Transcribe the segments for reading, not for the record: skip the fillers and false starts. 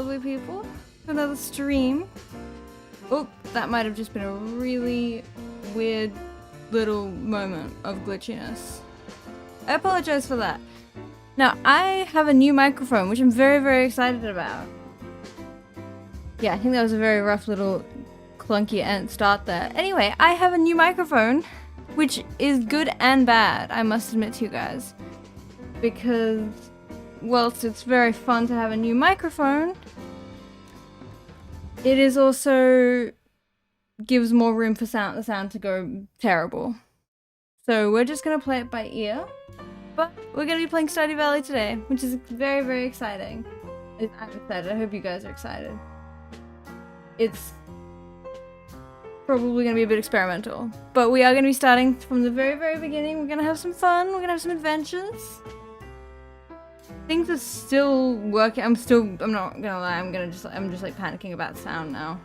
lovely people, to another stream. Oh, that might have just been a really weird little moment of glitchiness. I apologize for that. Now, I have a new microphone, which I'm very, very excited about. Yeah, I think that was a very rough little clunky start there. Anyway, I have a new microphone, which is good and bad, I must admit to you guys. Because, whilst it's very fun to have a new microphone, it is also gives more room for the sound to go terrible. So we're just gonna play it by ear, but we're gonna be playing Stardew Valley today, which is very, very exciting. I'm excited. I hope you guys are excited. It's probably gonna be a bit experimental, but we are gonna be starting from the very, very beginning. We're gonna have some fun. We're gonna have some adventures. Things are still working. I'm not gonna lie. I'm just like panicking about sound now.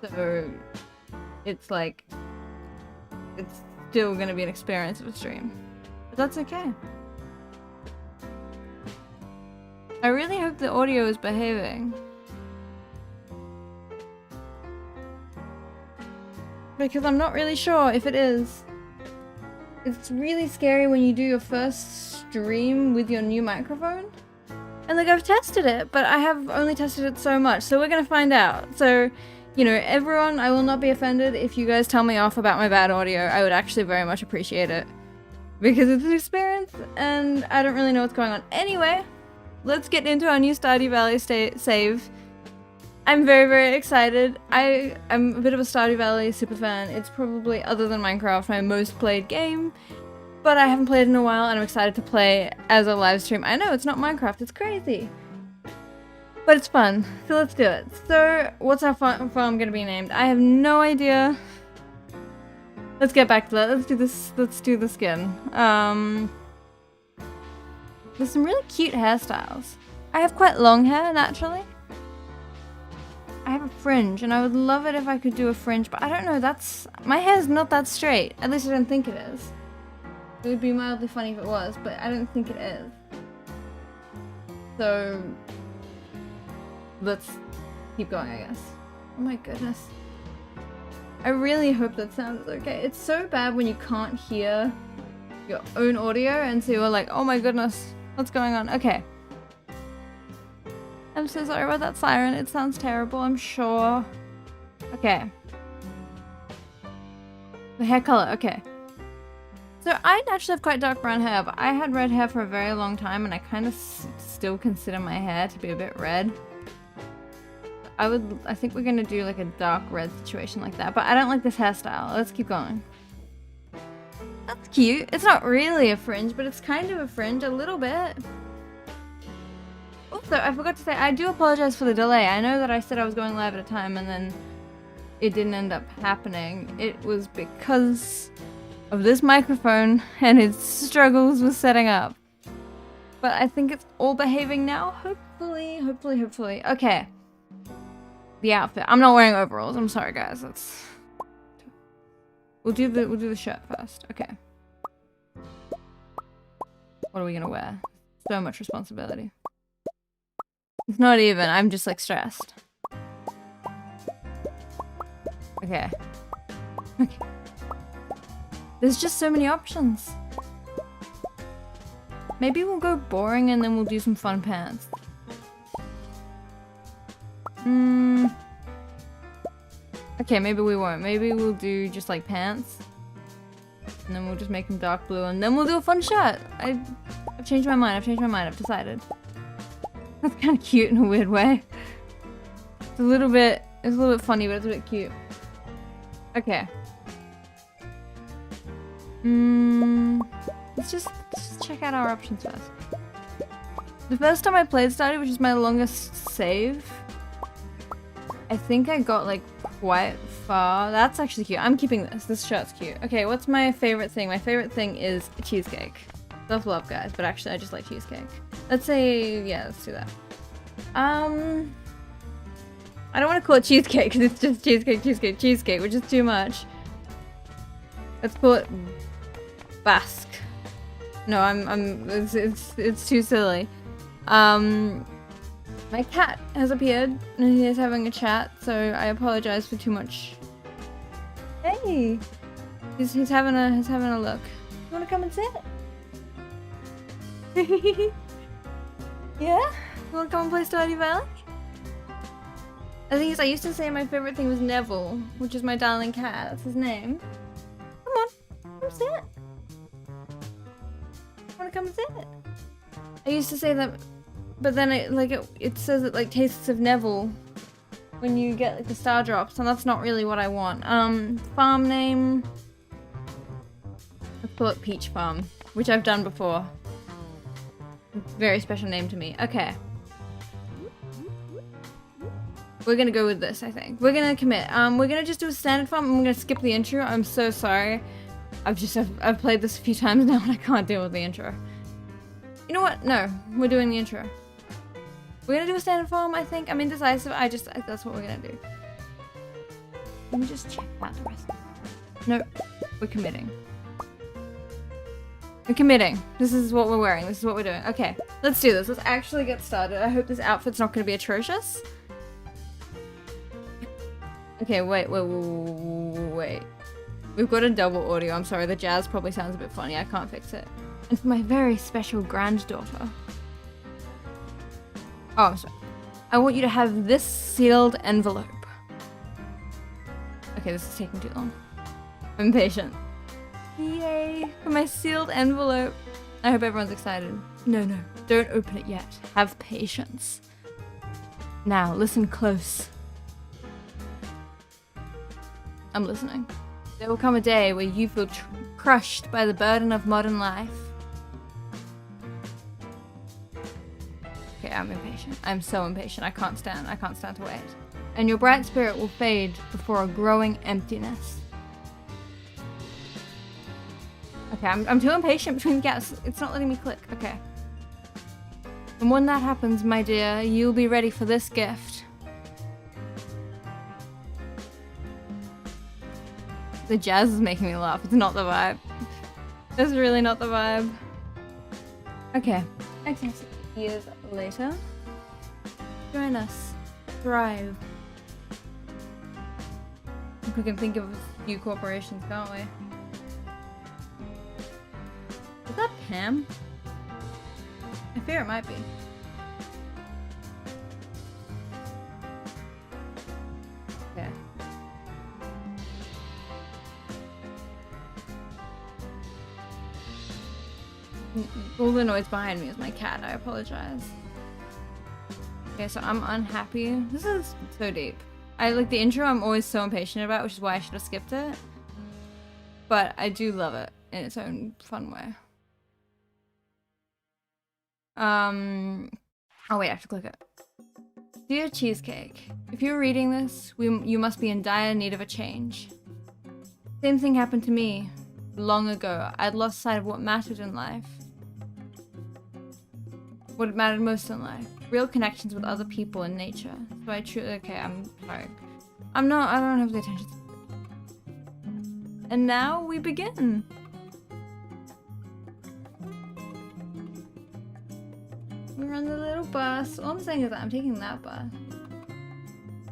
So it's like it's still gonna be an experience of a stream, but that's okay. I really hope the audio is behaving, because I'm not really sure if it is. It's really scary when you do your first stream with your new microphone. And like, I've tested it, but I have only tested it so much, so we're gonna find out. So, you know, everyone, I will not be offended if you guys tell me off about my bad audio. I would actually very much appreciate it, because it's an experience and I don't really know what's going on. Anyway, let's get into our new Stardew Valley save. I'm very, very excited. I'm a bit of a Stardew Valley superfan. It's probably, other than Minecraft, my most played game. But I haven't played in a while and I'm excited to play as a live stream. I know, it's not Minecraft, it's crazy. But it's fun, so let's do it. So, what's our farm gonna be named? I have no idea. Let's get back to that. Let's do the skin. There's some really cute hairstyles. I have quite long hair, naturally. I have a fringe, and I would love it if I could do a fringe, but I don't know, my hair's not that straight. At least I don't think it is. It would be mildly funny if it was, but I don't think it is. So, let's keep going, I guess. Oh my goodness. I really hope that sounds okay. It's so bad when you can't hear your own audio, and so you're like, oh my goodness, what's going on? Okay. I'm so sorry about that siren. It sounds terrible, I'm sure. Okay. The hair color, okay. So I naturally have quite dark brown hair, but I had red hair for a very long time, and I kind of still consider my hair to be a bit red. I think we're gonna do like a dark red situation like that, but I don't like this hairstyle. Let's keep going. That's cute. It's not really a fringe, but it's kind of a fringe, a little bit. Also, I forgot to say, I do apologize for the delay. I know that I said I was going live at a time and then it didn't end up happening. It was because of this microphone and its struggles with setting up. But I think it's all behaving now. Hopefully, hopefully, hopefully. Okay. The outfit. I'm not wearing overalls. I'm sorry, guys. We'll do the shirt first. Okay. What are we gonna wear? So much responsibility. It's not even. I'm just like stressed. Okay. Okay. There's just so many options. Maybe we'll go boring and then we'll do some fun pants. Okay, maybe we won't. Maybe we'll do just like pants. And then we'll just make them dark blue and then we'll do a fun shirt. I've changed my mind. I've decided. That's kind of cute in a weird way. It's a little bit funny, but it's a bit cute. Okay. Let's just check out our options first. The first time I played Stardew, which is my longest save, I think I got like quite far. That's actually cute. I'm keeping this. This shirt's cute. Okay, what's my favorite thing? My favorite thing is cheesecake. Self-love, guys, but actually I just like cheesecake. Let's say, yeah, let's do that. I don't want to call it cheesecake because it's just cheesecake, which is too much. Let's call it Basque. No, it's too silly. My cat has appeared and he is having a chat, so I apologize for too much. Hey! He's having a look. You wanna come and sit? Yeah? You wanna come and play Stardew Valley? The thing is, I used to say my favorite thing was Neville, which is my darling cat. That's his name. Come on, come sit. Wanna come and sit? I used to say that, but then it says it like tastes of Neville when you get like the star drops, and that's not really what I want. Farm name. Let's call it Peach Farm, which I've done before. Very special name to me. Okay. We're gonna go with this, I think. We're gonna commit. We're gonna just do a standard farm and we're gonna skip the intro. I'm so sorry. I've played this a few times now and I can't deal with the intro. You know what? No, we're doing the intro. We're gonna do a standard farm, I think. I'm indecisive. That's what we're gonna do. Let me just check out the rest. No, we're committing. We're committing. This is what we're wearing. This is what we're doing. Okay, let's do this. Let's actually get started. I hope this outfit's not gonna be atrocious. Okay, wait. We've got a double audio. I'm sorry, the jazz probably sounds a bit funny. I can't fix it. And for my very special granddaughter. Oh, sorry. I want you to have this sealed envelope. Okay, this is taking too long. I'm impatient. Yay, for my sealed envelope. I hope everyone's excited. No, don't open it yet. Have patience. Now, listen close. I'm listening. There will come a day where you feel crushed by the burden of modern life. Okay, I'm impatient. I'm so impatient. I can't stand to wait. And your bright spirit will fade before a growing emptiness. Okay, I'm too impatient between gaps. It's not letting me click. Okay. And when that happens, my dear, you'll be ready for this gift. The jazz is making me laugh. It's not the vibe. It's really not the vibe. Okay. Okay. Years later. Join us. Thrive. I think we can think of a few corporations, can't we? Is that Pam? I fear it might be. Okay. All the noise behind me is my cat. I apologize. Okay, so I'm unhappy. This is so deep. I like the intro. I'm always so impatient about, which is why I should have skipped it. But I do love it in its own fun way. Oh wait, I have to click it. Dear Cheesecake, if you're reading this, you must be in dire need of a change. Same thing happened to me long ago. I'd lost sight of what mattered in life. What mattered most in life. Real connections with other people and nature. So okay, I'm sorry. I don't have the attention. And now we begin. We're on the little bus. All I'm saying is that I'm taking that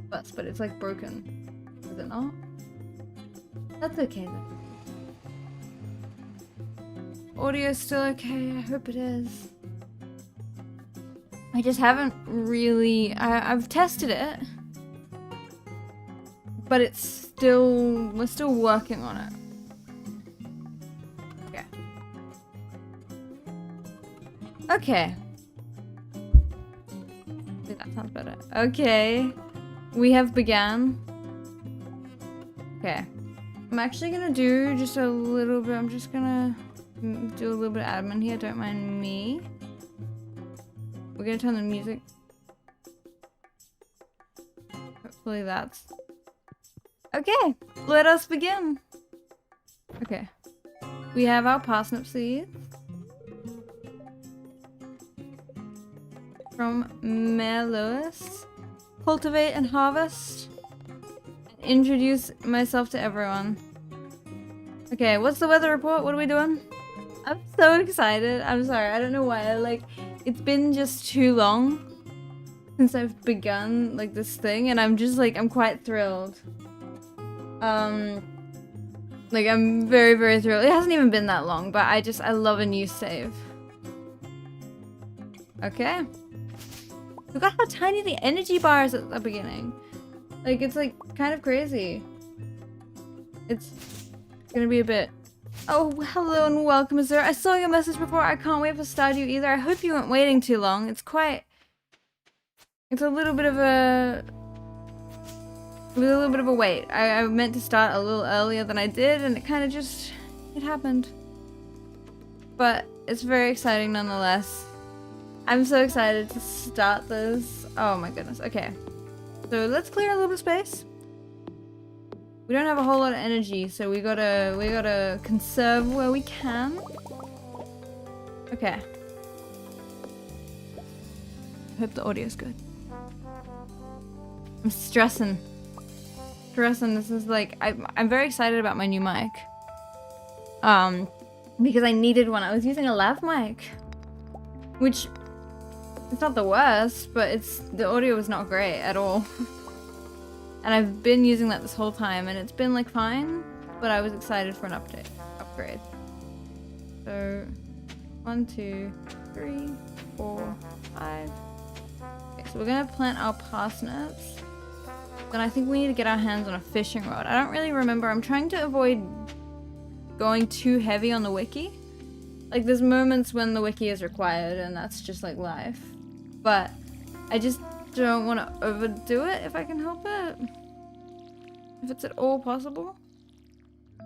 bus, but it's like broken. Is it not? That's okay though. Audio's still okay. I hope it is. I just haven't really... I've tested it. But it's still... We're still working on it. Okay. Okay. I think that sounds better. Okay. We have began. Okay. I'm actually gonna do just a little bit... I'm just gonna do a little bit of admin here. Don't mind me. We're gonna turn the music. Hopefully that's... Okay, let us begin. Okay. We have our parsnip seeds. From Mayor Lewis. Cultivate and harvest. And introduce myself to everyone. Okay, what's the weather report? What are we doing? I'm so excited. I'm sorry, I don't know why. It's been just too long since I've begun like this thing, and I'm just like, I'm quite thrilled. Like I'm very, very thrilled. It hasn't even been that long, but I love a new save. Okay. Look at how tiny the energy bar is at the beginning. Like, it's like kind of crazy. It's gonna be a bit. Oh, hello and welcome, sir. I saw your message before. I can't wait for Stardew either. I hope you weren't waiting too long. It's a little bit of a wait. I meant to start a little earlier than I did, and it kind of just, it happened. But it's very exciting nonetheless. I'm so excited to start this. Oh my goodness. Okay. So let's clear a little bit of space. We don't have a whole lot of energy, so we gotta conserve where we can. Okay. Hope the audio's good. I'm stressing. This is like, I'm very excited about my new mic. Because I needed one. I was using a lav mic, which it's not the worst, but the audio was not great at all. And I've been using that this whole time, and it's been like fine, but I was excited for an upgrade. So 1, 2, 3, 4, 5. Okay, so we're gonna plant our parsnips. Then I think we need to get our hands on a fishing rod. I don't really remember. I'm trying to avoid going too heavy on the wiki. Like, there's moments when the wiki is required, and that's just like life. But I just don't want to overdo it if I can help it. If it's at all possible.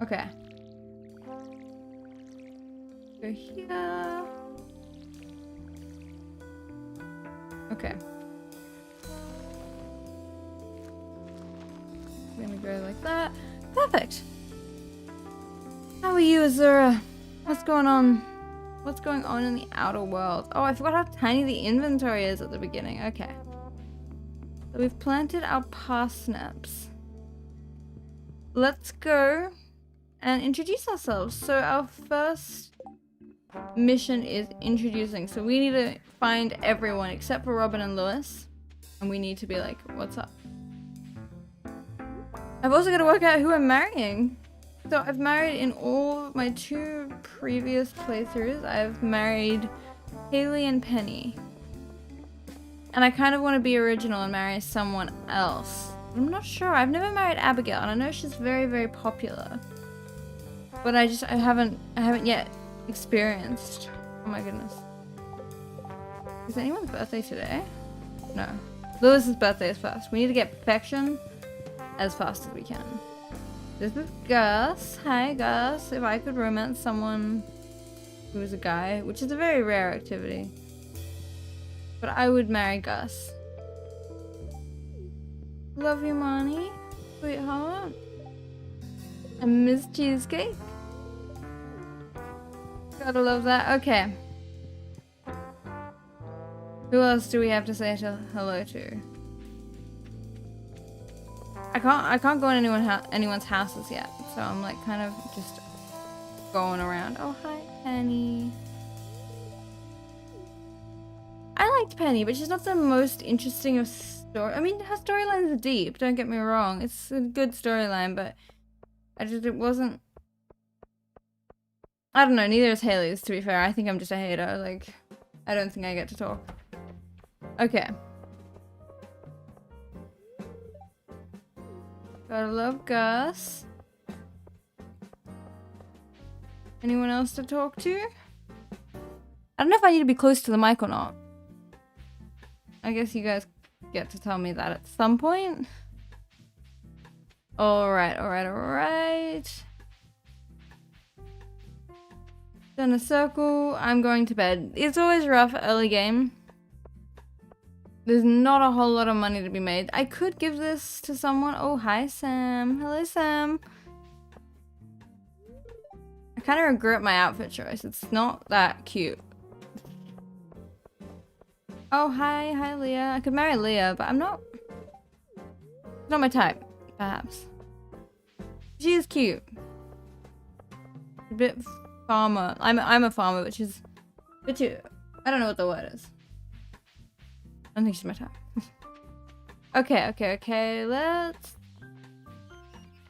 Okay. Go here. Okay. We're gonna go like that. Perfect. How are you, Azura? What's going on? What's going on in the outer world? Oh, I forgot how tiny the inventory is at the beginning. Okay. So we've planted our parsnips. Let's go and introduce ourselves. So our first mission is introducing. So we need to find everyone except for Robin and Lewis. And we need to be like, what's up? I've also got to work out who I'm marrying. So I've married in all of my 2 previous playthroughs. I've married Haley and Penny. And I kind of want to be original and marry someone else. I'm not sure. I've never married Abigail, and I know she's very, very popular. But I haven't yet experienced. Oh my goodness. Is anyone's birthday today? No. Lewis's birthday is first. We need to get perfection as fast as we can. This is Gus. Hi, Gus. If I could romance someone who is a guy, which is a very rare activity, but I would marry Gus. Love you, Monty. Sweetheart. And Miss Cheesecake. Gotta love that. Okay. Who else do we have to say hello to? I can't go in anyone's houses yet, so I'm like kind of just going around. Oh, hi, Penny. I liked Penny, but she's not the most interesting of story. I mean, her storylines are deep, don't get me wrong. It's a good storyline, but it wasn't. I don't know, neither is Haley's, to be fair. I think I'm just a hater. Like, I don't think I get to talk. Okay. Gotta love Gus. Anyone else to talk to? I don't know if I need to be close to the mic or not. I guess you guys get to tell me that at some point. Alright. Done a circle. I'm going to bed. It's always rough early game. There's not a whole lot of money to be made. I could give this to someone. Oh, hi, Sam. Hello, Sam. I kind of regret my outfit choice. It's not that cute. Oh, hi, Leah. I could marry Leah, but I'm not. It's not my type, perhaps. She is cute. A bit farmer. I'm a farmer, but she's a bit too. I don't know what the word is. I don't think she's my type. Okay.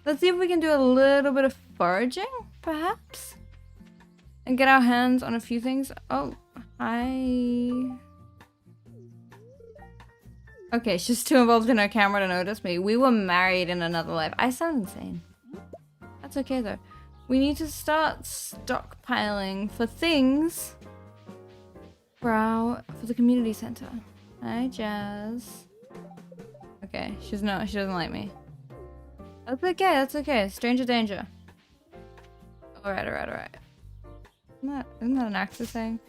Let's see if we can do a little bit of foraging, perhaps? And get our hands on a few things. Oh, hi. Okay, she's too involved in her camera to notice me. We were married in another life. I sound insane. That's okay though. We need to start stockpiling for things for the community center. Hi, Jazz. Okay, she doesn't like me. That's okay. Stranger danger. Alright. Isn't that an Axis thing?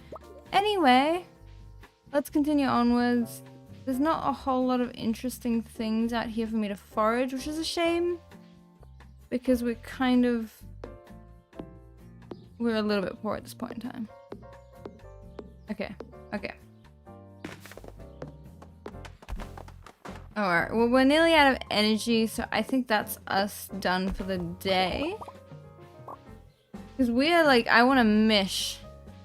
Anyway, let's continue onwards. There's not a whole lot of interesting things out here for me to forage, which is a shame. Because we're a little bit poor at this point in time. Okay. Alright, well we're nearly out of energy, so I think that's us done for the day. Because we're like, I want to mish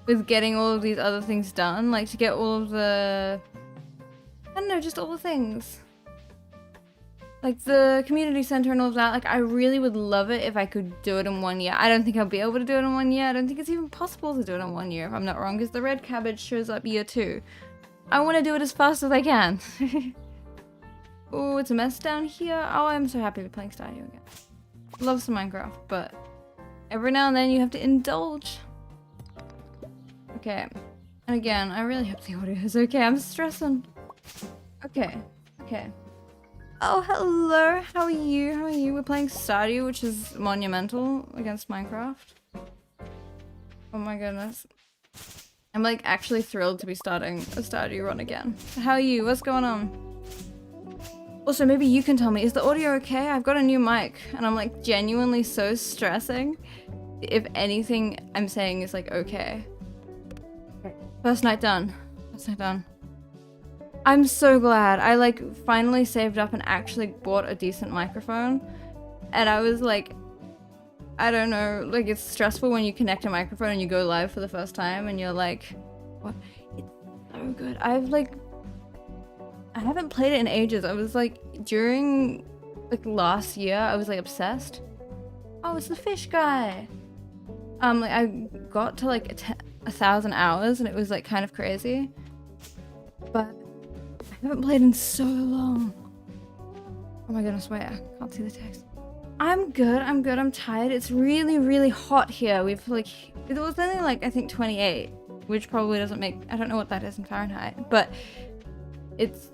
with getting all of these other things done. Like to get all of the, I don't know, just all the things. Like the community center and all of that. Like I really would love it if I could do it in 1 year. I don't think I'll be able to do it in 1 year. I don't think it's even possible to do it in 1 year if I'm not wrong. Because the red cabbage shows up year 2. I want to do it as fast as I can. Oh, it's a mess down here. Oh, I'm so happy to be playing Stardew again. Love some Minecraft, but every now and then you have to indulge. Okay. And again, I really hope the audio is okay. I'm stressing. Okay. Oh, hello. How are you? We're playing Stardew, which is monumental against Minecraft. Oh my goodness. I'm like actually thrilled to be starting a Stardew run again. How are you? What's going on? Also, maybe you can tell me, is the audio okay? I've got a new mic, and I'm like genuinely so stressing if anything I'm saying is like okay. First night done. I'm so glad. I like finally saved up and actually bought a decent microphone. And I was like, I don't know, like it's stressful when you connect a microphone and you go live for the first time and you're like, what? It's so good. I haven't played it in ages. I was like, during like last year, I was like obsessed. Oh, it's the fish guy. Like I got to like 1,000 hours and it was like kind of crazy. But I haven't played in so long. Oh my goodness, wait, I can't see the text. I'm good, I'm tired. It's really hot here. We've like, it was only like, I think 28, which probably doesn't make, I don't know what that is in Fahrenheit, but it's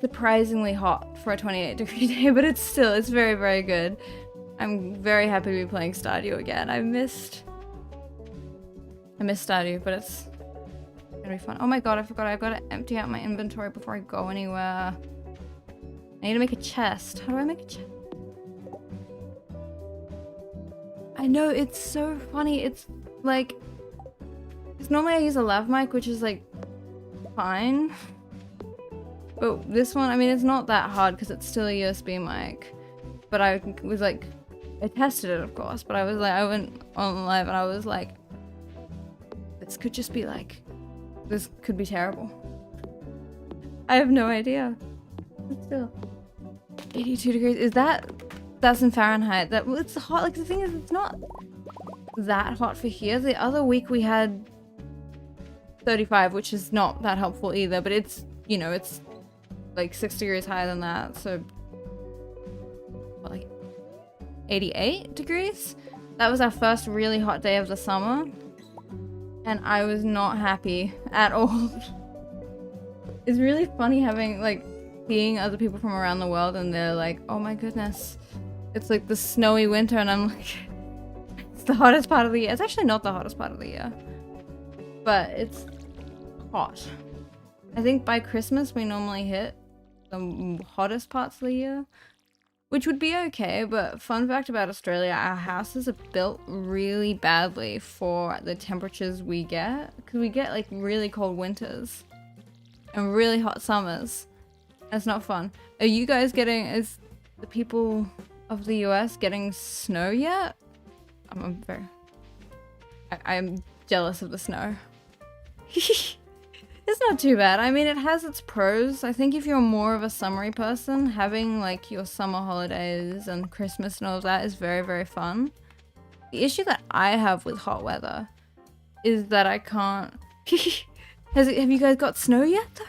surprisingly hot for a 28-degree day, but it's very good. I'm very happy to be playing Stardew again. I missed Stardew, but it's gonna be fun. Oh my god, I forgot. I've got to empty out my inventory before I go anywhere. I need to make a chest. How do I make a chest? I know, it's so funny. It's like, because normally I use a lav mic, which is like fine. But this one, I mean, it's not that hard because it's still a USB mic. But I was like, I tested it, of course, but I was like, I went on live and I was like, this could just be like, this could be terrible. I have no idea. But still, 82 degrees, is that's in Fahrenheit. It's hot, like the thing is, it's not that hot for here. The other week we had 35, which is not that helpful either, but it's, you know, it's like 6 degrees higher than that, so what, like 88 degrees? That was our first really hot day of the summer, and I was not happy at all. It's really funny having, like, seeing other people from around the world and they're like, oh my goodness, it's like the snowy winter, and I'm like, it's the hottest part of the year. It's actually not the hottest part of the year, but it's hot. I think by Christmas we normally hit the hottest parts of the year, which would be okay, but fun fact about Australia, our houses are built really badly for the temperatures we get, because we get like really cold winters and really hot summers. That's not fun. Are you guys getting, is the people of the US getting snow yet? I'm jealous of the snow. It's not too bad. I mean, it has its pros. I think if you're more of a summery person, having like your summer holidays and Christmas and all of that is very, very fun. The issue that I have with hot weather is that I can't... have you guys got snow yet though?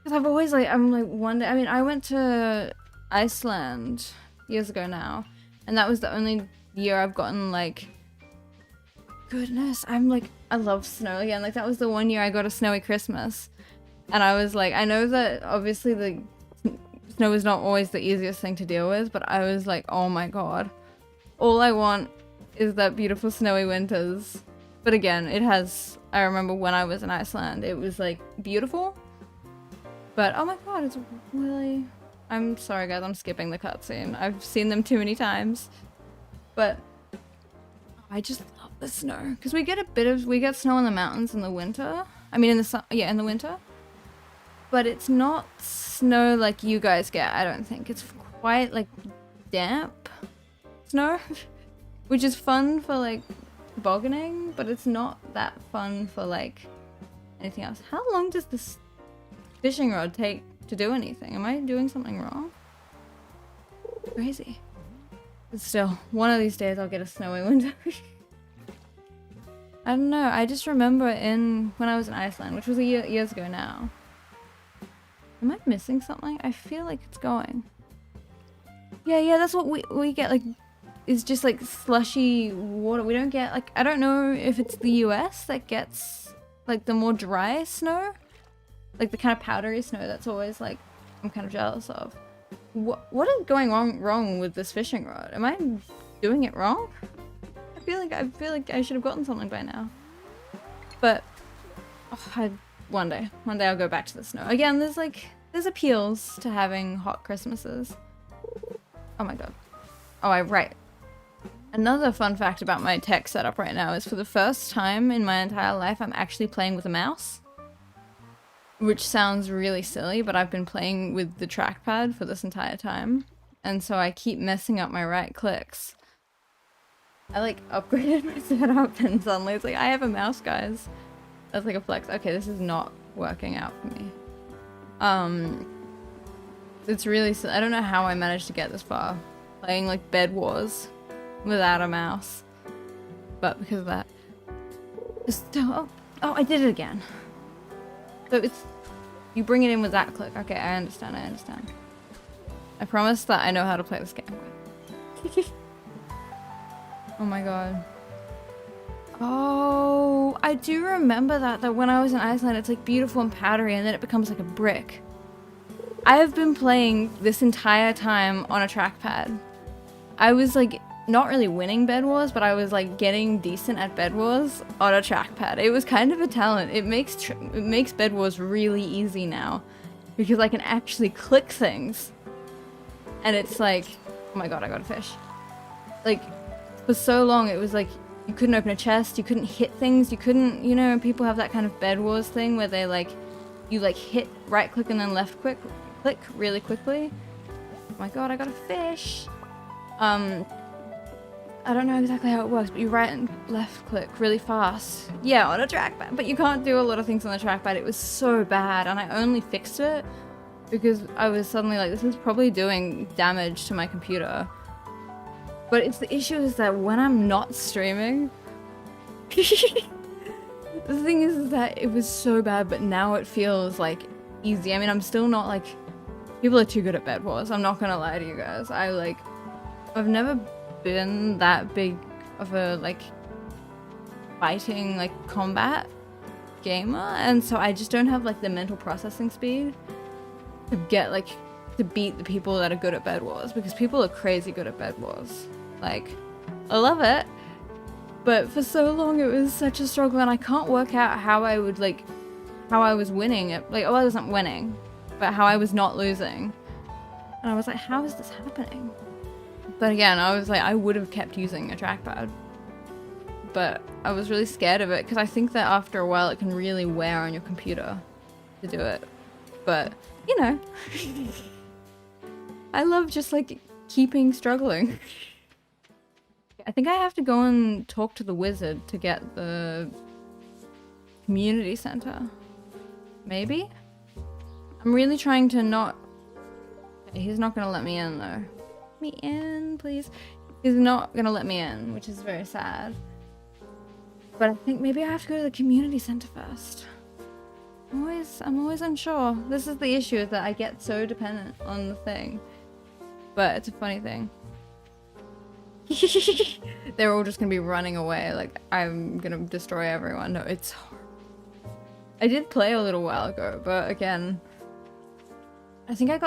Because I've always like, I'm like one day, I mean, I went to Iceland years ago now, and that was the only year I've gotten like, goodness, I'm like, I love snow again. Like that was the one year I got a snowy Christmas, and I was like, I know that obviously the snow is not always the easiest thing to deal with, but I was like, oh my god, all I want is that beautiful snowy winters. But again, it has, I remember when I was in Iceland, it was like beautiful, but oh my god, it's really, I'm sorry guys, I'm skipping the cutscene. I've seen them too many times, but I just love the snow because we get snow in the mountains in the winter. I mean, in the winter, but it's not snow like you guys get. I don't think it's quite like damp snow, which is fun for like tobogganing, but it's not that fun for like anything else. How long does this fishing rod take to do anything? Am I doing something wrong? Crazy. But still, one of these days I'll get a snowy winter. I don't know, I just remember when I was in Iceland, which was years ago now. Am I missing something? I feel like it's going. Yeah, that's what we get, like, is just like slushy water. We don't get like, I don't know if it's the US that gets like the more dry snow, like the kind of powdery snow that's always like I'm kind of jealous of. What is going wrong with this fishing rod? Am I doing it wrong? I feel like I should have gotten something by now. But one day I'll go back to the snow. Again, there's appeals to having hot Christmases. Oh my god. Oh, right. Another fun fact about my tech setup right now is for the first time in my entire life, I'm actually playing with a mouse. Which sounds really silly, but I've been playing with the trackpad for this entire time. And so I keep messing up my right clicks. I like upgraded my setup and suddenly it's like, I have a mouse, guys. That's like a flex. Okay, this is not working out for me. It's really, I don't know how I managed to get this far. Playing like Bed Wars without a mouse. But because of that. Oh, I did it again. So it's, you bring it in with that click. Okay, I understand. I promise that I know how to play this game. Oh my god. Oh, I do remember that when I was in Iceland, it's like beautiful and powdery and then it becomes like a brick. I have been playing this entire time on a trackpad. I was like not really winning Bed Wars, but I was like getting decent at Bed Wars on a trackpad. It was kind of a talent. It makes Bed Wars really easy now because I can actually click things. And it's like, oh my god, I got a fish. Like, for so long it was like you couldn't open a chest, you couldn't hit things, you couldn't, you know, people have that kind of Bed Wars thing where they like, you like hit right click and then left click really quickly. Oh my god, I got a fish. I don't know exactly how it works, but you right and left click really fast. Yeah, on a trackpad, but you can't do a lot of things on the trackpad. It was so bad, and I only fixed it because I was suddenly like, this is probably doing damage to my computer. But it's the issue is that when I'm not streaming, the thing is that it was so bad, but now it feels like easy. I mean, I'm still not like, people are too good at Bed Wars. I'm not gonna lie to you guys. I've never been that big of a like fighting like combat gamer, and so I just don't have like the mental processing speed to get like to beat the people that are good at Bed Wars, because people are crazy good at Bed Wars. Like, I love it, but for so long it was such a struggle, and I can't work out how I was winning it. Like, oh, I wasn't winning, but how I was not losing. And I was like, how is this happening? But again, I was like, I would have kept using a trackpad. But I was really scared of it, because I think that after a while it can really wear on your computer to do it. But, you know. I love just like keeping struggling. I think I have to go and talk to the wizard to get the community center. Maybe? I'm really trying to not... He's not gonna let me in though. Let me in, please. He's not gonna let me in, which is very sad. But I think maybe I have to go to the community center first. I'm always unsure. This is the issue, is that I get so dependent on the thing. But it's a funny thing. They're all just gonna be running away, like I'm gonna destroy everyone. No, it's horrible. I did play a little while ago, but again, I think I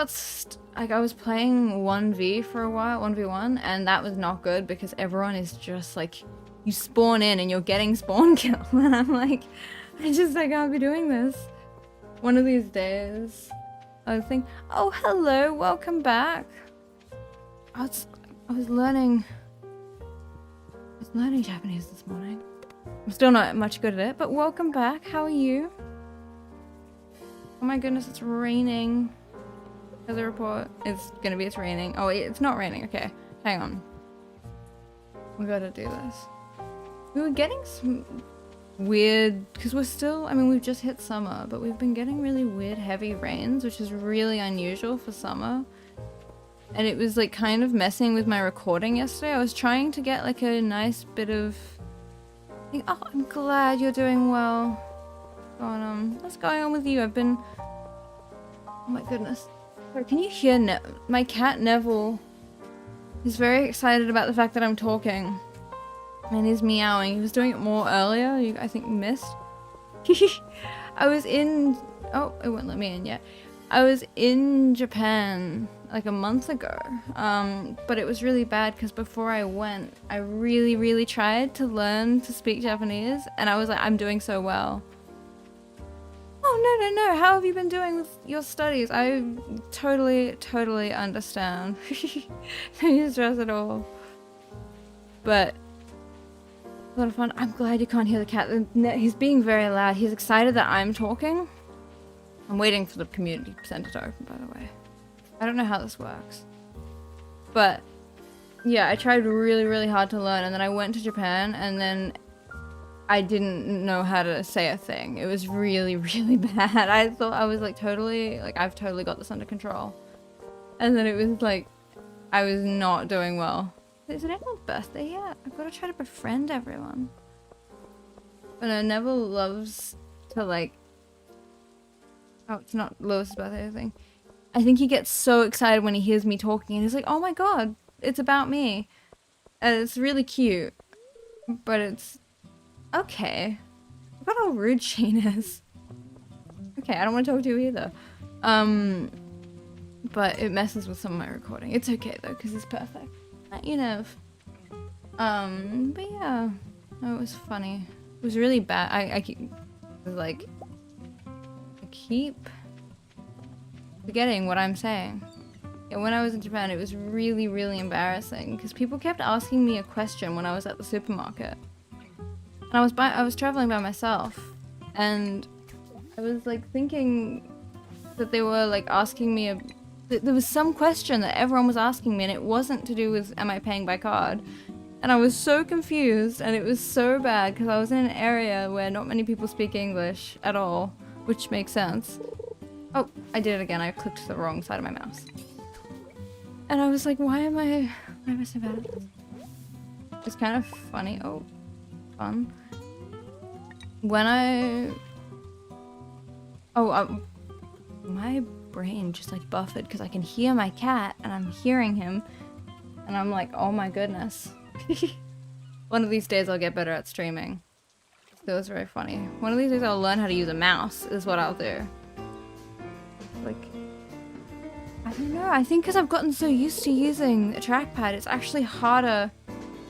was playing 1v for a while, 1v1, and that was not good because everyone is just like, you spawn in and you're getting spawn kill, and I'm like, I can't be doing this. One of these days, I think, oh hello, welcome back. I was learning Japanese this morning. I'm still not much good at it, but welcome back. How are you? Oh my goodness, it's raining. The report is gonna be it's raining. Oh, it's not raining. Okay, hang on. We gotta do this. We were getting some weird, because we're still, I mean, we've just hit summer, but we've been getting really weird heavy rains, which is really unusual for summer. And it was like kind of messing with my recording yesterday. I was trying to get like a nice bit of... Oh, I'm glad you're doing well. What's going on with you? I've been... Oh my goodness. Sorry, can you hear my cat Neville? He's very excited about the fact that I'm talking. And he's meowing. He was doing it more earlier. You, I think, missed. I was in... Oh, it won't let me in yet. I was in Japan like a month ago, but it was really bad because before I went, I really tried to learn to speak Japanese, and I was like, I'm doing so well. Oh, no, how have you been doing with your studies? I totally understand. No need to stress at all. But a lot of fun. I'm glad you can't hear the cat. He's being very loud. He's excited that I'm talking. I'm waiting for the community center to open, by the way. I don't know how this works. But yeah, I tried really hard to learn, and then I went to Japan, and then I didn't know how to say a thing. It was really bad. I thought I was like I've totally got this under control. And then it was like, I was not doing well. Is it anyone's birthday yet? I've got to try to befriend everyone. But no, Neville loves to like... Oh, it's not Lewis's birthday, I think. I think he gets so excited when he hears me talking, and he's like, oh my god, it's about me. And it's really cute. But it's... Okay. Look at how rude Shane is. Okay, I don't want to talk to you either. But it messes with some of my recording. It's okay though, because it's perfect. You know. But yeah. Oh, it was funny. It was really bad. I keep forgetting what I'm saying. Yeah, when I was in Japan, it was really embarrassing because people kept asking me a question when I was at the supermarket. And I was traveling by myself, and I was like thinking that they were like asking me there was some question that everyone was asking me, and it wasn't to do with am I paying by card. And I was so confused, and it was so bad because I was in an area where not many people speak English at all, which makes sense. Oh, I did it again. I clicked to the wrong side of my mouse. And I was like, why am I so bad at this? It's kind of funny. Oh, fun. When my brain just like buffered because I can hear my cat and I'm hearing him, and I'm like, oh my goodness. One of these days I'll get better at streaming. That was very funny. One of these days I'll learn how to use a mouse is what I'll do. Like, I don't know, I think because I've gotten so used to using a trackpad, it's actually harder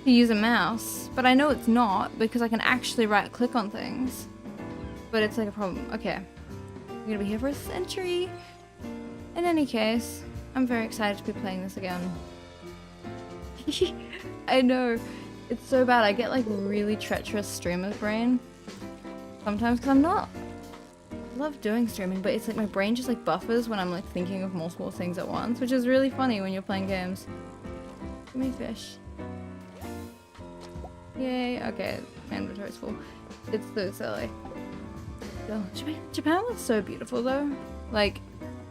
to use a mouse. But I know it's not, because I can actually right click on things. But it's like a problem. Okay. I'm gonna be here for a century. In any case, I'm very excited to be playing this again. I know. It's so bad. I get like really treacherous streamer's brain. Sometimes, because I love doing streaming, but it's like my brain just like buffers when I'm like thinking of multiple things at once, which is really funny when you're playing games. Give me fish. Yay. Okay, my inventory's full. It's so silly. still. Japan was so beautiful though. Like,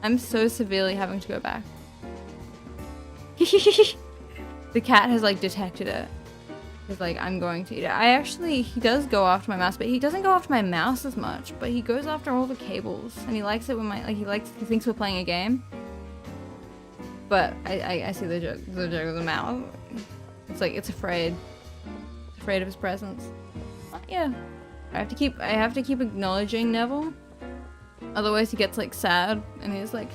I'm so severely having to go back. The cat has like detected it. He's like, I'm going to eat it. He does go after my mouse, but he doesn't go after my mouse as much, but he goes after all the cables. And he likes it when he thinks we're playing a game. But I see the joke of the mouse. It's like, it's afraid. It's afraid of his presence. But yeah. I have to keep acknowledging Neville. Otherwise he gets like sad and he's like,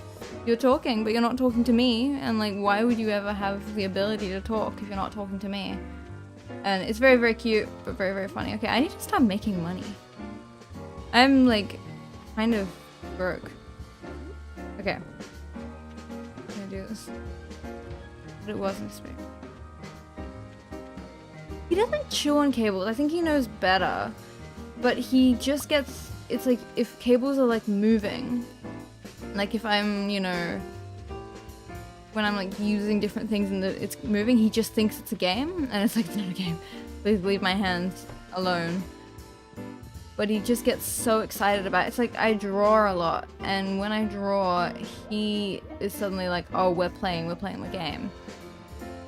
you're talking, but you're not talking to me. And like, why would you ever have the ability to talk if you're not talking to me? And it's very, very cute, but very, very funny. Okay, I need to start making money. I'm like, kind of broke. Okay. I'm gonna do this. But it wasn't spare. He doesn't chew on cables. I think he knows better. But he just gets, it's like, if cables are like moving, like if I'm, you know, when I'm like using different things and it's moving, he just thinks it's a game, and it's like, it's not a game. Please leave my hands alone. But he just gets so excited about it. It's like I draw a lot, and when I draw, he is suddenly like, oh, we're playing the game.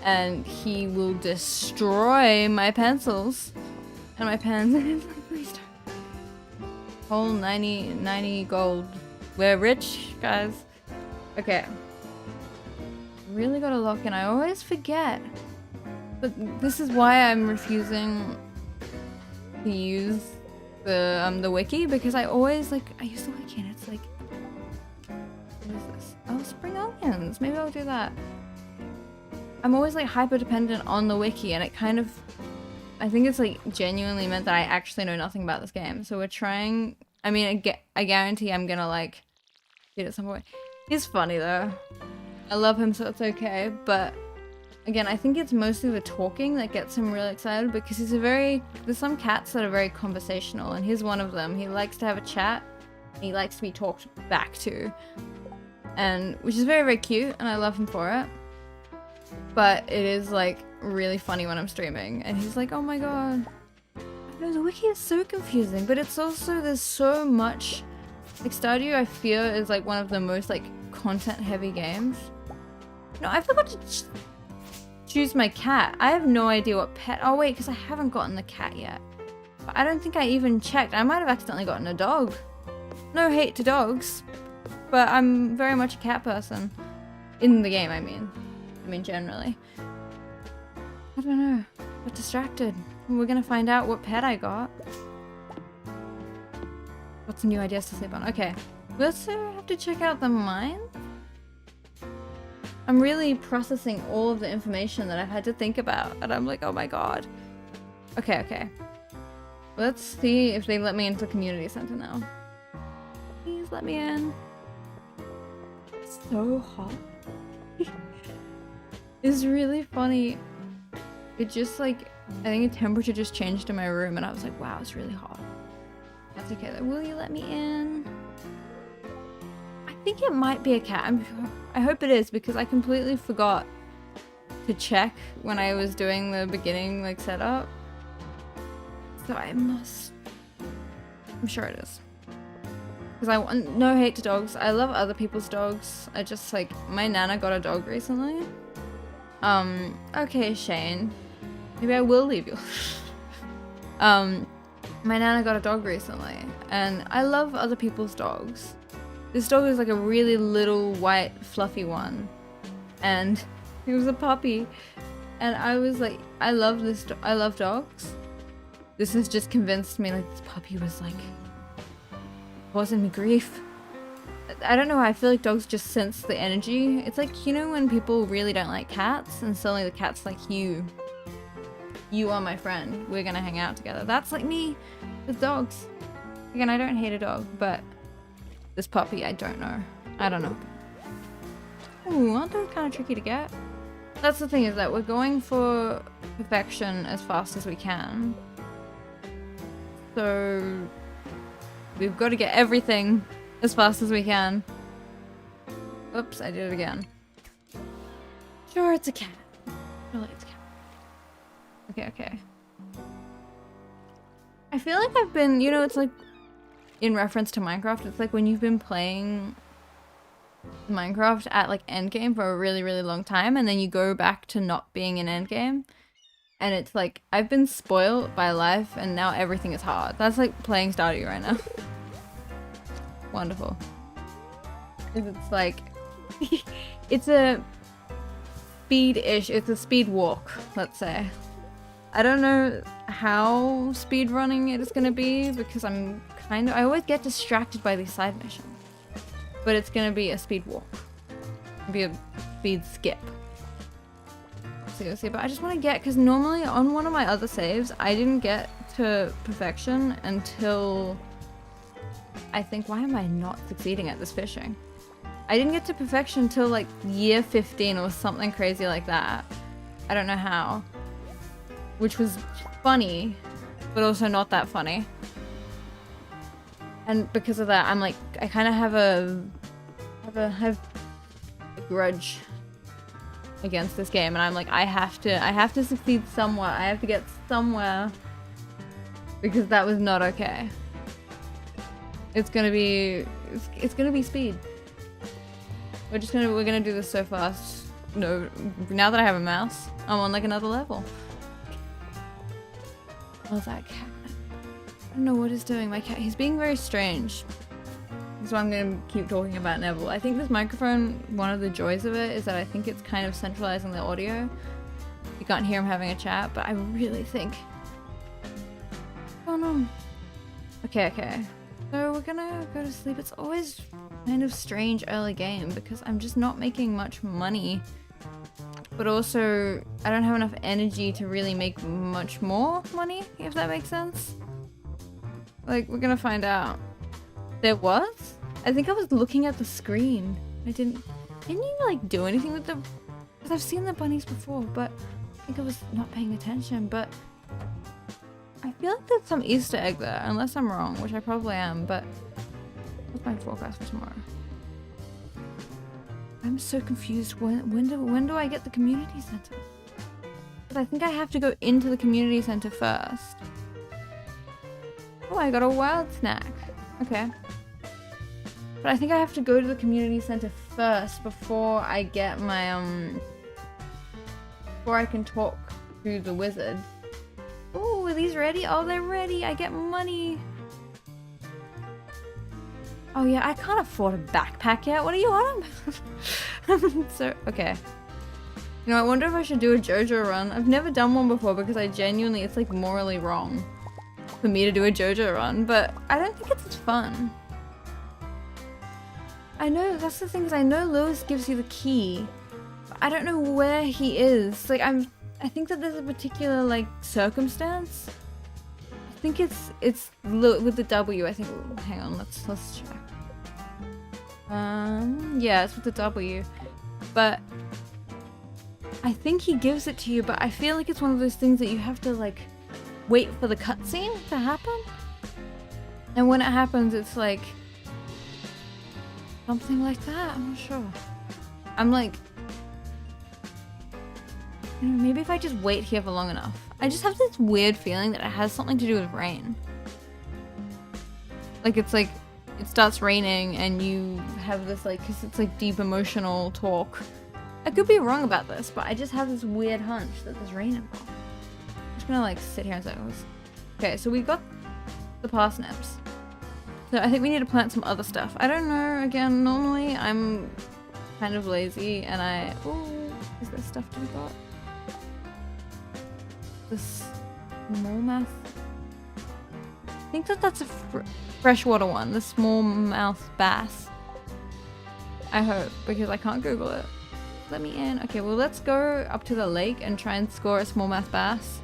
And he will destroy my pencils and my pens. And it's like, please don't. Whole 90 gold. We're rich, guys. Okay. Really gotta lock in. I always forget. But this is why I'm refusing to use the wiki, because I always like, I use the wiki and it's like, what is this? Oh, spring onions. Maybe I'll do that. I'm always like hyper dependent on the wiki, and it kind of, I think it's like genuinely meant that I actually know nothing about this game. So we're trying, I mean, I guarantee I'm gonna like beat it at some point. He's funny though. I love him, so it's okay. But again, I think it's mostly the talking that gets him really excited, because there's some cats that are very conversational, and he's one of them. He likes to have a chat. He likes to be talked back to, and which is very, very cute, and I love him for it. But it is like really funny when I'm streaming, and he's like, oh my god. I know, the wiki is so confusing, but it's also, there's so much. Like Stardew, I feel, is like one of the most like content heavy games. No, I forgot to choose my cat. I have no idea what pet. Oh wait, because I haven't gotten the cat yet. But I don't think I even checked. I might have accidentally gotten a dog. No hate to dogs, but I'm very much a cat person. In the game, I mean generally. I don't know. Got distracted. We're gonna find out what pet I got. Got some new ideas to sleep on. Okay. We also have to check out the mine. I'm really processing all of the information that I've had to think about, and I'm like, oh my god. Okay. Let's see if they let me into the community center now. Please let me in. It's so hot. It's really funny. It just like, I think the temperature just changed in my room, and I was like, wow, it's really hot. That's okay though. Will you let me in? I think it might be a cat. I hope it is, because I completely forgot to check when I was doing the beginning like setup. So I'm sure it is. Because I want, no hate to dogs. I love other people's dogs. I just like, my nana got a dog recently. Okay, Shane. Maybe I will leave you. My nana got a dog recently, and I love other people's dogs. This dog is like a really little white fluffy one, and he was a puppy, and I was like, I love this I love dogs. This has just convinced me like this puppy was like causing me grief. I don't know, I feel like dogs just sense the energy. It's like, you know when people really don't like cats and suddenly the cat's like, you are my friend, we're gonna hang out together. That's like me with dogs. Again, I don't hate a dog, but this puppy, I don't know. I don't know. Ooh, aren't those kind of tricky to get? That's the thing, is that we're going for perfection as fast as we can. So we've got to get everything as fast as we can. Oops, I did it again. Sure, it's a cat. Really, it's a cat. Okay. I feel like I've been, you know, it's like in reference to Minecraft. It's like when you've been playing Minecraft at like endgame for a really, really long time, and then you go back to not being in endgame. And it's like, I've been spoiled by life and now everything is hard. That's like playing Stardew right now. Wonderful. It's like, it's a speed-ish, it's a speed walk, let's say. I don't know how speed running it is gonna be because I always get distracted by these side missions. But it's gonna be a speed walk. It'll be a speed skip. Seriously, but I just want to get, because normally on one of my other saves, I didn't get to perfection until, I think, why am I not succeeding at this fishing? I didn't get to perfection until like year 15 or something crazy like that. I don't know how. Which was funny, but also not that funny. And because of that, I'm like, I kind of have a grudge against this game, and I'm like, I have to succeed somewhere. I have to get somewhere because that was not okay. It's gonna be speed. We're gonna do this so fast. No, now that I have a mouse, I'm on like another level. What's that cat? I don't know what he's doing. My cat, he's being very strange. So I'm going to keep talking about Neville. I think this microphone, one of the joys of it is that I think it's kind of centralizing the audio. You can't hear him having a chat, but I really think... Oh no. Okay. So we're gonna go to sleep. It's always kind of strange early game because I'm just not making much money. But also, I don't have enough energy to really make much more money, if that makes sense. Like, we're gonna find out. There was? I think I was looking at the screen. Didn't you like do anything with the... Because I've seen the bunnies before, but I think I was not paying attention, but... I feel like there's some Easter egg there, unless I'm wrong, which I probably am, but... What's my forecast for tomorrow? I'm so confused. When do I get the community center? Because I think I have to go into the community center first. Oh, I got a wild snack. Okay. But I think I have to go to the community center first before I get my, before I can talk to the wizard. Oh, are these ready? Oh, they're ready. I get money. Oh yeah, I can't afford a backpack yet. What are you on about? So, okay. You know, I wonder if I should do a JoJo run. I've never done one before because I genuinely, it's like morally wrong for me to do a JoJo run, but I don't think it's as fun. I know, that's the thing, is I know Lewis gives you the key, but I don't know where he is. Like, I think that there's a particular, like, circumstance. I think it's with the W, I think. Hang on, let's check. Yeah, it's with the W. But I think he gives it to you, but I feel like it's one of those things that you have to, like, wait for the cutscene to happen. And when it happens, it's like something like that. I'm not sure. I'm like, you know, maybe if I just wait here for long enough. I just have this weird feeling that it has something to do with rain. Like, it's like, it starts raining and you have this, like, because it's like deep emotional talk. I could be wrong about this, but I just have this weird hunch that there's rain involved. I'm just gonna, like, sit here and say, okay, so we got the parsnips. So I think we need to plant some other stuff. I don't know, again, normally I'm kind of lazy and ooh, is there stuff to be got? This smallmouth. I think that's a freshwater one, the smallmouth bass. I hope, because I can't Google it. Let me in. Okay, well, let's go up to the lake and try and score a smallmouth bass.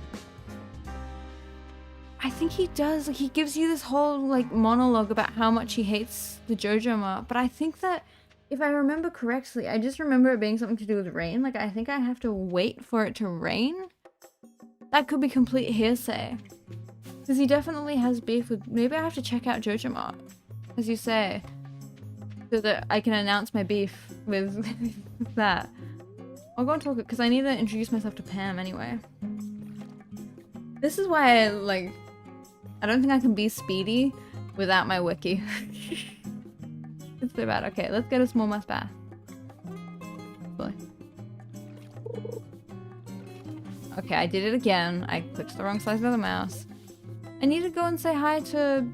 I think he does. Like, he gives you this whole, like, monologue about how much he hates the JoJo mart, but I think that if I remember correctly, I just remember it being something to do with rain. Like, I think I have to wait for it to rain. That could be complete hearsay. Because he definitely has beef with... Maybe I have to check out JoJo mart, as you say, so that I can announce my beef with that. I'll go and talk it, because I need to introduce myself to Pam anyway. This is why I don't think I can be speedy, without my wiki. It's so bad. Okay, let's get a small mouse bath. Okay, I did it again. I clicked the wrong side of the mouse. I need to go and say hi to...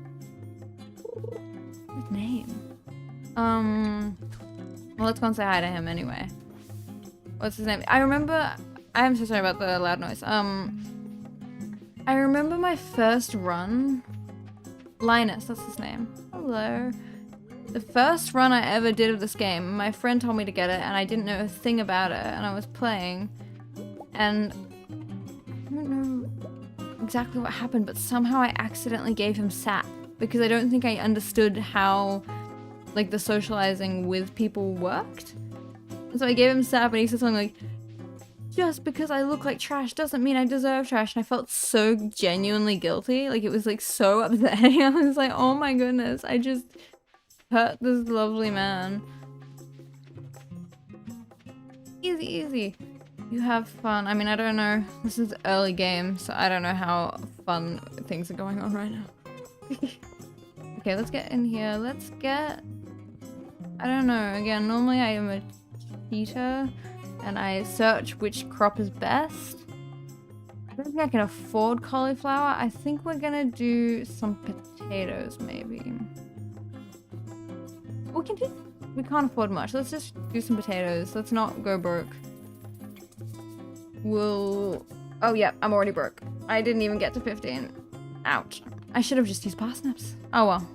His name? Well, let's go and say hi to him anyway. What's his name? I remember... I am so sorry about the loud noise. I remember my first run. Linus, that's his name. Hello. The first run I ever did of this game, my friend told me to get it, and I didn't know a thing about it, and I was playing, and I don't know exactly what happened, but somehow I accidentally gave him sap, because I don't think I understood how, like, the socializing with people worked. And so I gave him sap, and he said something like, just because I look like trash doesn't mean I deserve trash, and I felt so genuinely guilty, like, it was, like, so upsetting. I was like, oh my goodness, I just hurt this lovely man. Easy, easy. You have fun. I mean, I don't know. This is early game, so I don't know how fun things are going on right now. Okay, let's get in here. Let's get... I don't know. Again, normally I am a cheater, and I search which crop is best. I don't think I can afford cauliflower. I think we're gonna do some potatoes, maybe. We can't afford much. Let's just do some potatoes. Let's not go broke. Oh yeah, I'm already broke. I didn't even get to 15. Ouch. I should have just used parsnips. Oh well.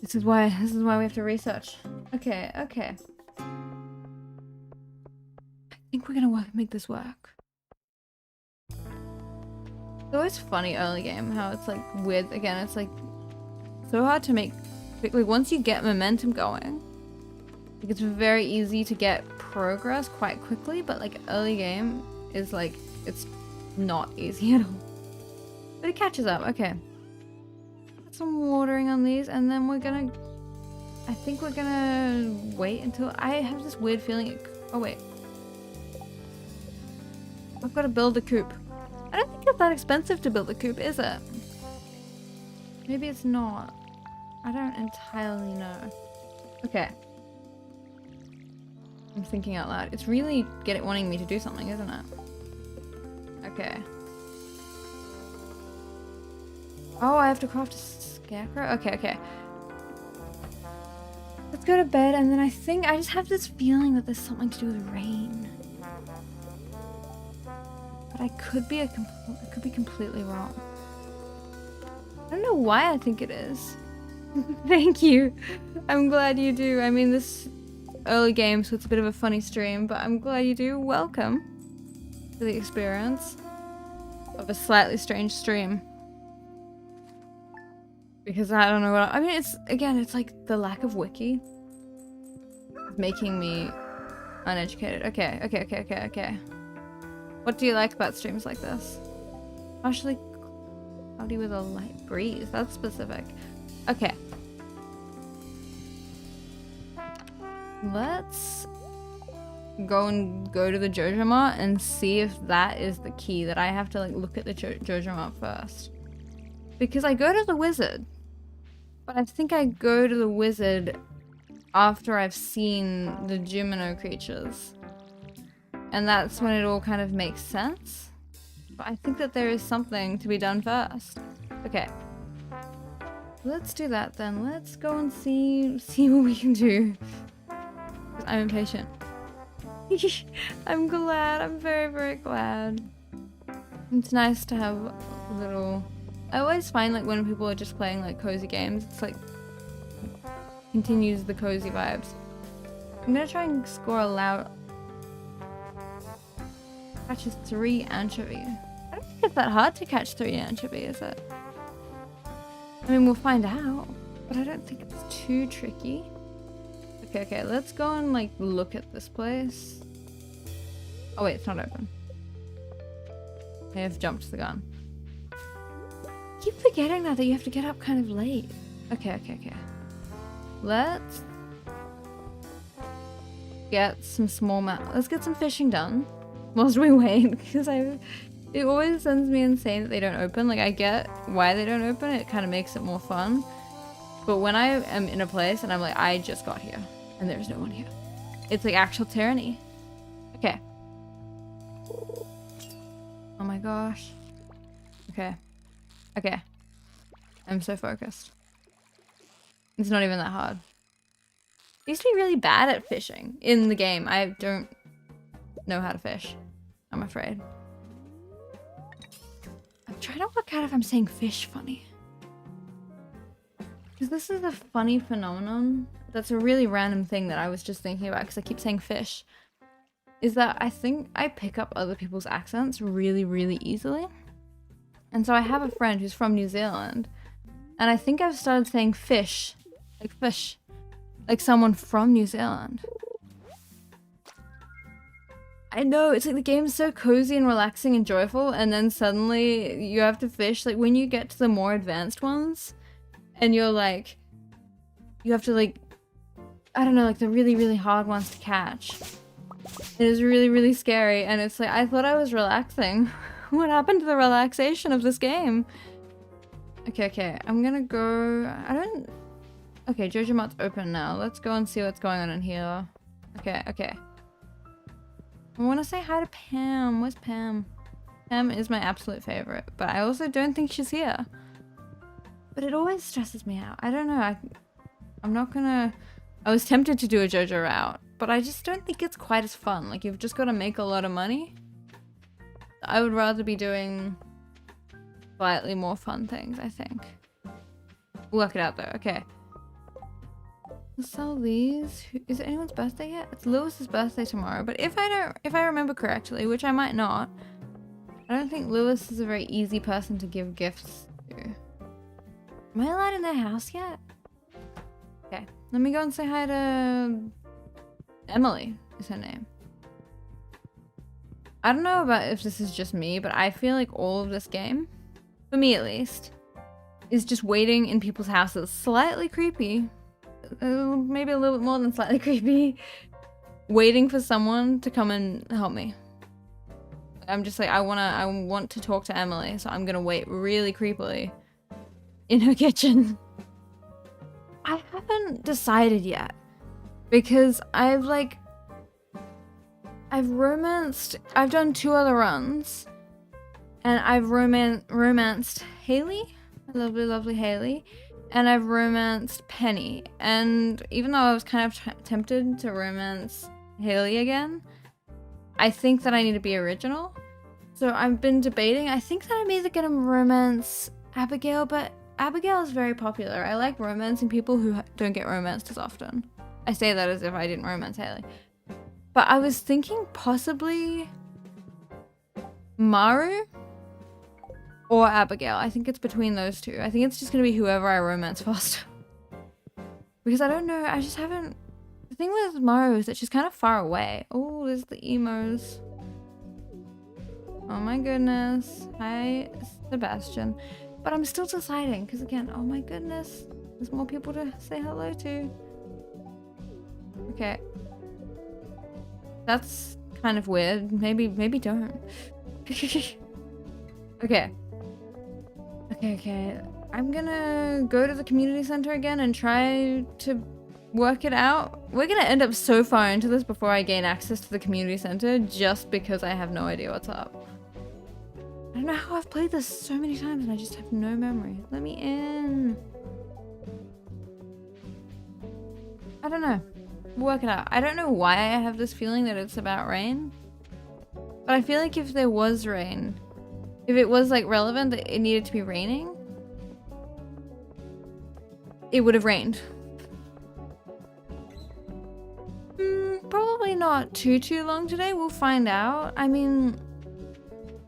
This is why we have to research. Okay, okay. I think we're gonna make this work. It's always funny early game how it's like weird. Again, it's like so hard to make. Like once you get momentum going, like it's very easy to get progress quite quickly, but like early game is like it's not easy at all. But it catches up. Okay. Put some watering on these, and then I think we're gonna wait until I have this weird feeling. Oh wait. I've got to build a coop. I don't think it's that expensive to build a coop, is it? Maybe it's not. I don't entirely know. Okay. I'm thinking out loud. It's really wanting me to do something, isn't it? Okay. Oh, I have to craft a scarecrow? Okay, okay. Let's go to bed, and then I just have this feeling that there's something to do with rain. But I could be completely wrong. I don't know why I think it is. Thank you. I'm glad you do. I mean, this early game, so it's a bit of a funny stream, but I'm glad you do. Welcome to the experience of a slightly strange stream. Because I don't know what I mean, it's like the lack of wiki making me uneducated. Okay, okay, okay, okay, okay. What do you like about streams like this? Partially cloudy with a light breeze. That's specific. Okay. Let's go to the Jojo Mart and see if that is the key, that I have to like look at the Jojo Mart first. Because I go to the wizard, but I think I go to the wizard after I've seen the Jimino creatures. And that's when it all kind of makes sense. But I think that there is something to be done first. Okay. Let's do that then. Let's go and see what we can do. I'm impatient. I'm glad. I'm very, very glad. It's nice to have a little... I always find like when people are just playing like cozy games, it's like continues the cozy vibes. I'm gonna try and score a loud... Catches 3 anchovy. I don't think it's that hard to catch 3 anchovy, is it? I mean, we'll find out, but I don't think it's too tricky. Okay, okay, let's go and like look at this place. Oh wait, it's not open. I have jumped the gun. I keep forgetting that you have to get up kind of late. Okay, okay, okay. Let's get some let's get some fishing done whilst we wait, because I It always sends me insane that they don't open. Like, I get why they don't open. It kind of makes it more fun. But when I am in a place and I'm like, I just got here and there's no one here. It's like actual tyranny. Okay. Oh my gosh. Okay. Okay. I'm so focused. It's not even that hard. I used to be really bad at fishing in the game. I don't know how to fish, I'm afraid. I'm trying to work out if I'm saying fish funny. Because this is a funny phenomenon. That's a really random thing that I was just thinking about because I keep saying fish. Is that I think I pick up other people's accents really, really easily. And so I have a friend who's from New Zealand. And I think I've started saying fish. Like fish. Like someone from New Zealand. I know, it's like the game's so cozy and relaxing and joyful, and then suddenly you have to fish. Like when you get to the more advanced ones, and you're like, you have to like, I don't know, like the really, really hard ones to catch. It is really, really scary, and it's like, I thought I was relaxing. What happened to the relaxation of this game? Okay, I'm gonna go, okay, Jojo Mart's open now. Let's go and see what's going on in here. Okay. I want to say hi to Pam. Where's Pam? Pam is my absolute favorite, but I also don't think she's here. But it always stresses me out. I don't know. I'm not gonna... I was tempted to do a JoJo route, but I just don't think it's quite as fun. Like, you've just got to make a lot of money. I would rather be doing slightly more fun things, I think. Work it out though. Okay. Let's sell these. Is it anyone's birthday yet? It's Lewis's birthday tomorrow, but if I remember correctly, which I might not, I don't think Lewis is a very easy person to give gifts to. Am I allowed in their house yet? Okay, let me go and say hi to Emily is her name. I don't know about if this is just me, but I feel like all of this game, for me at least, is just waiting in people's houses. Slightly creepy. Maybe a little bit more than slightly creepy, waiting for someone to come and help me. I'm just like, I want to talk to Emily, so I'm gonna wait really creepily in her kitchen. I haven't decided yet because I've done 2 other runs and I've romanced Haley, lovely Haley. And I've romanced Penny, and even though I was kind of tempted to romance Haley again, I think that I need to be original. So I've been debating. I think that I'm either gonna romance Abigail, but Abigail is very popular. I like romancing people who don't get romanced as often. I say that as if I didn't romance Haley. But I was thinking possibly Maru or Abigail. I think it's between those two. I think it's just gonna be whoever I romance first. Because I don't know, I just haven't... The thing with Maru is that she's kind of far away. Oh, there's the emos. Oh my goodness. Hi, Sebastian. But I'm still deciding, because again, oh my goodness. There's more people to say hello to. Okay. That's kind of weird. Maybe don't. Okay. Okay. I'm gonna go to the community center again and try to work it out. We're gonna end up so far into this before I gain access to the community center just because I have no idea what's up. I don't know how I've played this so many times and I just have no memory. Let me in. I don't know. We'll work it out. I don't know why I have this feeling that it's about rain. But I feel like if there was rain, if it was like relevant that it needed to be raining, it would have rained. Probably not too long today. We'll find out. I mean,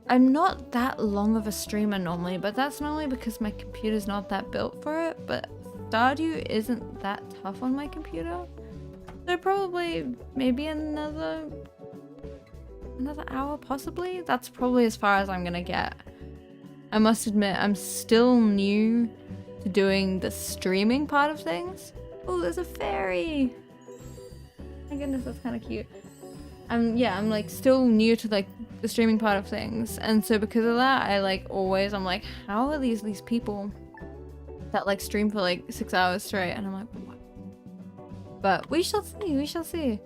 I'm not that long of a streamer normally, but that's normally because my computer's not that built for it. But Stardew isn't that tough on my computer. So probably maybe another hour possibly. That's probably as far as I'm gonna get. I must admit, I'm still new to doing the streaming part of things. Oh, there's a fairy. My goodness, that's kind of cute. I'm like still new to like the streaming part of things. And so because of that, I like always, I'm like, how are these people that like stream for like 6 hours straight? And I'm like, what? But we shall see, we shall see.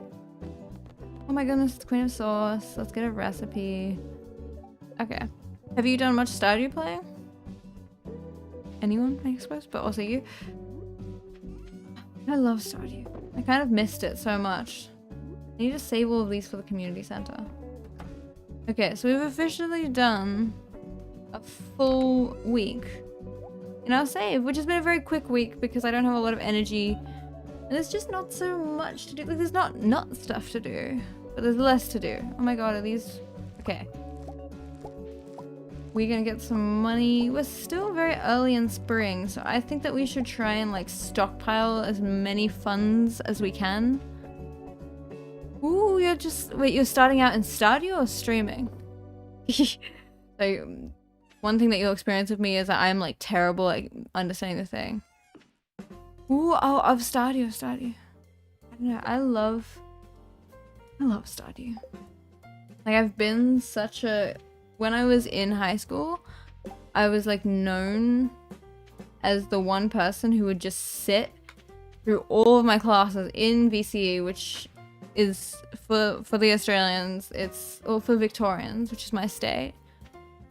Oh my goodness, it's Queen of Sauce. Let's get a recipe. Okay. Have you done much Stardew playing? Anyone, I suppose, but also you. I love Stardew. I kind of missed it so much. I need to save all of these for the community center. Okay, so we've officially done a full week in our save, which has been a very quick week because I don't have a lot of energy. And there's just not so much to do. Like, there's not stuff to do, but there's less to do. Oh my god, are these... Okay. We're gonna get some money. We're still very early in spring, so I think that we should try and like stockpile as many funds as we can. Ooh, you're just... Wait, you're starting out in Stardew or streaming? So, one thing that you'll experience with me is that I'm like terrible at understanding the thing. Ooh, oh, of Stardew. I don't know, I love Stardew. Like, I've been such a... When I was in high school, I was like known as the one person who would just sit through all of my classes in VCE, which is for the Australians, or for Victorians, which is my state.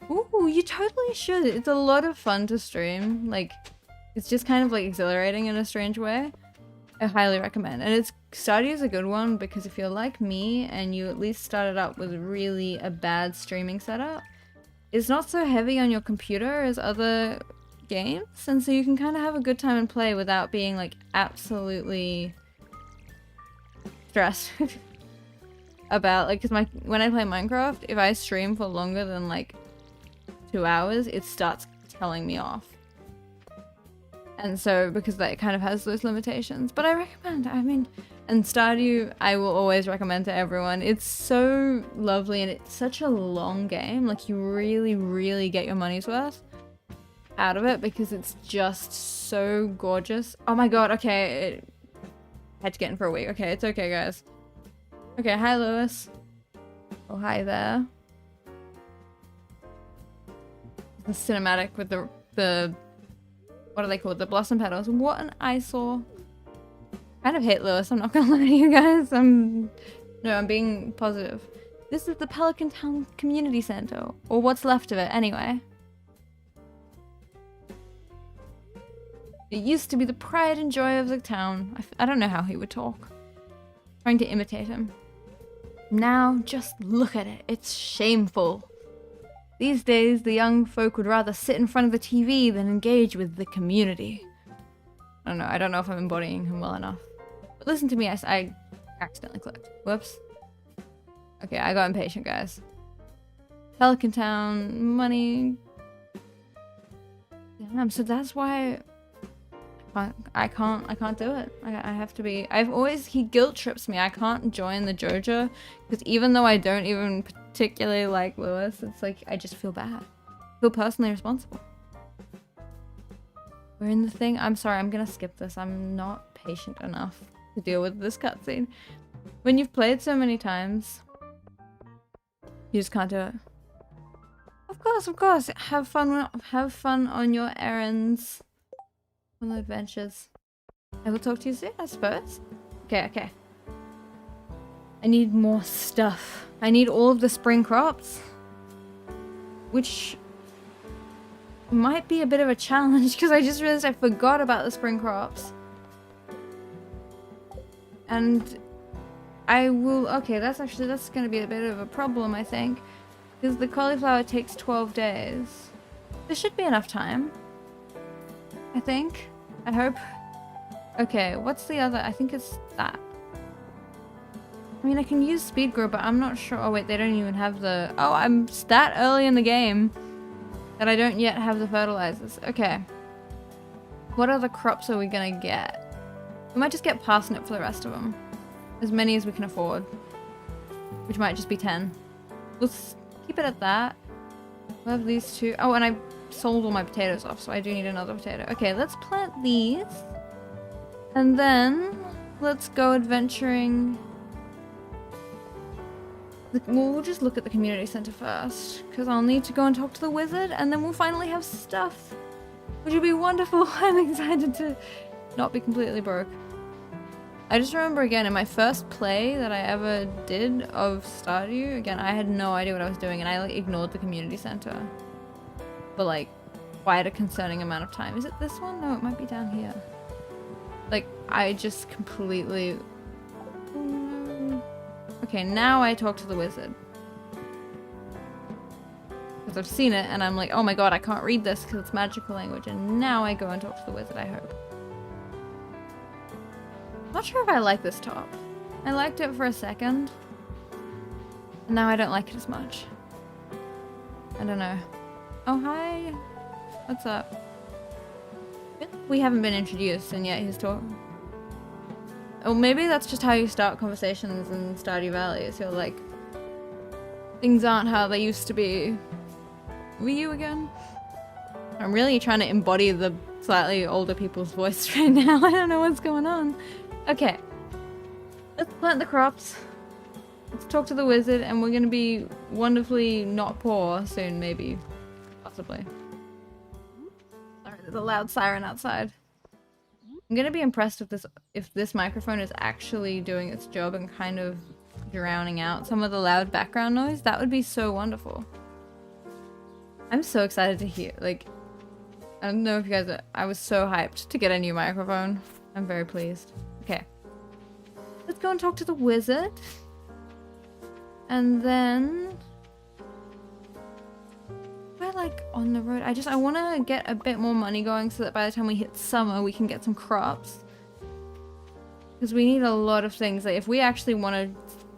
Ooh, you totally should. It's a lot of fun to stream. Like, it's just kind of like exhilarating in a strange way. I highly recommend. And Stardew is a good one because if you're like me and you at least started up with really a bad streaming setup, it's not so heavy on your computer as other games, and so you can kind of have a good time and play without being like absolutely stressed about like, because when I play Minecraft, if I stream for longer than like 2 hours, it starts telling me off. And so, because that kind of has those limitations. But I recommend, I mean, and Stardew, I will always recommend to everyone. It's so lovely and it's such a long game. Like, you really, really get your money's worth out of it because it's just so gorgeous. Oh my god, okay. I had to get in for a week. Okay, it's okay, guys. Okay, hi, Lewis. Oh, hi there. The cinematic with the what are they called? The blossom petals. What an eyesore. I kind of hate Lewis, I'm not gonna lie to you guys. I'm being positive. This is the Pelican Town Community Center, or what's left of it anyway. It used to be the pride and joy of the town. I don't know how he would talk. Trying to imitate him. Now, just look at it. It's shameful. These days, the young folk would rather sit in front of the TV than engage with the community. I don't know if I'm embodying him well enough. But listen to me, I accidentally clicked. Whoops. Okay, I got impatient, guys. Pelican Town, money. Damn, so that's why I can't do it. I have to be. He guilt trips me. I can't join the Joja because even though I don't even particularly like Lewis, it's like I just feel bad. I feel personally responsible. We're in the thing. I'm sorry, I'm gonna skip this. I'm not patient enough to deal with this cutscene. When you've played so many times, you just can't do it. Of course. Have fun on your errands. On the adventures. I will talk to you soon, I suppose. Okay. I need more stuff. I need all of the spring crops. Which might be a bit of a challenge because I just realized I forgot about the spring crops. And I will... Okay, that's going to be a bit of a problem, I think. Because the cauliflower takes 12 days. There should be enough time. I think. I hope. Okay, what's the other? I think it's that. I mean, I can use speed grow, but I'm not sure. Oh wait, they don't even have the... Oh, I'm that early in the game that I don't yet have the fertilizers. Okay. What other crops are we gonna get? We might just get parsnip for the rest of them. As many as we can afford. Which might just be 10. We'll keep it at that. We'll have these two. Oh, and I sold all my potatoes off, so I do need another potato. Okay, let's plant these. And then let's go adventuring We'll just look at the community center first, because I'll need to go and talk to the wizard, and then we'll finally have stuff, which would be wonderful. I'm excited to not be completely broke. I just remember again in my first play that I ever did of Stardew, again I had no idea what I was doing and I like ignored the community center for like quite a concerning amount of time. Is it this one? No, it might be down here. Like I just completely... Okay, now I talk to the wizard. Because I've seen it and I'm like, oh my god, I can't read this because it's magical language, and now I go and talk to the wizard, I hope. Not sure if I like this top. I liked it for a second. And now I don't like it as much. I don't know. Oh, hi. What's up? We haven't been introduced and yet he's talking. Oh, maybe that's just how you start conversations in Stardew Valley. Is you're like, things aren't how they used to be. Were you again? I'm really trying to embody the slightly older people's voice right now. I don't know what's going on. Okay, let's plant the crops, let's talk to the wizard, and we're gonna be wonderfully not poor soon, maybe, possibly. Sorry, there's a loud siren outside. I'm gonna be impressed if this microphone is actually doing its job and kind of drowning out some of the loud background noise. That would be so wonderful. I'm so excited to hear, like, I don't know if you guys are, I was so hyped to get a new microphone. I'm very pleased. Okay. Let's go and talk to the wizard. And then... we're like on the road. I want to get a bit more money going so that by the time we hit summer we can get some crops. Because we need a lot of things. Like if we actually want to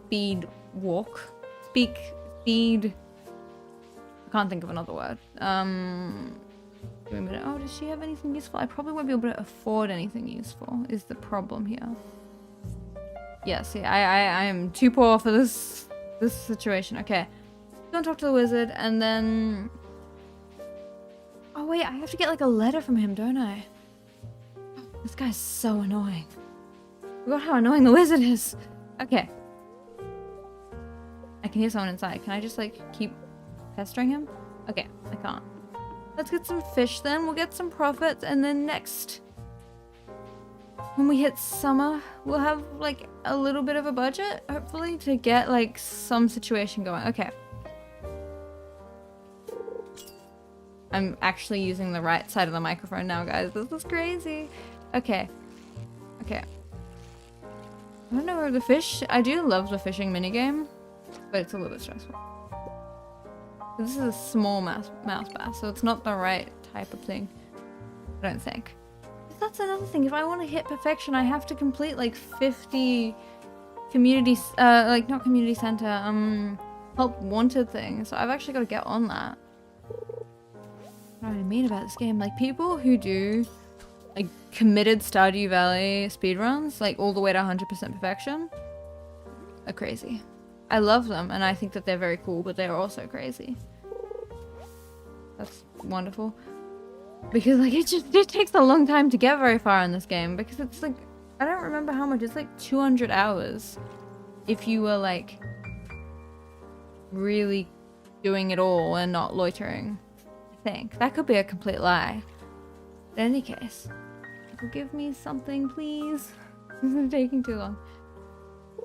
feed I can't think of another word. Give me a minute. Oh, does she have anything useful? I probably won't be able to afford anything useful, is the problem here. Yeah, see, I am too poor for this situation. Okay. Go and talk to the wizard, and then... oh wait, I have to get like a letter from him, don't I? This guy's so annoying. I forgot how annoying the wizard is. Okay. I can hear someone inside. Can I just like keep pestering him? Okay, I can't. Let's get some fish then, we'll get some profits, and then next, when we hit summer, we'll have like a little bit of a budget, hopefully, to get like some situation going. Okay. I'm actually using the right side of the microphone now, guys. This is crazy. Okay. Okay. I don't know where the fish... I do love the fishing minigame, but it's a little bit stressful. This is a small mouse bass, so it's not the right type of thing, I don't think. That's another thing. If I want to hit perfection, I have to complete like 50 community, like not community center, help wanted things. So I've actually got to get on that. What do I mean about this game? Like people who do like committed Stardew Valley speedruns, like all the way to 100% perfection, are crazy. I love them and I think that they're very cool, but they're also crazy. That's wonderful. Because like it takes a long time to get very far in this game, because it's like, I don't remember how much, it's like 200 hours if you were like really doing it all and not loitering. I think. That could be a complete lie. In any case, give me something please. This is taking too long.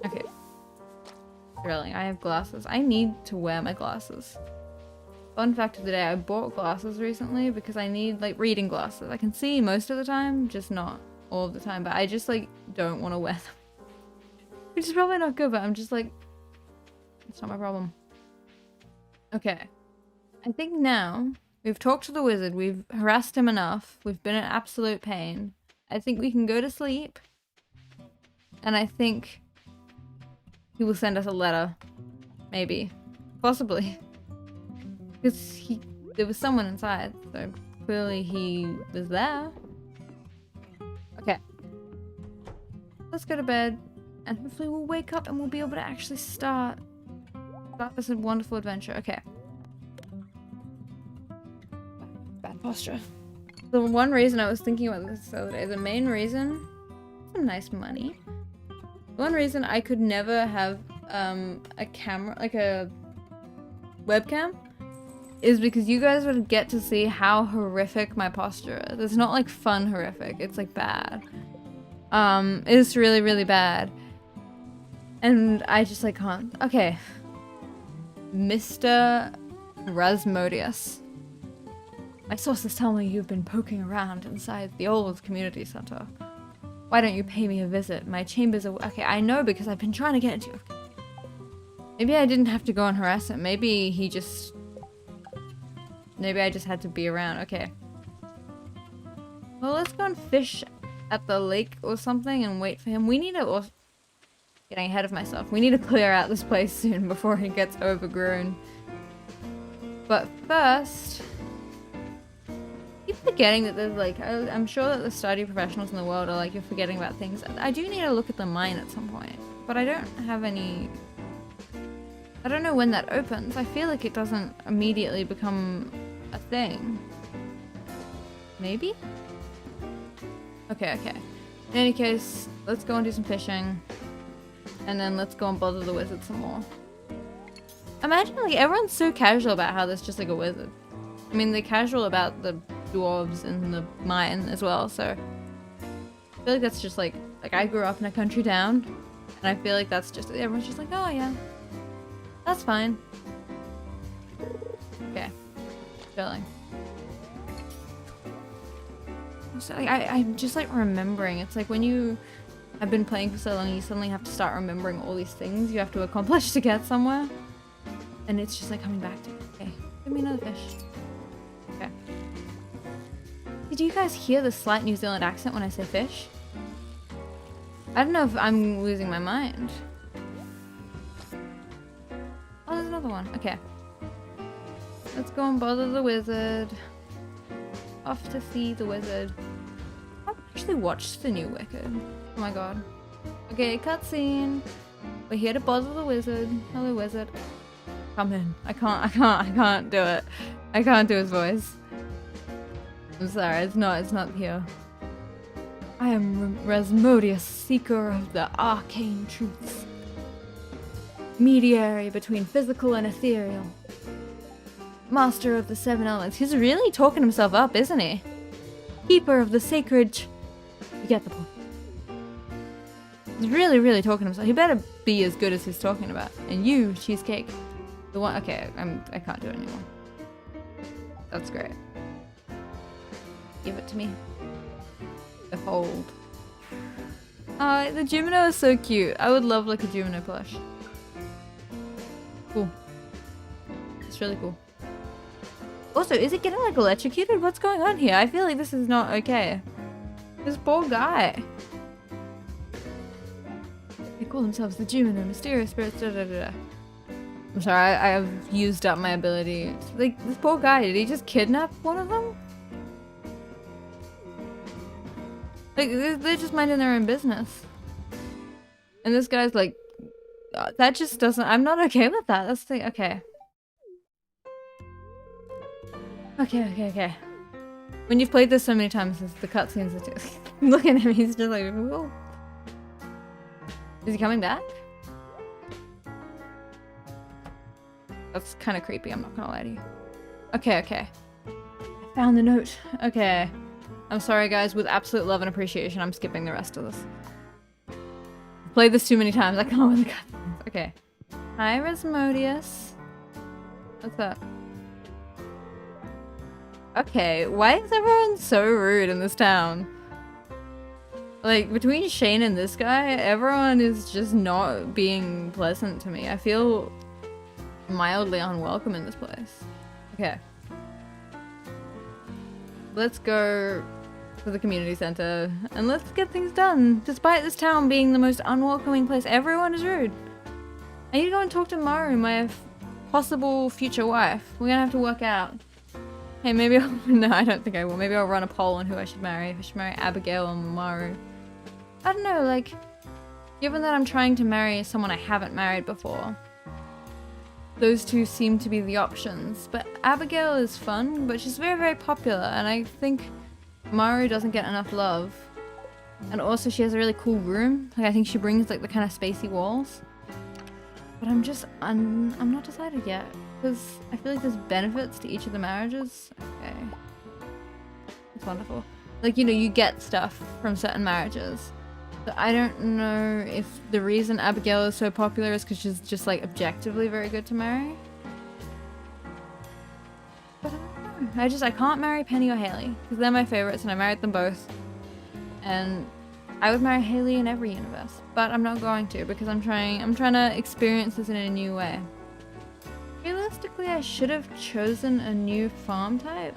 Okay. Thrilling. I have glasses. I need to wear my glasses. Fun fact of the day, I bought glasses recently because I need like reading glasses. I can see most of the time, just not all of the time, but I just like don't want to wear them. Which is probably not good, but I'm just like, it's not my problem. Okay. I think now we've talked to the wizard, we've harassed him enough, we've been an absolute pain. I think we can go to sleep. And I think he will send us a letter. Maybe. Possibly. Because there was someone inside, so clearly he was there. Okay. Let's go to bed, and hopefully we'll wake up and we'll be able to actually start this wonderful adventure. Okay. Bad posture. The one reason I was thinking about this the other day, the main reason, some nice money. The one reason I could never have a camera, like a webcam, is because you guys would get to see how horrific my posture is. It's not like fun horrific, it's like bad. It's really, really bad. And I just like can't. Okay. Mr. Rasmodius. My sources tell me you've been poking around inside the old community center. Why don't you pay me a visit? My chambers are... Okay, I know because I've been trying to get into... Okay. Maybe I didn't have to go and harass him. Maybe he just... Maybe I just had to be around. Okay. Well, let's go and fish at the lake or something and wait for him. We need to... Or... Getting ahead of myself. We need to clear out this place soon before he gets overgrown. But first... I keep forgetting that there's like... I'm sure that the Stardew professionals in the world are like, you're forgetting about things. I do need to look at the mine at some point. But I don't have any... I don't know when that opens. I feel like it doesn't immediately become a thing. Maybe? Okay, okay. In any case, let's go and do some fishing. And then let's go and bother the wizard some more. Imagine like everyone's so casual about how there's just like a wizard. I mean, they're casual about the dwarves in the mine as well, so... I feel like that's just like I grew up in a country town. And I feel like that's just... Everyone's just like, oh yeah. That's fine. Okay. Chilling. So, like, I'm just like remembering. It's like when you have been playing for so long, you suddenly have to start remembering all these things you have to accomplish to get somewhere. And it's just like coming back to, okay, give me another fish. Okay. Did you guys hear the slight New Zealand accent when I say fish? I don't know if I'm losing my mind. Oh, there's another one. Okay. Let's go and bother the wizard. Off to see the wizard. I've actually watched the new Wicked. Oh my god. Okay, cutscene. We're here to bother the wizard. Hello, wizard. Come in. I can't do it. I can't do his voice. I'm sorry, it's not here. I am Rasmodius, seeker of the arcane truths. Mediary between physical and ethereal. Master of the seven elements. He's really talking himself up, isn't he? Keeper of the sacred... You get the point. He's really, really talking himself. He better be as good as he's talking about. And you, cheesecake. The one... Okay, I can't do it anymore. That's great. Give it to me. Behold. Oh, the Jumino is so cute. I would love like a Jumino plush. Cool. It's really cool. Also, is it getting like electrocuted? What's going on here? I feel like this is not okay. This poor guy. They call themselves the Jumino, mysterious spirits, da da da da. I'm sorry, I have used up my ability. Like, this poor guy, did he just kidnap one of them? Like, they're just minding their own business. And this guy's like, that just doesn't, I'm not okay with that. That's the, okay. Okay. When you've played this so many times, the cutscenes are just, look at him, he's just like, whoa. Is he coming back? That's kind of creepy, I'm not gonna lie to you. Okay. I found the note. Okay. I'm sorry guys, with absolute love and appreciation, I'm skipping the rest of this. I've played this too many times, I can't with the cutscenes. Okay. Hi, Rasmodius. What's up? Okay, why is everyone so rude in this town? Like, between Shane and this guy, everyone is just not being pleasant to me. I feel mildly unwelcome in this place. Okay. Let's go to the community center and let's get things done. Despite this town being the most unwelcoming place, everyone is rude. I need to go and talk to Maru, my possible future wife. We're gonna have to work out. Hey, maybe I'll... No, I don't think I will. Maybe I'll run a poll on who I should marry. If I should marry Abigail or Maru. I don't know, like... Given that I'm trying to marry someone I haven't married before, those two seem to be the options. But Abigail is fun, but she's very, very popular, and I think Maru doesn't get enough love. And also she has a really cool room. Like, I think she brings like the kind of spacey walls. But I'm not decided yet. Because I feel like there's benefits to each of the marriages. Okay. It's wonderful. Like, you know, you get stuff from certain marriages. So I don't know if the reason Abigail is so popular is because she's just, like, objectively very good to marry. But I don't know. I can't marry Penny or Haley. Because they're my favorites and I married them both. And I would marry Haley in every universe. But I'm not going to because I'm trying to experience this in a new way. Realistically, I should have chosen a new farm type.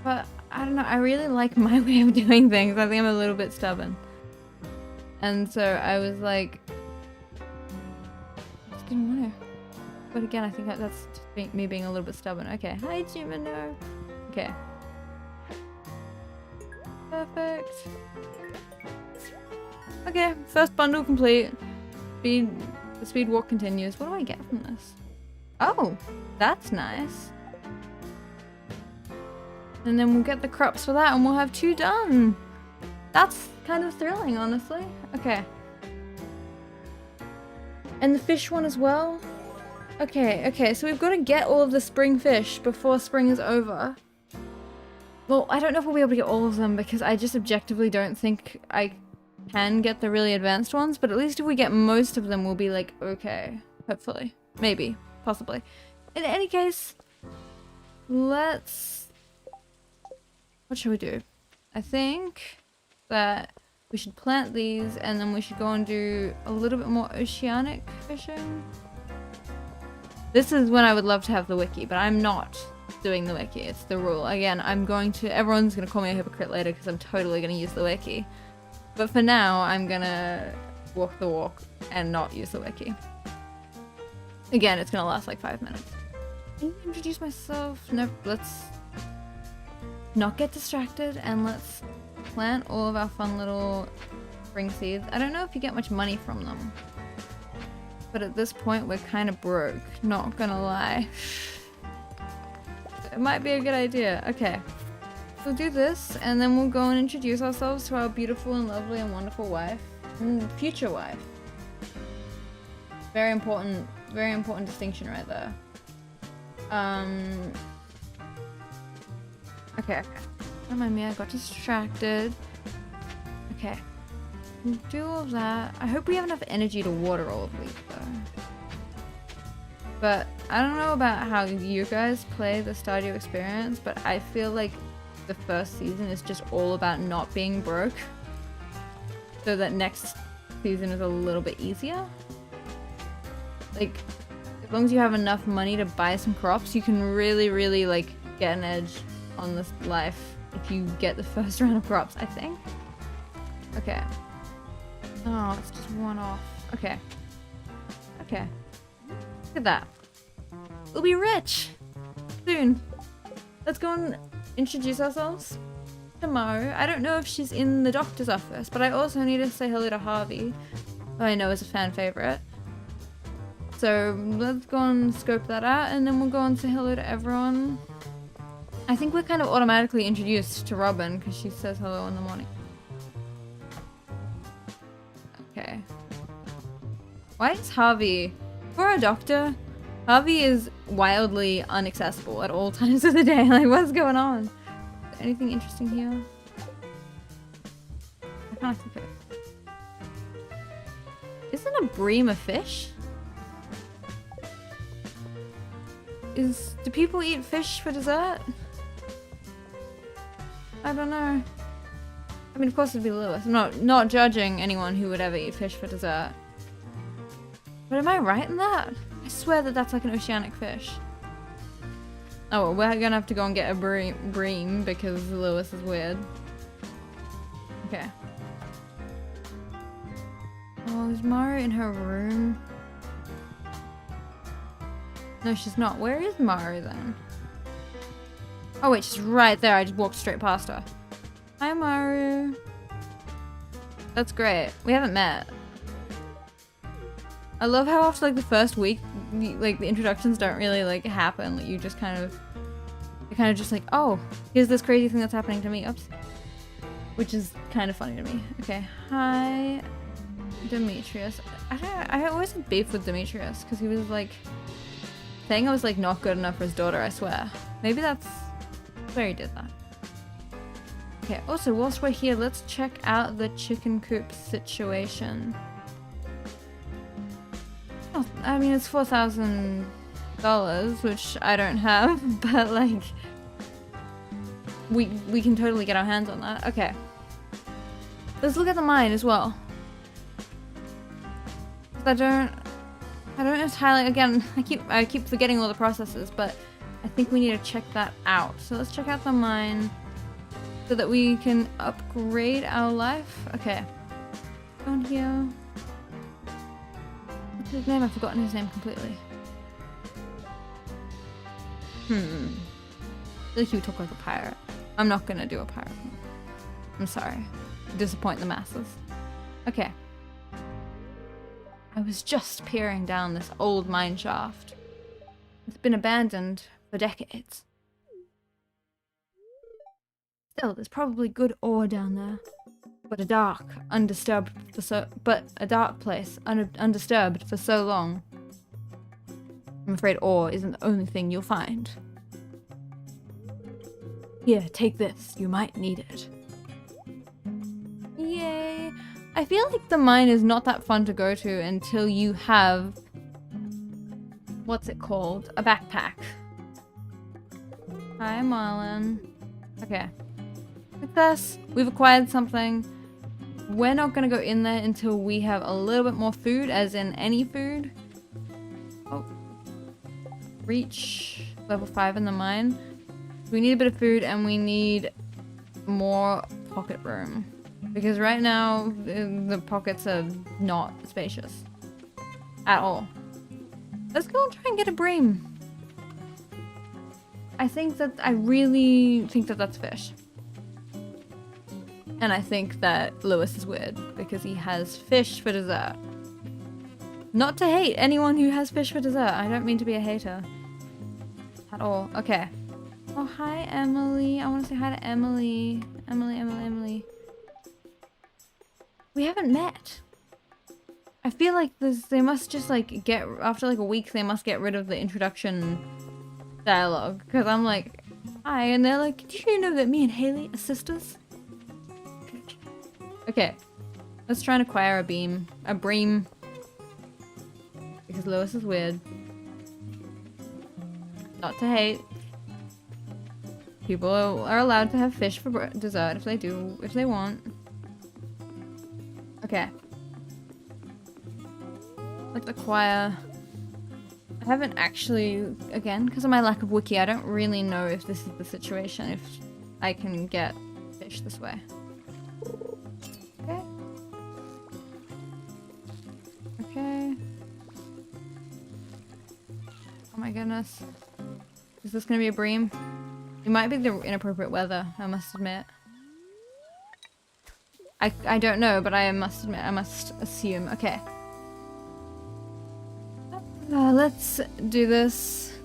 But I don't know, I really like my way of doing things. I think I'm a little bit stubborn. And so I was like, I just didn't want to. But again, I think that's just me being a little bit stubborn. Okay, hi Jimino. Okay. Perfect. Okay, first bundle complete. The speed walk continues. What do I get from this? Oh, that's nice. And then we'll get the crops for that and we'll have 2 done. That's kind of thrilling, honestly. Okay. And the fish one as well. Okay, so we've got to get all of the spring fish before spring is over. Well, I don't know if we'll be able to get all of them because I just objectively don't think I can get the really advanced ones, but at least if we get most of them, we'll be like, okay. Hopefully. Maybe. Possibly. In any case, let's... What should we do? I think that we should plant these and then we should go and do a little bit more oceanic fishing. This is when I would love to have the wiki, but I'm not doing the wiki. It's the rule. Again, everyone's gonna call me a hypocrite later because I'm totally gonna use the wiki. But for now, I'm gonna walk the walk and not use the wiki. Again, it's gonna last like 5 minutes. Can you introduce myself? No, let's not get distracted and let's plant all of our fun little spring seeds. I don't know if you get much money from them. But at this point, we're kind of broke. Not gonna lie. It might be a good idea. Okay. We'll do this and then we'll go and introduce ourselves to our beautiful and lovely and wonderful wife. And future wife. Very important distinction right there. Okay. Don't mind me, I got distracted. Okay. We'll do all of that. I hope we have enough energy to water all of these though. But I don't know about how you guys play the Stardew experience, but I feel like the first season is just all about not being broke. So that next season is a little bit easier. Like, as long as you have enough money to buy some crops, you can really like get an edge on this life if you get the first round of crops, I think. Okay. Oh, it's just one off. Okay. Okay. Look at that. We'll be rich soon. Let's go and introduce ourselves to Maru. I don't know if she's in the doctor's office, but I also need to say hello to Harvey, who I know is a fan favorite. So let's go and scope that out and then we'll go and say hello to everyone. I think we're kind of automatically introduced to Robin because she says hello in the morning. Okay. Why is Harvey... For a doctor, Harvey is wildly inaccessible at all times of the day. Like, what's going on? Anything interesting here? I can't think of it. Isn't a bream a fish? Do people eat fish for dessert? I don't know. I mean, of course it'd be Lewis. I'm not judging anyone who would ever eat fish for dessert. But am I right in that? I swear that that's like an oceanic fish. Oh, well, we're gonna have to go and get a bream because Lewis is weird. Okay. Oh, is Maru in her room? No, she's not. Where is Maru then? Oh wait, she's right there. I just walked straight past her. Hi, Maru. That's great. We haven't met. I love how after like the first week, like the introductions don't really like happen. Like you just you're kind of just like, oh, here's this crazy thing that's happening to me. Oops. Which is kind of funny to me. Okay, hi. Demetrius. I always had beef with Demetrius because he was like saying I was like not good enough for his daughter, I swear. Maybe that's where he did that. Okay, also whilst we're here, let's check out the chicken coop situation. Oh, I mean it's $4,000, which I don't have, but like we can totally get our hands on that. Okay. Let's look at the mine as well. I don't entirely, again, I keep forgetting all the processes, but I think we need to check that out. So let's check out the mine so that we can upgrade our life. Okay. Down here. What's his name? I've forgotten his name completely. I feel like you talk like a pirate. I'm not gonna do a pirate. I'm sorry. Disappoint the masses. Okay. I was just peering down this old mine shaft. It's been abandoned for decades. Still, there's probably good ore down there. But a dark, undisturbed for so a dark place, undisturbed for so long. I'm afraid ore isn't the only thing you'll find. Here, take this. You might need it. Yay! I feel like the mine is not that fun to go to until you have... what's it called? A backpack. Hi, Marlon. Okay. Success. We've acquired something. We're not gonna go in there until we have a little bit more food, as in any food. Oh. Reach level 5 in the mine. We need a bit of food and we need more pocket room. Because right now, the pockets are not spacious. At all. Let's go and try and get a bream. I really think that that's fish. And I think that Lewis is weird because he has fish for dessert. Not to hate anyone who has fish for dessert. I don't mean to be a hater. At all. Okay. Oh, hi, Emily. I want to say hi to Emily. Emily. We haven't met. I feel like they must just like after like a week, they must get rid of the introduction dialogue. Because I'm like, hi, and they're like, do you know that me and Haley are sisters? Okay, let's try and acquire a bream. Because Lewis is weird. Not to hate. People are allowed to have fish for dessert if they want. Okay. Let's acquire... I haven't actually, again, because of my lack of wiki, I don't really know if this is the situation, if I can get fish this way. Okay. Okay. Oh my goodness. Is this gonna be a bream? It might be the inappropriate weather, I must admit. I don't know, but I must admit, I must assume. Okay. Let's do this.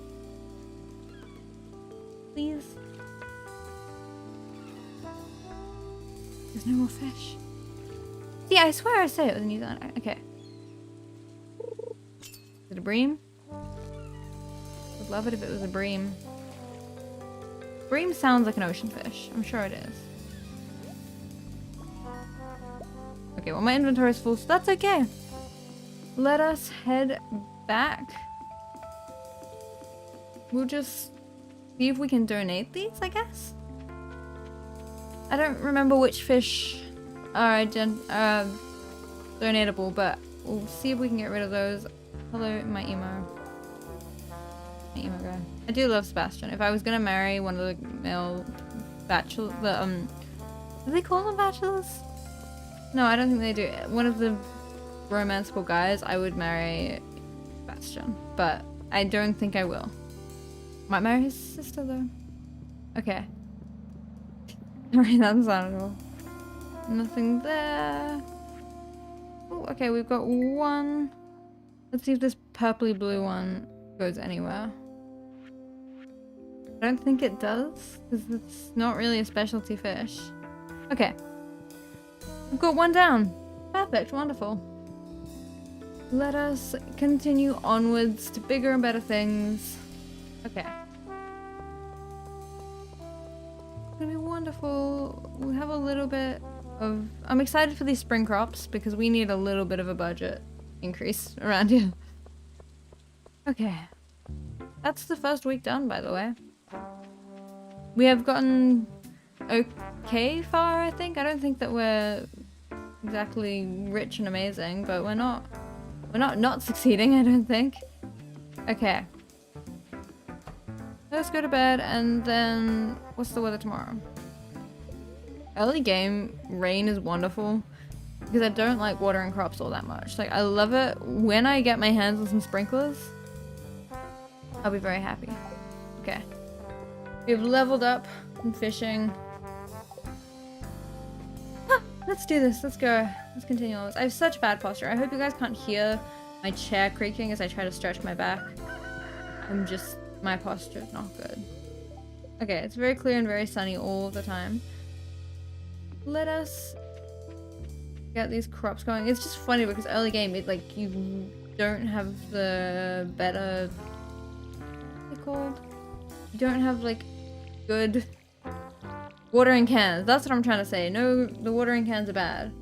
Please. There's no more fish. See, I swear I say it with a New Zealand. Okay. Is it a bream? Would love it if it was a bream. Bream sounds like an ocean fish. I'm sure it is. Okay, well my inventory is full, so that's okay. Let us head back. We'll just see if we can donate these, I guess. I don't remember which fish are donatable, but we'll see if we can get rid of those. Hello, my emo guy. I do love Sebastian. If I was gonna marry one of the male bachelor, do they call them bachelors? No, I don't think they do. One of the romanceable guys, I would marry Sebastian, but I don't think I will. Might marry his sister though. Okay. Alright, that's not at all. Nothing there. Oh, okay, we've got one. Let's see if this purpley blue one goes anywhere. I don't think it does, because it's not really a specialty fish. Okay. We've got one down. Perfect, wonderful. Let us continue onwards to bigger and better things. Okay. It's gonna be wonderful. We have a little bit of... I'm excited for these spring crops because we need a little bit of a budget increase around here. Okay. That's the first week done, by the way. We have gotten okay far, I think. I don't think that we're exactly rich and amazing, but we're not succeeding, I don't think. Okay. Let's go to bed, and then what's the weather tomorrow? Early game, rain is wonderful because I don't like watering crops all that much. Like, I love it when I get my hands on some sprinklers. I'll be very happy. Okay. We've leveled up in fishing. Let's do this. Let's go. Let's continue on this. I have such bad posture. I hope you guys can't hear my chair creaking as I try to stretch my back. My posture is not good. Okay, it's very clear and very sunny all the time. Let us get these crops going. It's just funny because early game, you don't have the better... What's it called? You don't have, like, good... watering cans. That's what I'm trying to say. No, the watering cans are bad.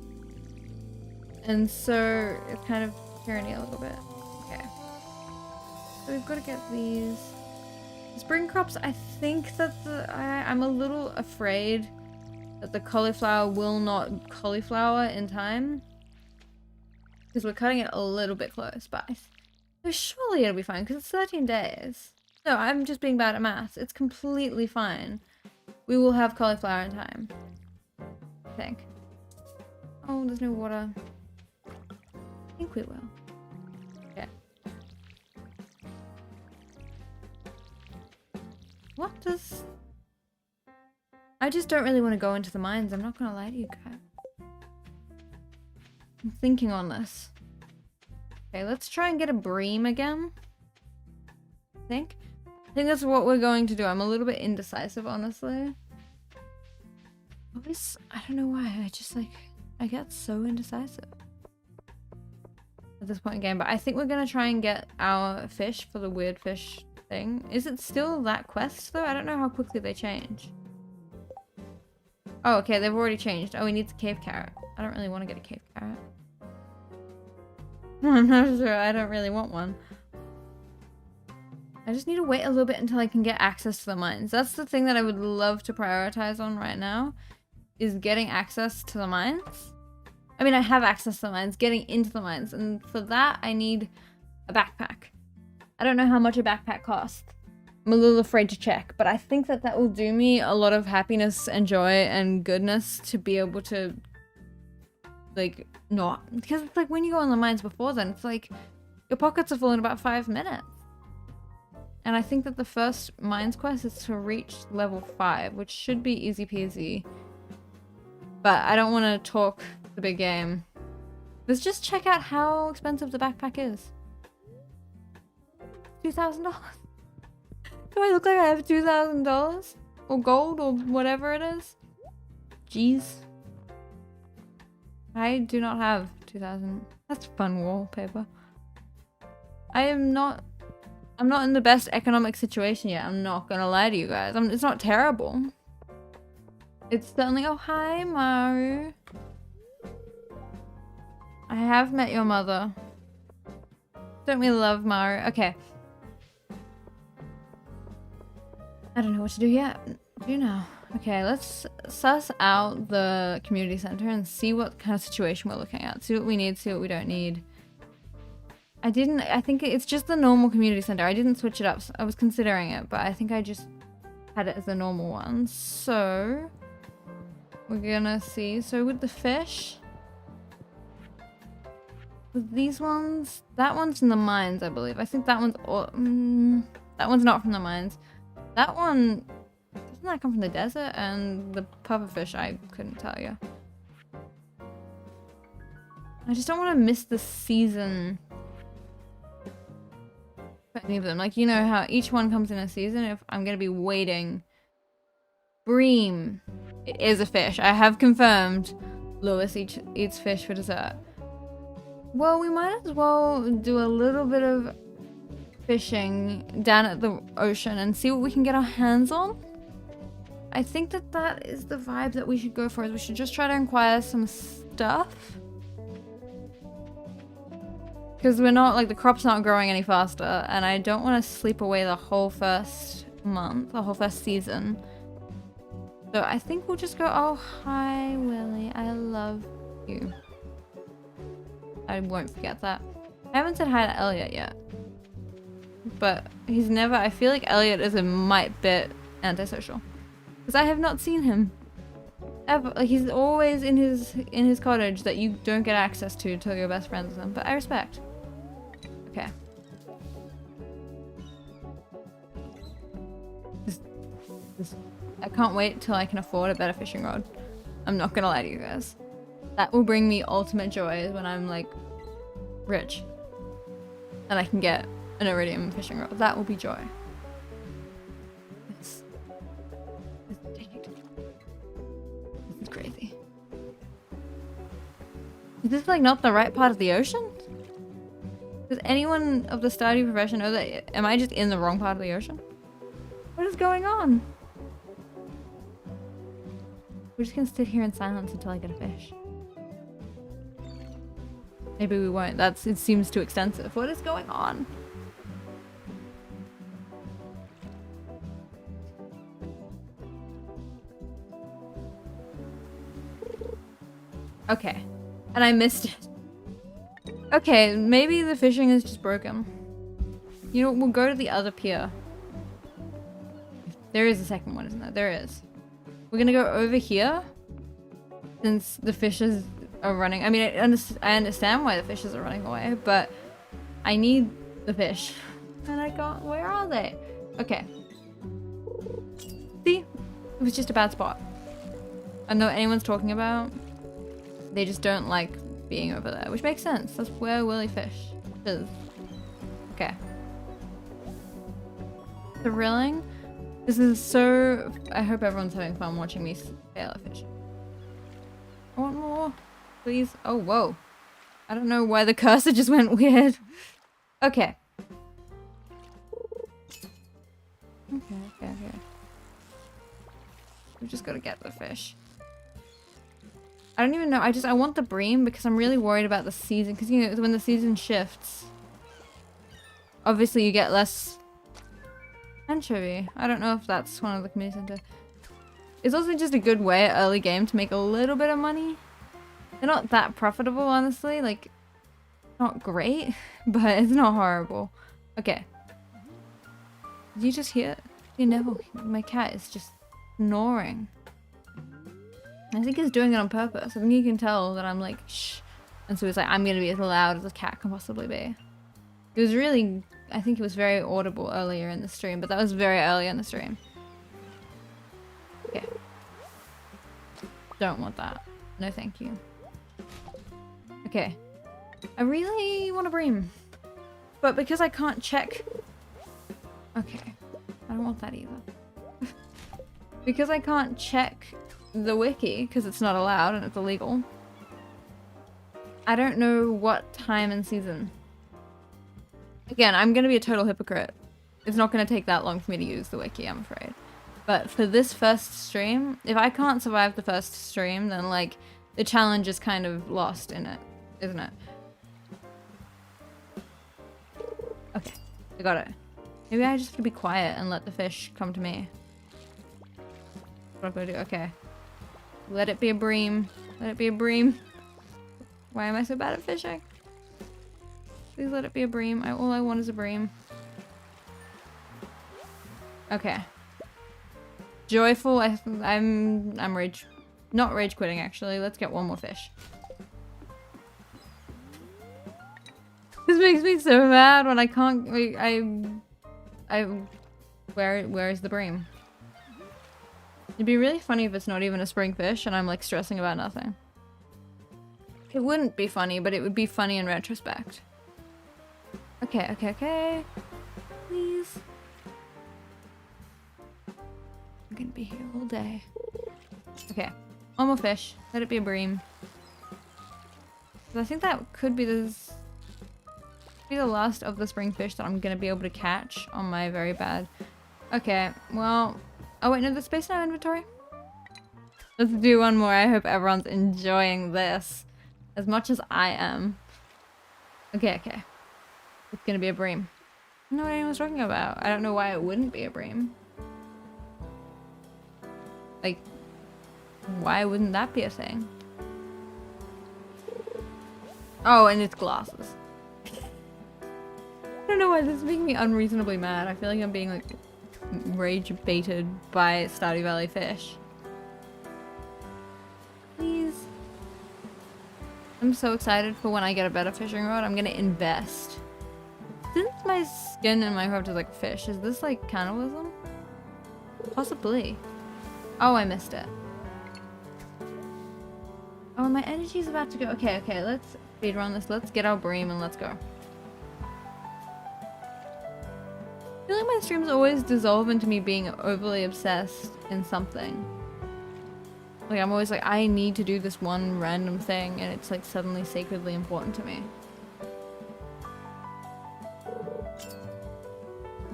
And so it's kind of tyranny a little bit. Okay. So we've got to get these spring crops. I think that I'm a little afraid that the cauliflower will not cauliflower in time. Because we're cutting it a little bit close, but so surely it'll be fine because it's 13 days. No, I'm just being bad at maths. It's completely fine. We will have cauliflower in time. I think. Oh, there's no water. I think we will. Okay. What does... I just don't really want to go into the mines. I'm not gonna lie to you guys. I'm thinking on this. Okay, let's try and get a bream again. I think that's what we're going to do. I'm a little bit indecisive, honestly. Always, I don't know why. I get so indecisive at this point in the game. But I think we're gonna try and get our fish for the weird fish thing. Is it still that quest though? I don't know how quickly they change. Oh, okay, they've already changed. Oh, we need the cave carrot. I don't really want to get a cave carrot. I'm not sure. I don't really want one. I just need to wait a little bit until I can get access to the mines. That's the thing that I would love to prioritize on right now, is getting access to the mines. I mean, I have access to the mines, getting into the mines, and for that, I need a backpack. I don't know how much a backpack costs. I'm a little afraid to check, but I think that that will do me a lot of happiness and joy and goodness to be able to, like, not... Because it's like when you go on the mines before then, it's like your pockets are full in about 5 minutes. And I think that the first mines quest is to reach level 5, which should be easy peasy. But I don't want to talk the big game. Let's just check out how expensive the backpack is. $2,000. Do I look like I have $2,000? Or gold, or whatever it is? Jeez. I do not have 2,000. That's fun wallpaper. I'm not in the best economic situation yet. I'm not gonna lie to you guys. It's not terrible. It's certainly... Oh, hi, Maru. I have met your mother. Don't we love Maru? Okay. I don't know what to do yet. Do you know? Okay, let's suss out the community center and see what kind of situation we're looking at. See what we need, see what we don't need. I think it's just the normal community center. I didn't switch it up. I was considering it, but I think I just had it as the normal one. So, we're gonna see. So with the fish, with these ones, that one's in the mines, I believe. I think that one's, that one's not from the mines. That one, doesn't that come from the desert? And the pufferfish, I couldn't tell you. I just don't want to miss the season. Any of them, like, you know how each one comes in a season. If I'm gonna be waiting. Bream, it is a fish. I have confirmed. Lewis eats fish for dessert. Well, we might as well do a little bit of fishing down at the ocean and see what we can get our hands on. I think that that is the vibe that we should go for. Is we should just try to acquire some stuff. Because we're not, like, the crop's not growing any faster, and I don't want to sleep away the whole first month, the whole first season. So I think we'll just go, oh, hi, Willie, I love you. I won't forget that. I haven't said hi to Elliot yet. But he's never, I feel like Elliot is a mite bit antisocial. Because I have not seen him. Ever. Like, he's always in his cottage that you don't get access to till you're best friends with him. But I respect. Okay. I can't wait till I can afford a better fishing rod. I'm not gonna lie to you guys. That will bring me ultimate joy when I'm, like, rich. And I can get an iridium fishing rod. That will be joy. This is crazy. Is this, like, not the right part of the ocean? Does anyone of the Stardew profession know that? Am I just in the wrong part of the ocean? What is going on? We're just gonna sit here in silence until I get a fish. Maybe we won't. It seems too extensive. What is going on? Okay. And I missed it. Okay, maybe the fishing is just broken. You know, we'll go to the other pier. There is a second one, isn't there? There is. We're gonna go over here. Since the fishes are running. I mean, I understand why the fishes are running away, but I need the fish. And I can't. Where are they? Okay. See? It was just a bad spot. I know anyone's talking about. They just don't like being over there, which makes sense. That's where Willy fish is. Okay. Thrilling. This is so... I hope everyone's having fun watching me fail at fishing. I want more. Please. Oh, whoa. I don't know why the cursor just went weird. Okay. Okay. We've just got to get the fish. I don't even know. I want the bream because I'm really worried about the season. Because, you know, when the season shifts, obviously you get less anchovy. I don't know if that's one of the community center. It's also just a good way at early game to make a little bit of money. They're not that profitable, honestly. Like, not great, but it's not horrible. Okay. Did you just hear it? You know, my cat is just snoring. I think he's doing it on purpose. I think you can tell that I'm like, shh. And so he's like, I'm gonna be as loud as a cat can possibly be. It was really, I think it was very audible earlier in the stream, but that was very early in the stream. Okay. Don't want that. No thank you. Okay. I really want a bream. But because I can't check... Okay. I don't want that either. Because I can't check the wiki, because it's not allowed and it's illegal. I don't know what time and season. Again, I'm going to be a total hypocrite. It's not going to take that long for me to use the wiki, I'm afraid. But for this first stream, if I can't survive the first stream, then, like, the challenge is kind of lost in it, isn't it? Okay, I got it. Maybe I just have to be quiet and let the fish come to me. What am I gonna do? Okay. Let it be a bream. Let it be a bream. Why am I so bad at fishing? Please let it be a bream. All I want is a bream. Okay. Joyful. I'm rage. Not rage quitting, actually. Let's get one more fish. This makes me so mad when I can't. Where is the bream? It'd be really funny if it's not even a spring fish and I'm like stressing about nothing. It wouldn't be funny, but it would be funny in retrospect. Okay. Please. I'm gonna be here all day. Okay. One more fish. Let it be a bream. I think that could be the last of the spring fish that I'm gonna be able to catch on my very bad. Okay, well, oh wait, no, there's space in our inventory. Let's do one more. I hope everyone's enjoying this as much as I am. Okay. It's gonna be a bream. I don't know what anyone's talking about. I don't know why it wouldn't be a bream. Like, why wouldn't that be a thing? Oh, and it's glasses. I don't know why this is making me unreasonably mad. I feel like I'm being like rage baited by Stardew Valley fish. Please. I'm so excited for when I get a better fishing rod. I'm gonna invest. Since my skin in Minecraft is like fish, is this like cannibalism? Possibly. Oh, I missed it. Oh, my energy's about to go. Okay, let's speed run this. Let's get our bream and let's go. I feel like my streams always dissolve into me being overly obsessed in something. Like, I'm always like, I need to do this one random thing, and it's like suddenly sacredly important to me.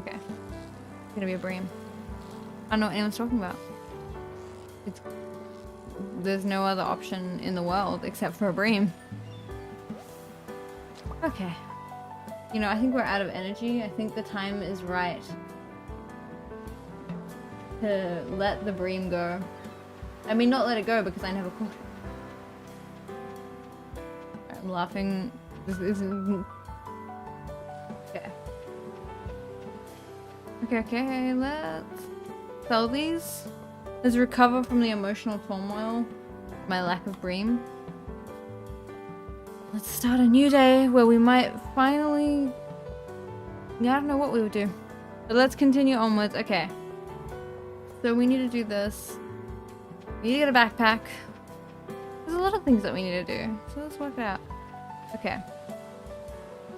Okay. It's gonna be a bream. I don't know what anyone's talking about. There's no other option in the world except for a bream. Okay. You know, I think we're out of energy. I think the time is right to let the bream go. I mean, not let it go because I never caught it. I'm laughing. This isn't... Okay, let's sell these. Let's recover from the emotional turmoil, my lack of bream. Let's start a new day where we might finally... Yeah, I don't know what we would do. But let's continue onwards. Okay. So we need to do this. We need to get a backpack. There's a lot of things that we need to do. So let's work it out. Okay.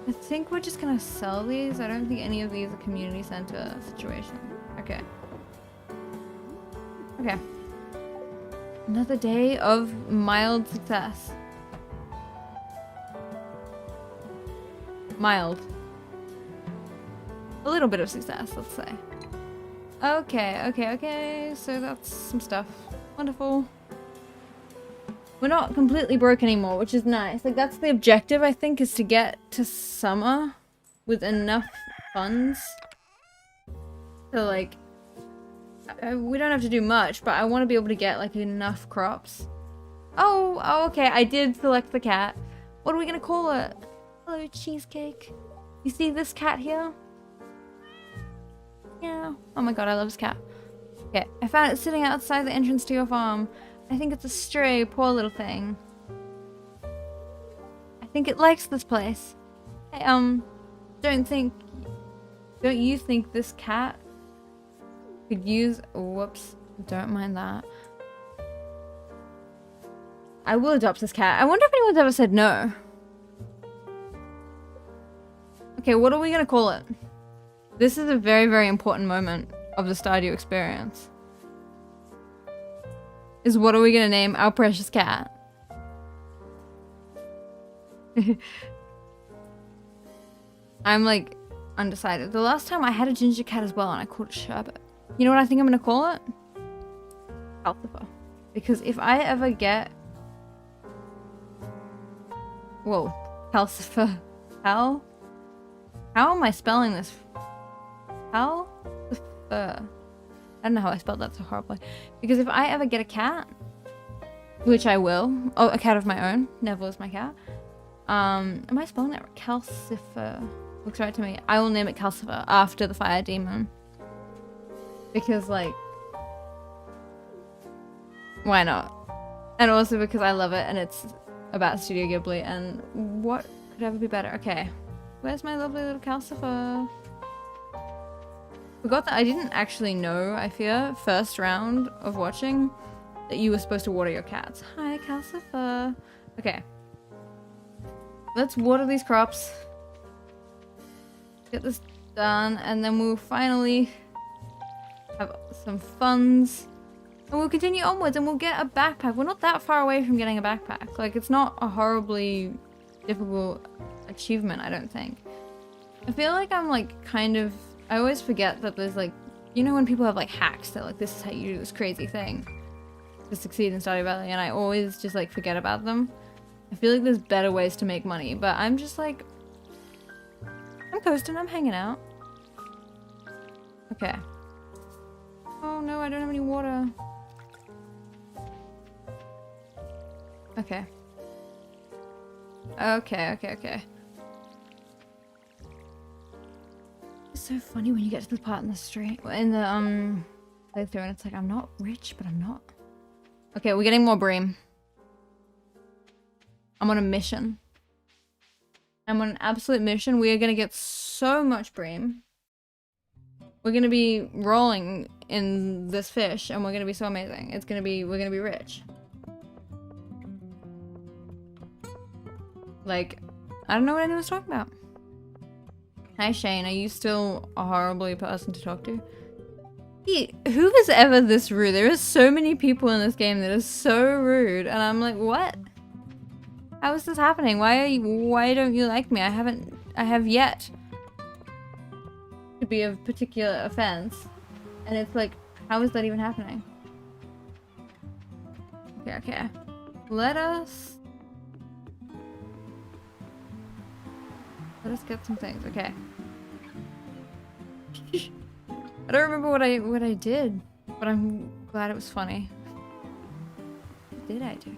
I think we're just gonna sell these. I don't think any of these are community center situation. Okay. Okay. Another day of mild success. Mild. A little bit of success, let's say. Okay. So that's some stuff. Wonderful. We're not completely broke anymore, which is nice. Like, that's the objective, I think, is to get to summer with enough funds to, like... we don't have to do much, but I want to be able to get, like, enough crops. Oh, okay, I did select the cat. What are we gonna call it? Hello, Cheesecake. You see this cat here? Yeah. Oh my god, I love this cat. Okay, I found it sitting outside the entrance to your farm. I think it's a stray, poor little thing. I think it likes this place. Hey, don't you think this cat could use... Whoops, don't mind that. I will adopt this cat. I wonder if anyone's ever said no. Okay, what are we gonna call it? This is a very, very important moment of the Stardew experience. Is what are we gonna name our precious cat? I'm like undecided. The last time I had a ginger cat as well and I called it Sherbet. You know what I think I'm gonna call it? Calcifer. Because if I ever get... Whoa. Calcifer. How am I spelling this? Calcifer. I don't know how I spelled that so horribly. Because if I ever get a cat, which I will, oh, a cat of my own, Neville is my cat. Am I spelling it? Calcifer. Looks right to me. I will name it Calcifer after the fire demon. Because, like, why not? And also because I love it and it's about Studio Ghibli and what could ever be better? Okay. Where's my lovely little Calcifer? Forgot that I didn't actually know, I fear, first round of watching, that you were supposed to water your cats. Hi, Calcifer. Okay. Let's water these crops. Get this done, and then we'll finally have some funds. And we'll continue onwards, and we'll get a backpack. We're not that far away from getting a backpack. Like, it's not a horribly difficult achievement, I don't think. I feel like I'm like kind of... I always forget that there's like... You know when people have like hacks that like this is how you do this crazy thing to succeed in Stardew Valley, and I always just like forget about them. I feel like there's better ways to make money, but I'm just like... I'm coasting, I'm hanging out. Okay. Oh no, I don't have any water. Okay. Okay. It's so funny when you get to the part in the street, in the playthrough, and it's like, I'm not rich, but I'm not. Okay, we're getting more bream. I'm on a mission. I'm on an absolute mission. We are gonna get so much bream. We're gonna be rolling in this fish, and we're gonna be so amazing. It's gonna be, we're gonna be rich. Like, I don't know what anyone's talking about. Hi Shane, are you still a horrible person to talk to? Who is ever this rude? There are so many people in this game that are so rude, and I'm like, what? How is this happening? Why don't you like me? I have yet to be of particular offense. And it's like, how is that even happening? Okay. Let us get some things, okay. I don't remember what I did, but I'm glad it was funny. What did I do?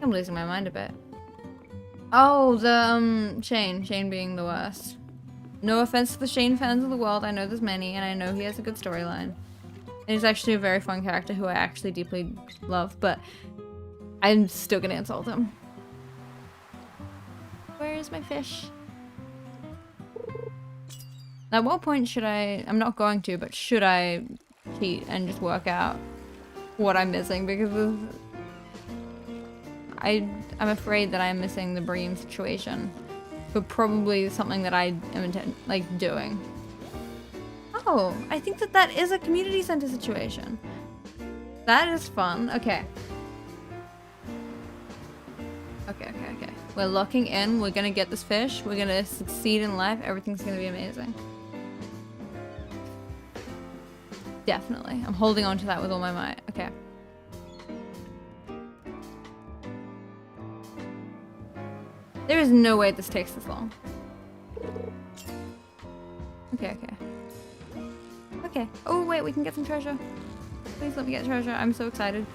I'm losing my mind a bit. Oh, the, Shane being the worst. No offense to the Shane fans of the world, I know there's many, and I know he has a good storyline. And he's actually a very fun character who I actually deeply love, but I'm still gonna insult him. Where is my fish? At what point should I'm not going to, but should I cheat and just work out what I'm missing? Because I'm afraid that I'm missing the bream situation, but probably something that I am doing. Oh, I think that is a community center situation. That is fun. Okay. Okay. We're locking in. We're gonna get this fish. We're gonna succeed in life. Everything's gonna be amazing. Definitely. I'm holding on to that with all my might. Okay. There is no way this takes this long. Okay. Oh, wait, we can get some treasure. Please let me get treasure. I'm so excited.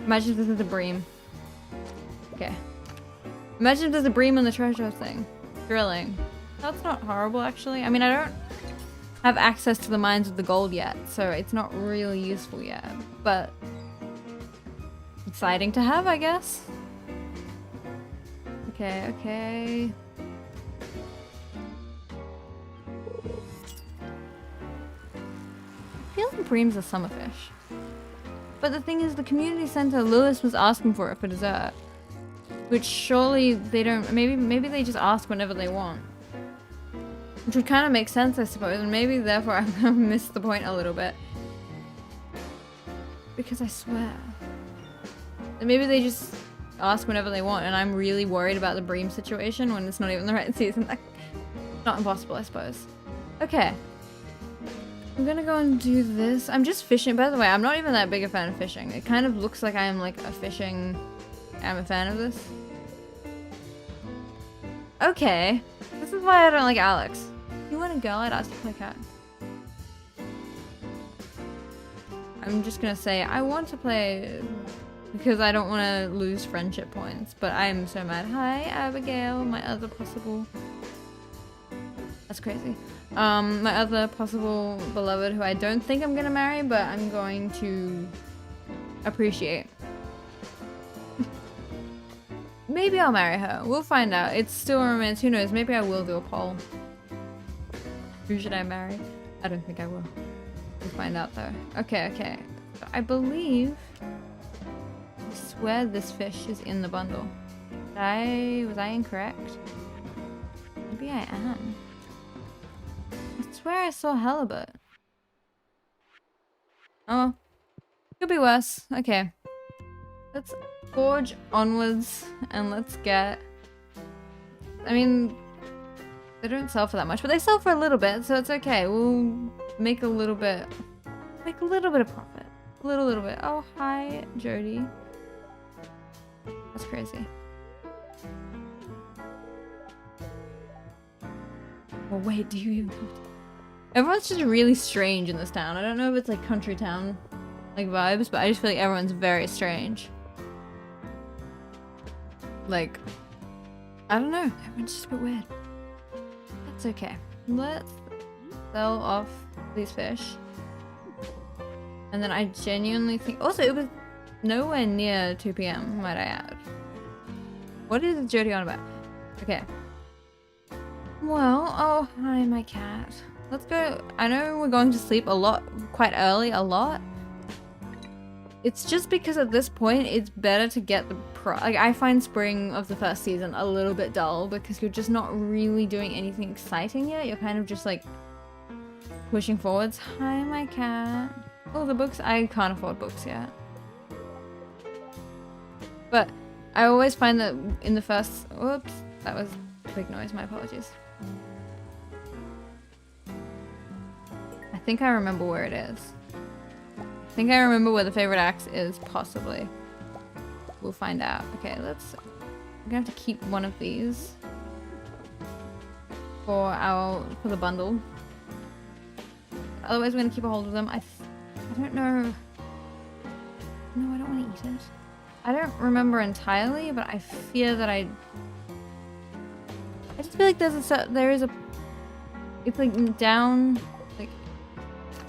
Imagine if this is a bream. Okay. Imagine if there's a bream on the treasure thing. Drilling. That's not horrible, actually. I mean, I don't have access to the mines of the gold yet, so it's not really useful yet, but exciting to have, I guess. Okay. I feel like bream's a summer fish. But the thing is, the community center, Lewis was asking for it for dessert. Which surely they don't, maybe they just ask whenever they want. Which would kind of make sense, I suppose, and maybe therefore I'm gonna miss the point a little bit. Because I swear. That maybe they just ask whenever they want, and I'm really worried about the bream situation when it's not even the right season. Not impossible, I suppose. Okay. I'm gonna go and do this. I'm just fishing. By the way, I'm not even that big a fan of fishing. It kind of looks like I'm like I'm a fan of this. Okay. This is why I don't like Alex. If you want a girl, I'd ask to play cat. I'm just gonna say I want to play because I don't want to lose friendship points, but I am so mad. Hi, Abigail, my other possible... That's crazy. My other possible beloved who I don't think I'm gonna marry, but I'm going to appreciate. Maybe I'll marry her. We'll find out. It's still a romance. Who knows? Maybe I will do a poll. Who should I marry? I don't think I will. We'll find out though. Okay. I believe... I swear this fish is in the bundle. Was I incorrect? Maybe I am. I swear I saw halibut. Oh. Could be worse. Okay. Let's forge onwards and let's get... I mean, they don't sell for that much, but they sell for a little bit, so it's okay. We'll make a little bit of profit. A little bit. Oh, hi, Jody. That's crazy. Oh, wait, do you even... Everyone's just really strange in this town. I don't know if it's like country town like vibes, but I just feel like everyone's very strange. Like, I don't know. Everyone's just a bit weird. That's okay. Let's sell off these fish. And then I genuinely think... Also, it was nowhere near 2 p.m, might I add. What is Jody on about? Okay. Well, oh, hi, my cat. Let's go. I know we're going to sleep a lot, quite early, a lot. It's just because at this point, it's better to get the like, I find spring of the first season a little bit dull because you're just not really doing anything exciting yet. You're kind of just like pushing forwards. Hi, my cat. Oh, the books. I can't afford books yet. But I always find that in the first... Whoops. That was a big noise. My apologies. I think I remember where it is. I think I remember where the favorite axe is, possibly. We'll find out. Okay, let's... We're gonna have to keep one of these for the bundle. Otherwise, we're gonna keep a hold of them. I don't know. No, I don't want to eat it. I don't remember entirely, but I fear that I just feel like there is a... It's like down... Like...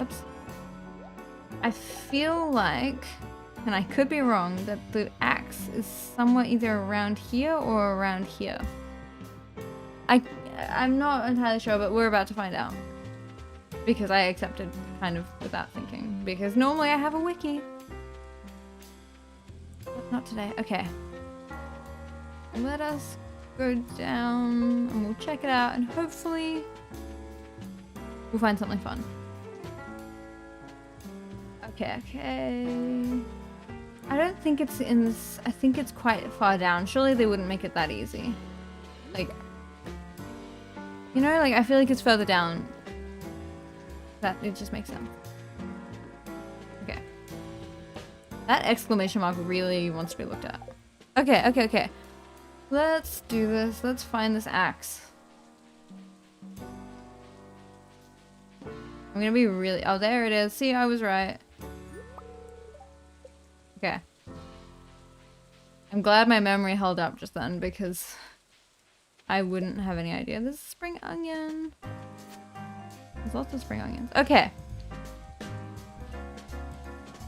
Oops. I feel like, and I could be wrong, that the axe is somewhere either around here or around here. I'm not entirely sure, but we're about to find out. Because I accepted kind of without thinking. Because normally I have a wiki. But not today. Okay. Let us go down and we'll check it out and hopefully we'll find something fun. Okay. I don't think it's in this... I think it's quite far down. Surely they wouldn't make it that easy. Like... You know, like, I feel like it's further down. It just makes sense. Okay. That exclamation mark really wants to be looked at. Okay. Let's do this. Let's find this axe. I'm gonna be really... Oh, there it is. See, I was right. Okay. I'm glad my memory held up just then because I wouldn't have any idea. This is spring onion. There's lots of spring onions. Okay.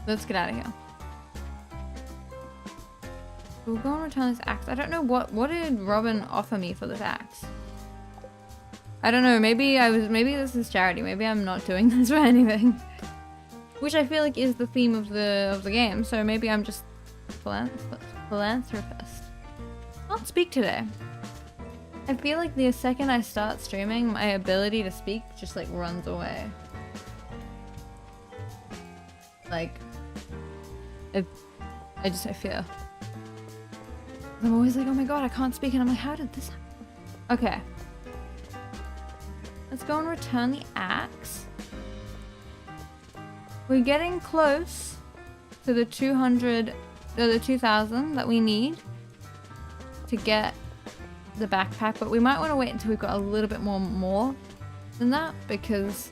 Let's get out of here. We'll go and return this axe. I don't know what did Robin offer me for this axe? I don't know. Maybe this is charity. Maybe I'm not doing this for anything. Which I feel like is the theme of the game, so maybe I'm just philanthropist. Can't speak today. I feel like the second I start streaming, my ability to speak just like runs away. Like, I fear. I'm always like, oh my god, I can't speak, and I'm like, how did this happen? Okay. Let's go and return the axe. We're getting close to the 200, or the 2000 that we need to get the backpack, but we might want to wait until we've got a little bit more than that because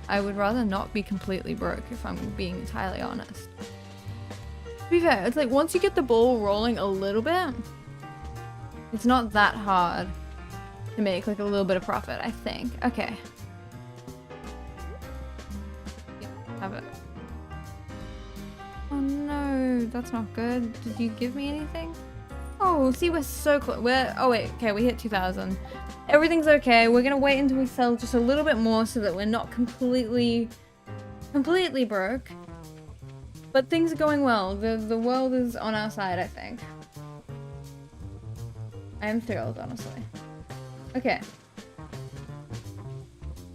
I would rather not be completely broke if I'm being entirely honest. To be fair, it's like once you get the ball rolling a little bit, it's not that hard to make like a little bit of profit, I think. Okay. Have it. Oh no, that's not good. Did you give me anything? Oh, see, we're so close. Oh wait, okay, we hit 2000. Everything's okay. We're gonna wait until we sell just a little bit more so that we're not completely broke. But things are going well. The world is on our side, I think. I am thrilled, honestly. Okay.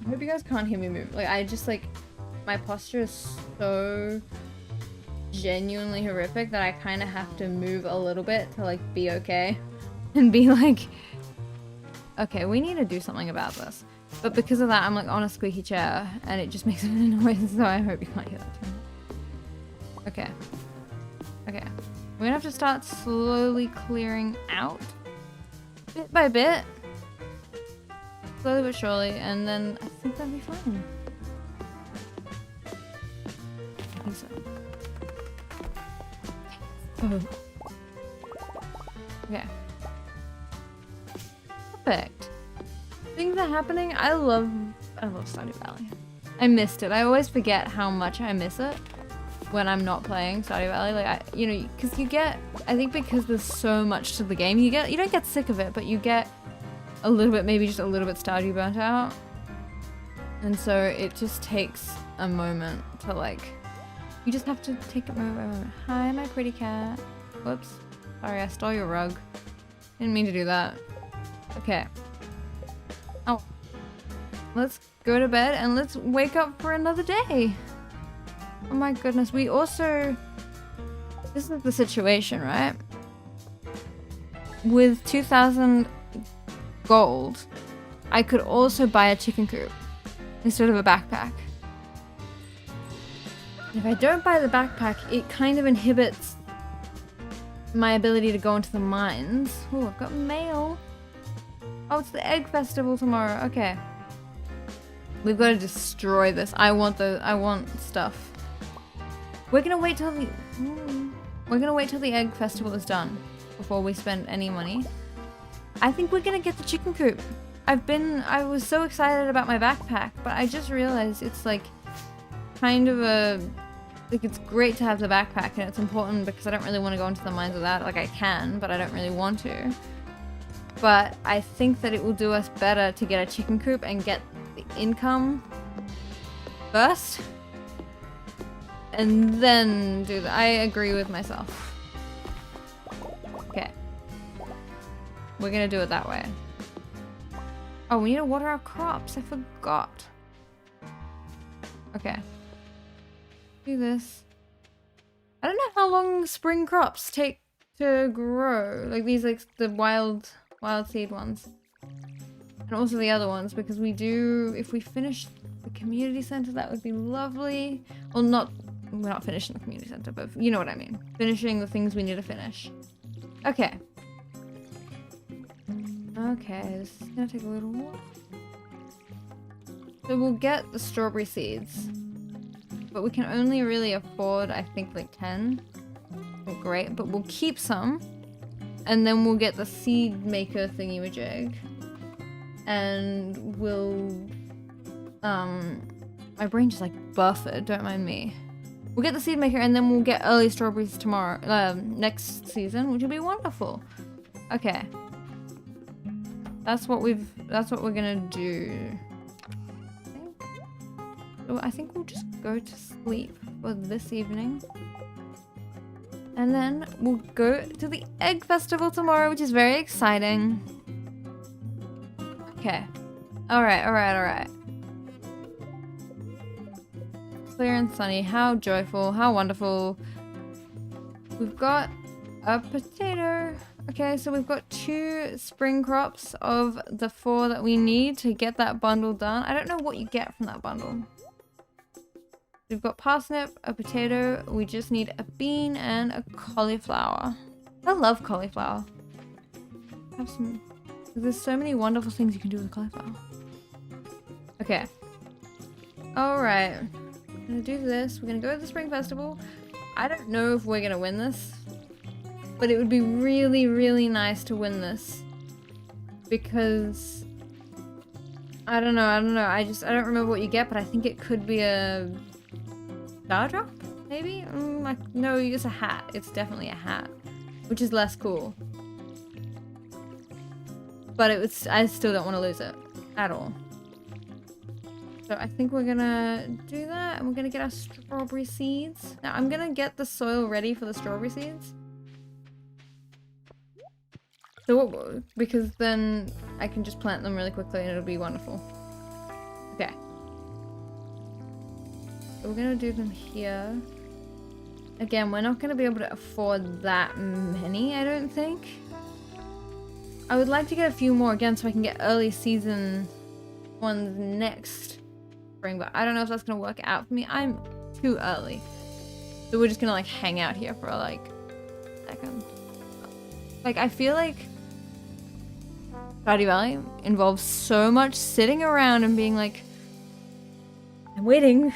I hope you guys can't hear me move. Like, I just like... My posture is so genuinely horrific that I kind of have to move a little bit to like be okay and be like, okay, we need to do something about this. But because of that, I'm like on a squeaky chair and it just makes a noise, so I hope you can't hear that too much. Okay. Okay. We're gonna have to start slowly clearing out bit by bit. Slowly but surely, and then I think that'll be fine. I think so. Oh. Okay. Perfect. Things are happening. I love Stardew Valley. I missed it. I always forget how much I miss it when I'm not playing Stardew Valley. Like because you get, I think because there's so much to the game, you don't get sick of it, but you get a little bit, maybe just a little bit Stardew burnt out. And so it just takes a moment to like, you just have to take it moment by moment. Hi, my pretty cat. Whoops. Sorry, I stole your rug. Didn't mean to do that. Okay. Oh. Let's go to bed and let's wake up for another day. Oh my goodness. We also... This is the situation, right? With 2,000 gold, I could also buy a chicken coop instead of a backpack. If I don't buy the backpack, it kind of inhibits my ability to go into the mines. Oh, I've got mail. Oh, it's the egg festival tomorrow. Okay. We've got to destroy this. I want stuff. We're gonna wait till the egg festival is done before we spend any money. I think we're gonna get the chicken coop. I was so excited about my backpack, but I just realized it's like kind of it's great to have the backpack and it's important because I don't really want to go into the mines without it. Like I can, but I don't really want to. But I think that it will do us better to get a chicken coop and get the income first. And then do that. I agree with myself. Okay. We're gonna do it that way. Oh, we need to water our crops. I forgot. Okay. Do this. I don't know how long spring crops take to grow. Like these, like the wild seed ones. And also the other ones, because we do, if we finish the community center, that would be lovely. Well, we're not finishing the community center, but you know what I mean. Finishing the things we need to finish. Okay. Okay, this is gonna take a little while. So we'll get the strawberry seeds. But we can only really afford, I think, like 10. Great, but we'll keep some. And then we'll get the seed maker thingy-majig. And we'll... my brain just like buffered, don't mind me. We'll get the seed maker and then we'll get early strawberries tomorrow, next season, which will be wonderful. Okay. That's what we're gonna do. So I think we'll just go to sleep for this evening. And then we'll go to the egg festival tomorrow, which is very exciting. Okay. Alright. Clear and sunny. How joyful. How wonderful. We've got a potato. Okay, so we've got 2 spring crops of the 4 that we need to get that bundle done. I don't know what you get from that bundle. We've got parsnip, a potato, we just need a bean and a cauliflower. I love cauliflower. There's so many wonderful things you can do with cauliflower. Okay. Alright. I'm gonna do this. We're gonna go to the spring festival. I don't know if we're gonna win this. But it would be really, really nice to win this. Because... I don't know. I don't remember what you get, but I think it could be a... star drop? Maybe? No, it's a hat. It's definitely a hat. Which is less cool. But I still don't want to lose it. At all. So I think we're gonna do that. And we're gonna get our strawberry seeds. Now I'm gonna get the soil ready for the strawberry seeds. So because then I can just plant them really quickly and it'll be wonderful. Okay. So we're gonna do them here. Again, we're not going to be able to afford that many, I don't think. I would like to get a few more again so I can get early season ones next spring, but I don't know if that's going to work out for me. I'm too early. So we're just going to like hang out here for like a second. Like, I feel like Stardew Valley involves so much sitting around and being like, I'm waiting.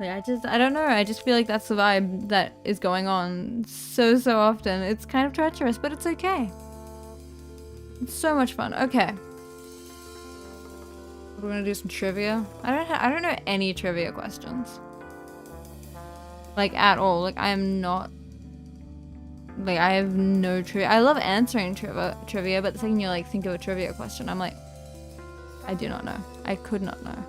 Like, I don't know. I just feel like that's the vibe that is going on so often. It's kind of treacherous, but it's okay. It's so much fun. Okay. We're gonna do some trivia. I don't know any trivia questions. Like, at all. Like, I am not... Like, I have no trivia. I love answering trivia, but the second you, like, think of a trivia question, I'm like, I do not know. I could not know.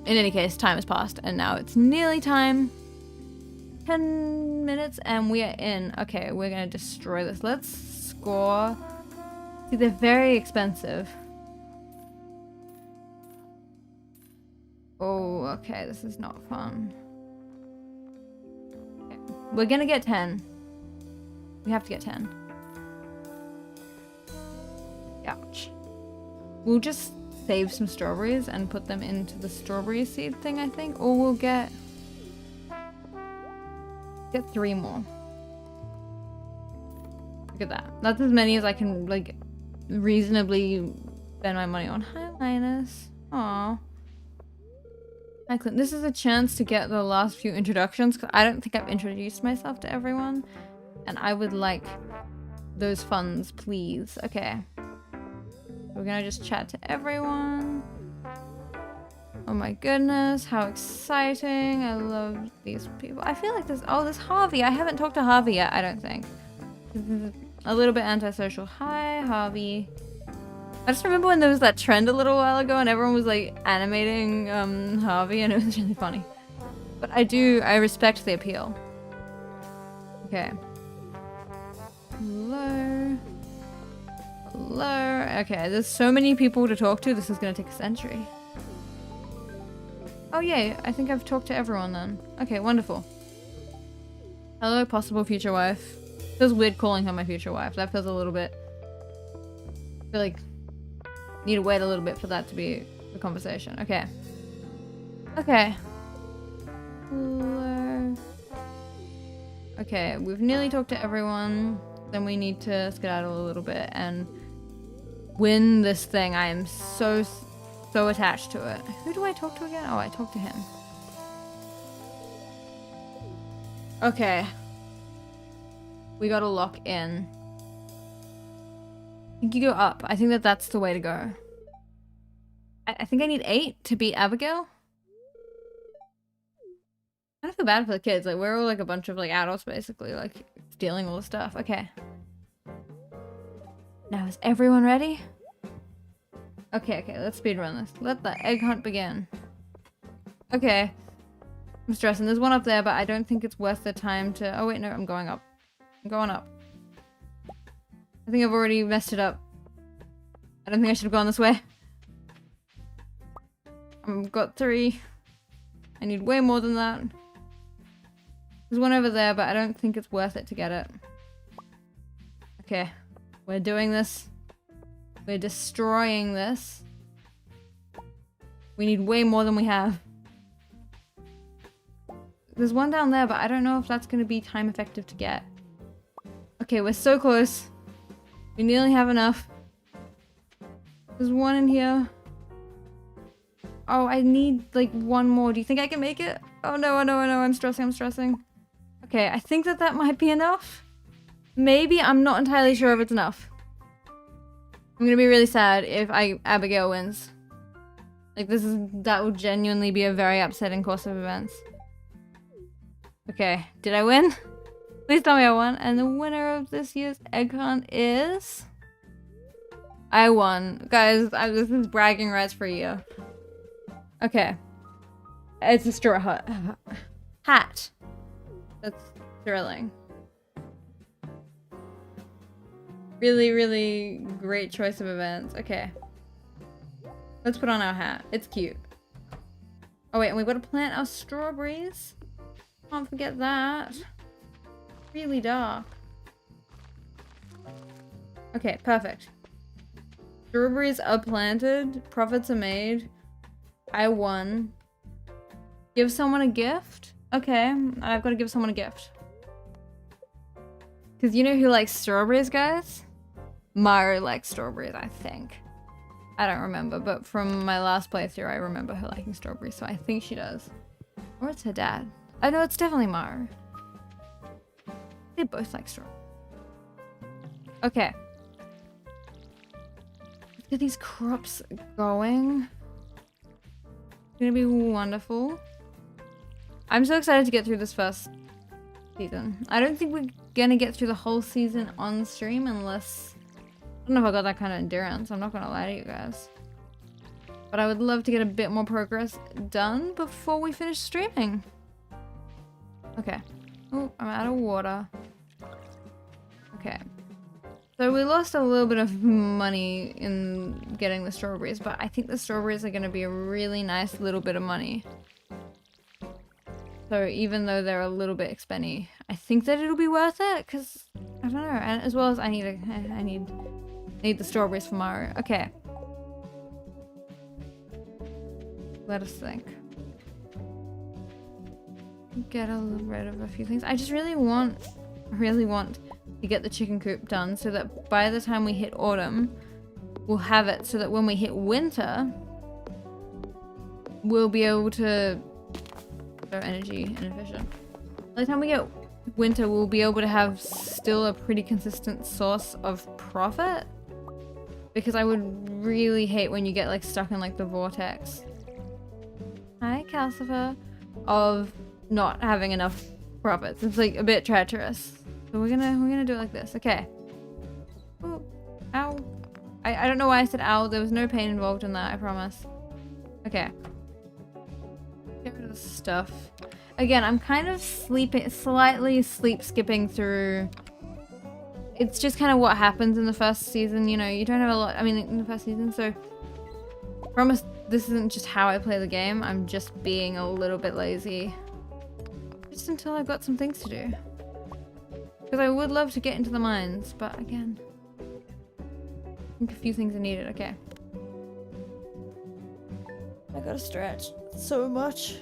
In any case, time has passed, and now it's nearly time. 10 minutes, and we are in. Okay, we're gonna destroy this. Let's score. See, they're very expensive. Oh, okay, this is not fun. Okay. We're gonna get 10. We have to get 10. Ouch. We'll just save some strawberries and put them into the strawberry seed thing, I think. Or we'll get 3 more. Look at that. That's as many as I can, like, reasonably spend my money on. Hi, Linus. Aww. Hi, Clint. This is a chance to get the last few introductions, because I don't think I've introduced myself to everyone. And I would like those funds, please. Okay. We're gonna just chat to everyone. Oh my goodness, how exciting. I love these people. I feel like there's Harvey. I haven't talked to Harvey yet, I don't think. A little bit antisocial. Hi, Harvey. I just remember when there was that trend a little while ago and everyone was like animating Harvey, and it was really funny. But I respect the appeal. Okay. Hello. Hello. Okay, there's so many people to talk to. This is gonna take a century. Oh yay, I think I've talked to everyone then. Okay, wonderful. Hello, possible future wife. Feels weird calling her my future wife. That feels a little bit... I feel like need to wait a little bit for that to be the conversation. Okay. Okay. Hello. Okay, we've nearly talked to everyone. Then we need to skedaddle a little bit and win this thing. I am so attached to it. Who do I talk to again? Oh, I talked to him. Okay. We gotta lock in. I think you go up. I think that's the way to go. I think I need 8 to beat Abigail. I don't feel bad for the kids. Like, we're all like a bunch of like adults basically, like stealing all the stuff. Okay. Now is everyone ready? Okay, let's speedrun this. Let the egg hunt begin. Okay. I'm stressing. There's one up there, but I don't think it's worth the time to... Oh wait, no, I'm going up. I'm going up. I think I've already messed it up. I don't think I should have gone this way. I've got 3. I need way more than that. There's one over there, but I don't think it's worth it to get it. Okay. We're doing this. We're destroying this. We need way more than we have. There's one down there, but I don't know if that's going to be time effective to get. Okay, we're so close. We nearly have enough. There's one in here. Oh, I need like one more. Do you think I can make it? Oh no, oh no, oh no, I'm stressing. Okay, I think that might be enough. Maybe, I'm not entirely sure if it's enough. I'm gonna be really sad if Abigail wins. Like, that would genuinely be a very upsetting course of events. Okay, did I win? Please tell me I won. And the winner of this year's egg hunt is... I won. Guys, this is bragging rights for you. Okay. It's a straw hat. That's thrilling. Really great choice of events. Okay. Let's put on our hat. It's cute. Oh wait, and we've got to plant our strawberries. Can't forget that. Really dark. Okay, perfect. Strawberries are planted. Profits are made. I won. Give someone a gift? Okay, I've got to give someone a gift. Because you know who likes strawberries, guys? Mario likes strawberries, I think. I don't remember, but from my last playthrough, I remember her liking strawberries, so I think she does. Or it's her dad. I know it's definitely Mario. They both like strawberries. Okay. Let's get these crops going. It's gonna be wonderful. I'm so excited to get through this first season. I don't think we're gonna get through the whole season on stream unless... I don't know if I got that kind of endurance. I'm not gonna lie to you guys. But I would love to get a bit more progress done before we finish streaming. Okay. Oh, I'm out of water. Okay. So we lost a little bit of money in getting the strawberries, but I think the strawberries are gonna be a really nice little bit of money. So even though they're a little bit expensive, I think that it'll be worth it, because I don't know, and as well as I need the strawberries for Mario. Okay. Let us think. Get rid of a few things. I just really want to get the chicken coop done so that by the time we hit autumn, we'll have it so that when we hit winter, we'll be able to energy inefficient. By the time we get winter, we'll be able to have still a pretty consistent source of profit. Because I would really hate when you get like stuck in like the vortex. Hi, Calcifer. Of not having enough profits. It's like a bit treacherous. So we're gonna do it like this. Okay. Ooh, ow. I don't know why I said ow. There was no pain involved in that, I promise. Okay. Get rid of the stuff. Again, I'm kind of slightly sleep skipping through. It's just kind of what happens in the first season, you know, you don't have a lot, I mean, in the first season, so I promise this isn't just how I play the game, I'm just being a little bit lazy. Just until I've got some things to do. Because I would love to get into the mines, but again, I think a few things are needed, okay. I gotta stretch so much.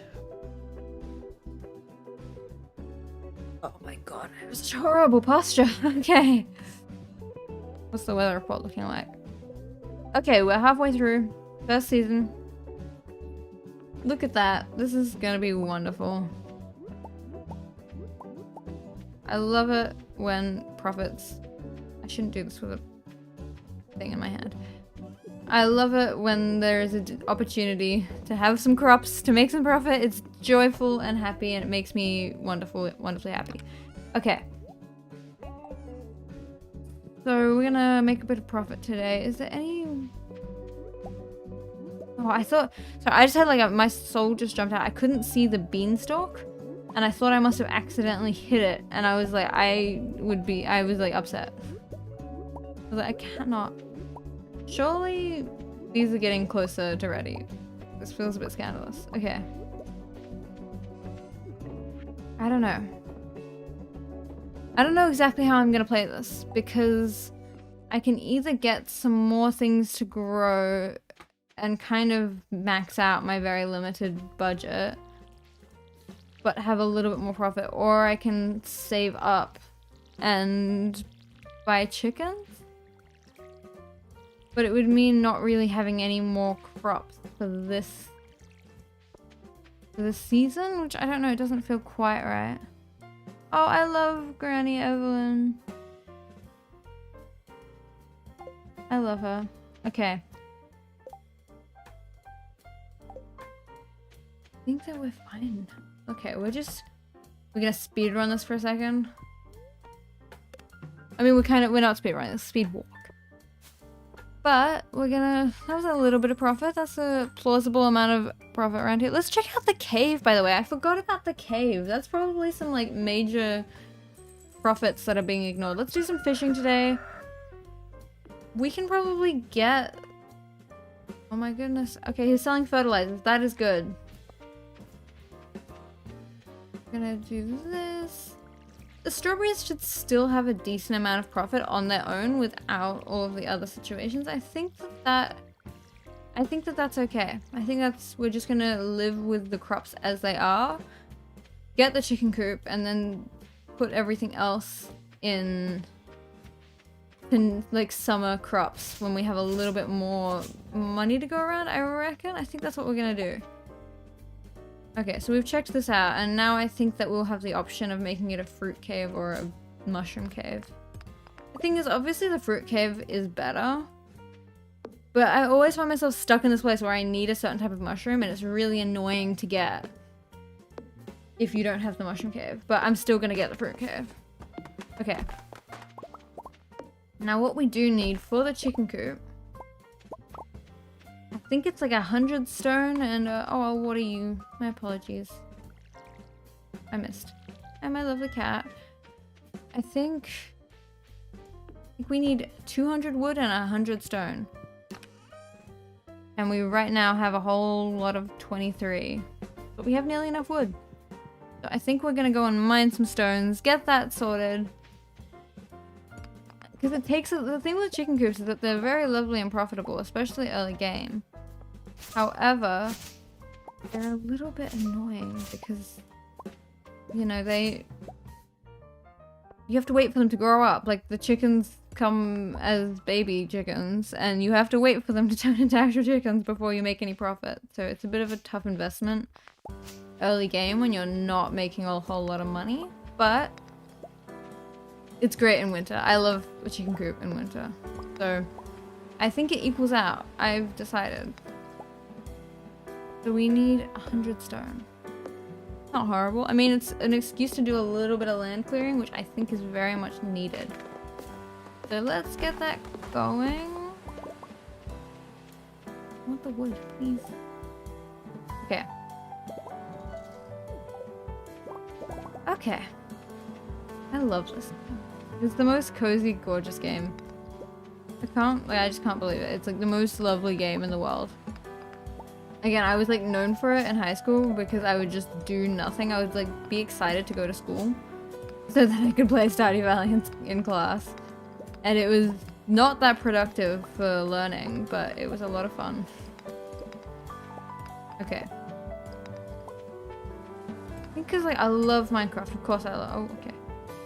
Oh my god, it was such horrible posture. Okay. What's the weather report looking like? Okay, we're halfway through. First season. Look at that. This is gonna be wonderful. I love it when profits... I shouldn't do this with a thing in my hand. I love it when there is an opportunity to have some crops, to make some profit. It's joyful and happy, and it makes me wonderfully happy. Okay. So we're gonna make a bit of profit today. Is there any... Oh, I thought... So I just had like my soul just jumped out. I couldn't see the beanstalk, and I thought I must have accidentally hit it, and I was like, I was like upset. I was like, I cannot... Surely these are getting closer to ready. This feels a bit scandalous. Okay. I don't know. I don't know exactly how I'm gonna play this, because I can either get some more things to grow and kind of max out my very limited budget, but have a little bit more profit, or I can save up and buy chickens. But it would mean not really having any more crops for this season, which I don't know, it doesn't feel quite right. Oh, I love Granny Evelyn. I love her. Okay. I think that we're fine. Okay, we're gonna speed run this for a second. I mean, we're not speed running, it's speed walk. But that was a little bit of profit. That's a plausible amount of profit around here. Let's check out the cave, by the way. I forgot about the cave. That's probably some like major profits that are being ignored. Let's do some fishing today. We can probably get... Oh my goodness. Okay, he's selling fertilizers. That is good. Gonna do this. The strawberries should still have a decent amount of profit on their own without all of the other situations. I think that's okay. I think we're just gonna live with the crops as they are, get the chicken coop, and then put everything else in like summer crops when we have a little bit more money to go around, I reckon. I think that's what we're gonna do. Okay, so we've checked this out, and now I think that we'll have the option of making it a fruit cave or a mushroom cave. The thing is, obviously the fruit cave is better, but I always find myself stuck in this place where I need a certain type of mushroom, and it's really annoying to get if you don't have the mushroom cave. But I'm still gonna get the fruit cave. Okay. Now what we do need for the chicken coop, I think it's like 100 stone and oh, what are you? My apologies. I missed. And my lovely cat. I think we need 200 wood and 100 stone. And we right now have a whole lot of 23. But we have nearly enough wood. So I think we're gonna go and mine some stones, get that sorted. Because it takes, the thing with chicken coops is that they're very lovely and profitable, especially early game. However, they're a little bit annoying because, you know, you have to wait for them to grow up. Like, the chickens come as baby chickens, and you have to wait for them to turn into actual chickens before you make any profit. So it's a bit of a tough investment early game when you're not making a whole lot of money, but it's great in winter. I love a chicken coop in winter. So I think it equals out. I've decided. So we need 100 stone. Not horrible. I mean, it's an excuse to do a little bit of land clearing, which I think is very much needed. So let's get that going. I want the wood, please. Okay. Okay. I love this game. It's the most cozy, gorgeous game. I just can't believe it. It's like the most lovely game in the world. Again, I was like known for it in high school because I would just do nothing. I would like be excited to go to school so that I could play Stardew Valley in class. And it was not that productive for learning, but it was a lot of fun. Okay. I think because like I love Minecraft. Of course I love, oh okay.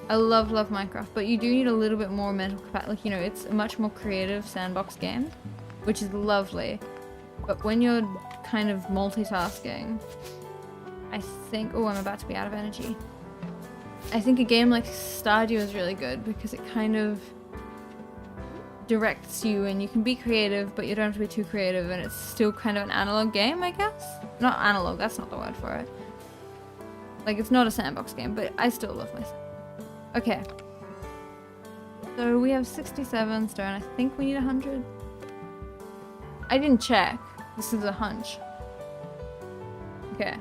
I love Minecraft, but you do need a little bit more mental capacity. Like, you know, it's a much more creative sandbox game, which is lovely. But when you're kind of multitasking, I think... Oh, I'm about to be out of energy. I think a game like Stardew is really good because it kind of directs you and you can be creative, but you don't have to be too creative, and it's still kind of an analog game, I guess? Not analog, that's not the word for it. Like, it's not a sandbox game, but I still love myself. Okay. So we have 67 stone. I think we need 100. I didn't check. This is a hunch. Okay.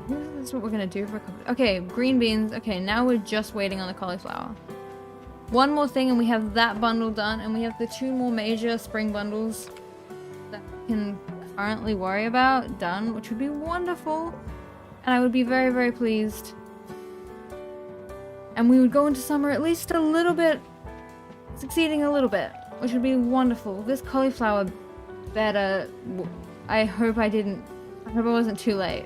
This is what we're gonna do for a couple. Okay, green beans. Okay, now we're just waiting on the cauliflower. One more thing and we have that bundle done, and we have the 2 more major spring bundles that we can currently worry about done, which would be wonderful. And I would be very, very pleased. And we would go into summer at least a little bit, succeeding a little bit, which would be wonderful. This cauliflower better, I hope I wasn't too late.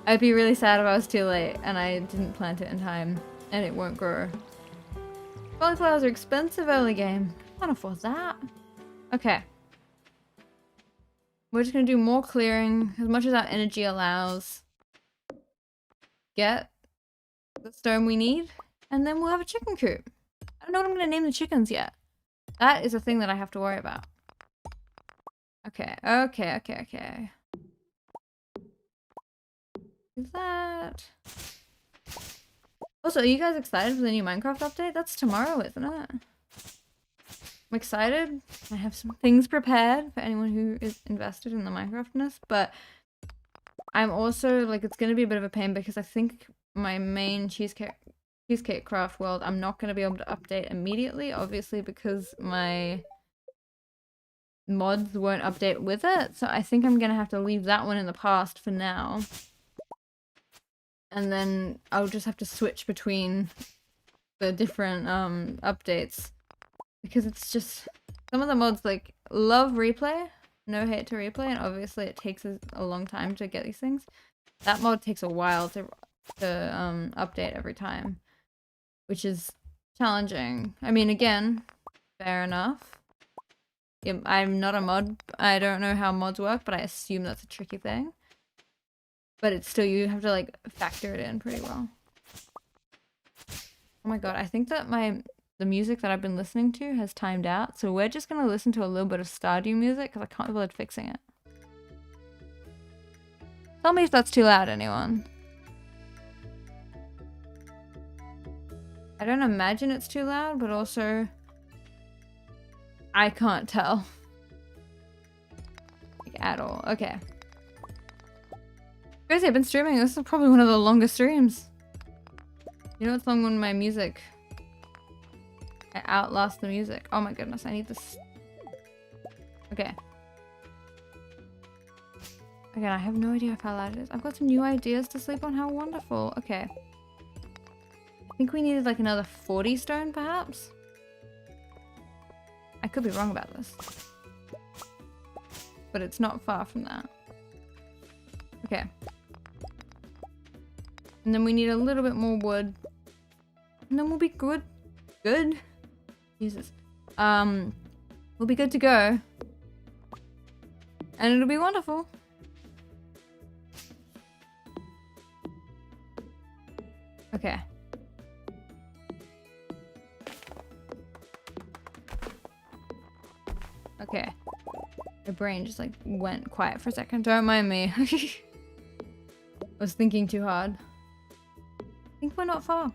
I'd be really sad if I was too late and I didn't plant it in time and it won't grow. Cauliflowers are expensive early game. I can't afford that. Okay. We're just gonna do more clearing as much as our energy allows. Get the stone we need, and then we'll have a chicken coop. I don't know what I'm gonna name the chickens yet. That is a thing that I have to worry about. Okay. Do that. Also, are you guys excited for the new Minecraft update? That's tomorrow, isn't it? I'm excited. I have some things prepared for anyone who is invested in the Minecraftness, but I'm also, like, it's going to be a bit of a pain because I think my main cheesecake craft world, I'm not going to be able to update immediately, obviously, because my mods won't update with it, so I think I'm gonna have to leave that one in the past for now. And then I'll just have to switch between the different updates, because it's just some of the mods like love replay, no hate to replay, and obviously it takes a long time to get these things. That mod takes a while to update every time, which is challenging. I mean, again, fair enough. I'm not a mod. I don't know how mods work, but I assume that's a tricky thing. But it's still, you have to like factor it in pretty well. Oh my god, I think that the music that I've been listening to has timed out, so we're just gonna listen to a little bit of Stardew music because I can't be bothered fixing it. Tell me if that's too loud, anyone. I don't imagine it's too loud, but also I can't tell. Like, at all. Okay. Crazy, I've been streaming. This is probably one of the longest streams. You know what's long when my music? I outlast the music. Oh my goodness, I need this. Okay. Again, I have no idea how loud it is. I've got some new ideas to sleep on. How wonderful. Okay. I think we needed like another 40 stone, perhaps? I could be wrong about this. But it's not far from that. Okay. And then we need a little bit more wood. And then we'll be good. Good? Jesus. We'll be good to go. And it'll be wonderful. Okay. Okay. My brain just like went quiet for a second. Don't mind me. I was thinking too hard. I think we're not far.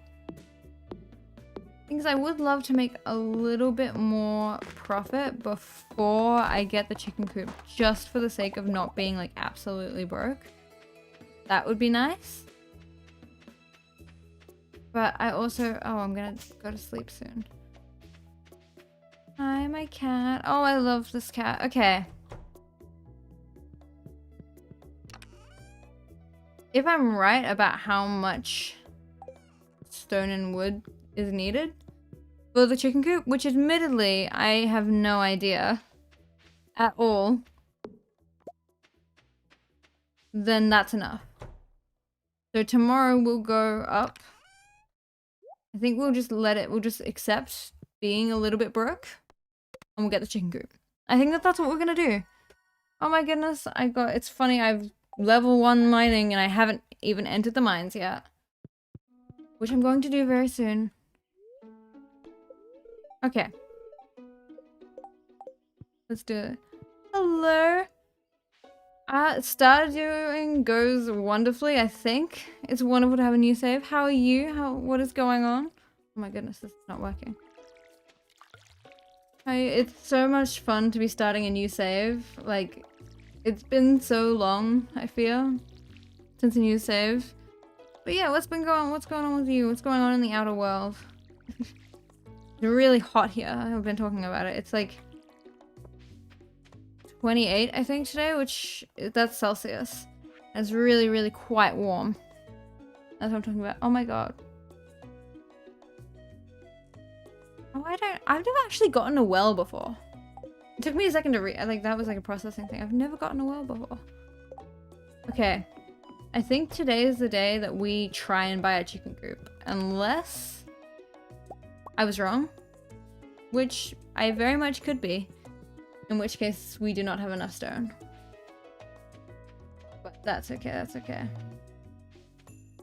Things I would love to make a little bit more profit before I get the chicken coop, just for the sake of not being like absolutely broke. That would be nice. But I also, oh, I'm gonna go to sleep soon. Hi, my cat. Oh, I love this cat. Okay. If I'm right about how much stone and wood is needed for the chicken coop, which admittedly I have no idea at all, then that's enough. So tomorrow we'll go up. I think we'll just we'll just accept being a little bit broke and we'll get the chicken coop. I think that's what we're gonna do. Oh my goodness, it's funny, I've level 1 mining and I haven't even entered the mines yet. Which I'm going to do very soon. Okay. Let's do it. Hello. Stardew goes wonderfully, I think. It's wonderful to have a new save. How are you? What is going on? Oh my goodness, this is not working. It's so much fun to be starting a new save. Like, it's been so long, I feel, since a new save. But yeah, what's going on with you? What's going on in the outer world? It's really hot here. I've been talking about it. It's like 28, I think, today, which that's Celsius. And it's really, really quite warm. That's what I'm talking about. Oh my god. Oh, I've never actually gotten a well before. It took me a second to like, that was like a processing thing. I've never gotten a well before. Okay. I think today is the day that we try and buy a chicken coop. Unless I was wrong. Which I very much could be. In which case, we do not have enough stone. But that's okay, that's okay.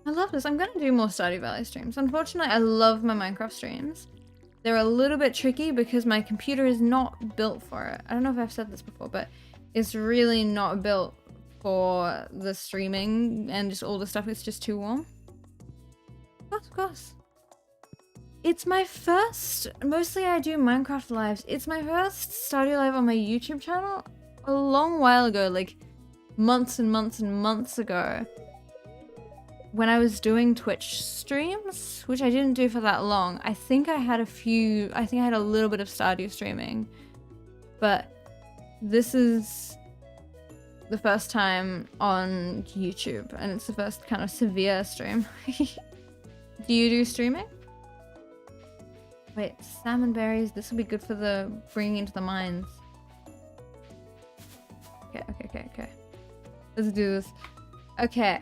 I love this. I'm gonna do more Stardew Valley streams. Unfortunately, I love my Minecraft streams. They're a little bit tricky because my computer is not built for it. I don't know if I've said this before, but it's really not built for the streaming and just all the stuff. It's just too warm. Of course. It's my first, mostly I do Minecraft lives. It's my first Stardew live on my YouTube channel a long while ago, like months and months and months ago. When I was doing Twitch streams, which I didn't do for that long. I think I had a little bit of Stardew streaming. But this is the first time on YouTube, and it's the first kind of severe stream. Do you do streaming? Wait, salmon berries. This will be good for the bringing into the mines. Okay. Let's do this. Okay.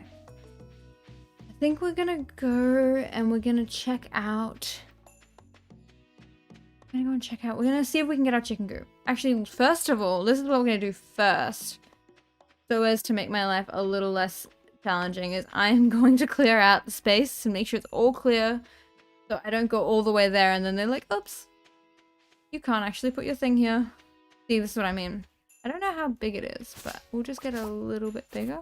I think we're gonna go and we're gonna check out. We're gonna go and check out. We're gonna see if we can get our chicken coop. Actually, first of all, this is what we're gonna do first. So as to make my life a little less challenging, is I am going to clear out the space and make sure it's all clear. So I don't go all the way there and then they're like, oops, you can't actually put your thing here. See, this is what I mean. I don't know how big it is, but we'll just get a little bit bigger.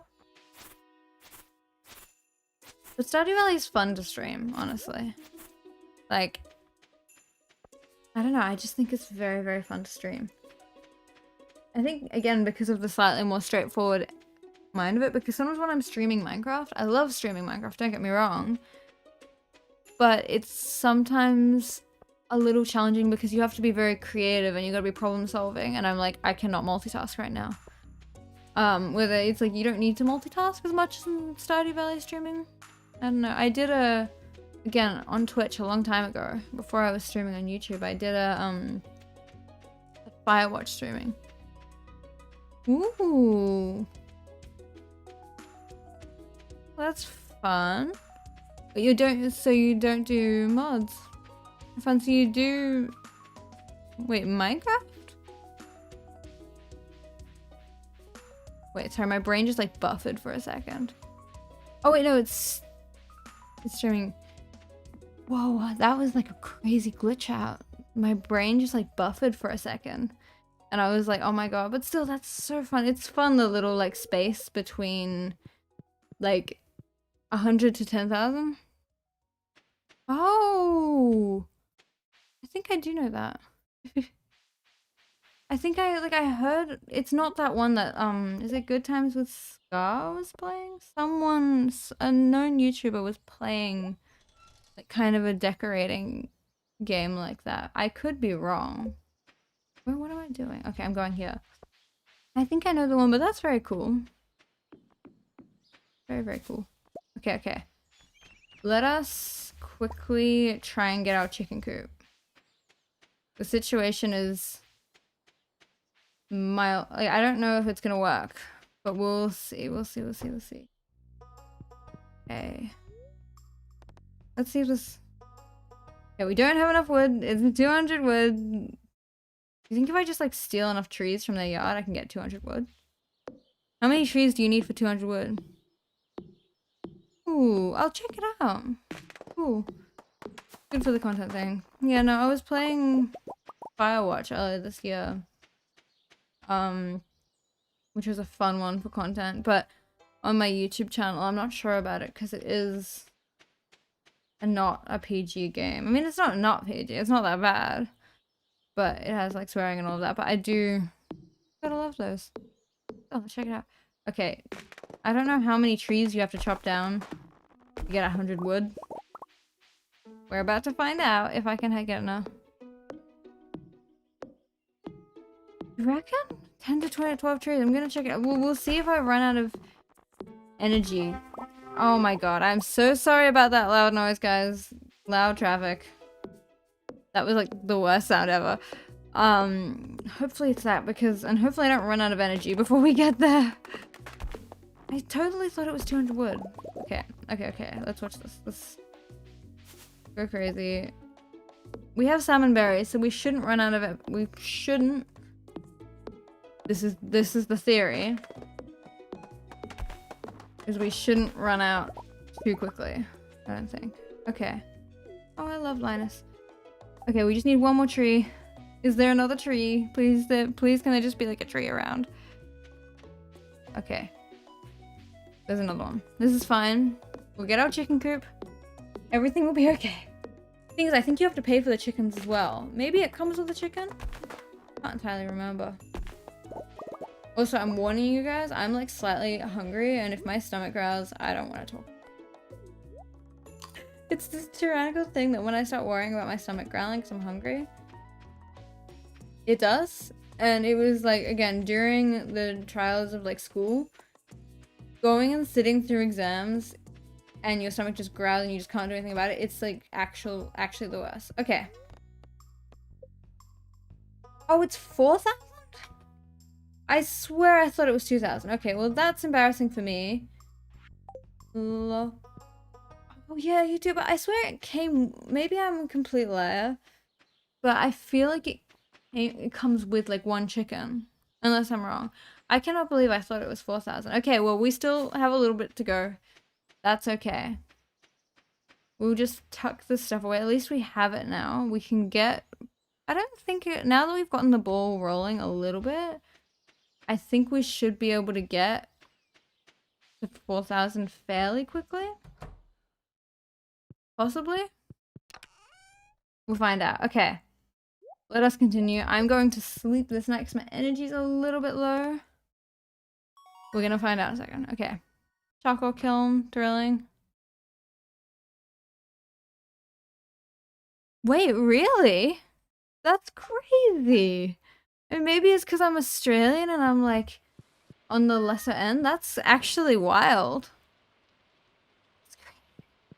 But Stardew Valley is fun to stream, honestly. Like, I don't know, I just think it's very, very fun to stream. I think, again, because of the slightly more straightforward mind of it, because sometimes when I'm streaming Minecraft, I love streaming Minecraft, don't get me wrong. But it's sometimes a little challenging because you have to be very creative and you gotta be problem solving, and I'm like, I cannot multitask right now. Whether it's like you don't need to multitask as much as in Stardew Valley streaming. I don't know. I did again on Twitch a long time ago, before I was streaming on YouTube, I did a Firewatch streaming. Ooh. That's fun. But you don't do mods. Fun, so you do... Wait, Minecraft? Wait, sorry, my brain just like buffered for a second. Oh wait, no, it's streaming. Whoa, that was like a crazy glitch out. My brain just like buffered for a second. And I was like, oh my god, but still, that's so fun. It's fun, the little like space between like 100 to 10,000. Oh, I think I do know that. I think I heard it's not that one that is it Good Times with Scar was playing? A known YouTuber was playing like kind of a decorating game like that. I could be wrong. What am I doing? Okay, I'm going here. I think I know the one, but that's very cool. Very, very cool. Okay. Let us quickly try and get our chicken coop. The situation is mild. Like, I don't know if it's gonna work, but we'll see. Okay. Let's see if this... Yeah, we don't have enough wood. It's 200 wood. You think if I just like steal enough trees from their yard, I can get 200 wood? How many trees do you need for 200 wood? Ooh, I'll check it out. Ooh. Good for the content thing. Yeah, no, I was playing Firewatch earlier this year. Which was a fun one for content, but on my YouTube channel, I'm not sure about it because it is not a PG game. I mean, it's not PG, it's not that bad. But it has like swearing and all of that. But I do gotta love those. Oh, check it out. Okay. I don't know how many trees you have to chop down to get 100 wood. We're about to find out if I can get enough. You reckon? 10 to 20, 12 trees. I'm gonna check it out. We'll see if I run out of energy. Oh my god. I'm so sorry about that loud noise, guys. Loud traffic. That was like the worst sound ever. Hopefully it's that and hopefully I don't run out of energy before we get there. I totally thought it was 200 wood. Okay. Let's watch this. Let's go crazy. We have salmon berries, so we shouldn't run out of it. We shouldn't. This is the theory. Is we shouldn't run out too quickly. I don't think. Okay. Oh, I love Linus. Okay, we just need one more tree. Is there another tree? Please can there just be like a tree around? Okay. There's another one. This is fine. We'll get our chicken coop. Everything will be okay. Thing is, I think you have to pay for the chickens as well. Maybe it comes with a chicken? Can't entirely remember. Also, I'm warning you guys, I'm like slightly hungry, and if my stomach growls, I don't want to talk. It's this tyrannical thing that when I start worrying about my stomach growling because I'm hungry, it does. And it was like, again, during the trials of like school, going and sitting through exams and your stomach just growls and you just can't do anything about it, it's like actually the worst. Okay. Oh, it's 4,000? I swear I thought it was 2,000. Okay, well that's embarrassing for me. Oh yeah, you do, but I swear it came, maybe I'm a complete liar, but I feel like it comes with like one chicken, unless I'm wrong. I cannot believe I thought it was 4,000. Okay, well we still have a little bit to go. That's okay. We'll just tuck this stuff away. At least we have it now. We can get, I don't think it, now that we've gotten the ball rolling a little bit, I think we should be able to get to 4,000 fairly quickly. Possibly? We'll find out. Okay. Let us continue. I'm going to sleep this night because my energy's a little bit low. We're gonna find out in a second. Okay. Charcoal kiln, drilling. Wait, really? That's crazy. And maybe it's because I'm Australian and I'm like on the lesser end. That's actually wild.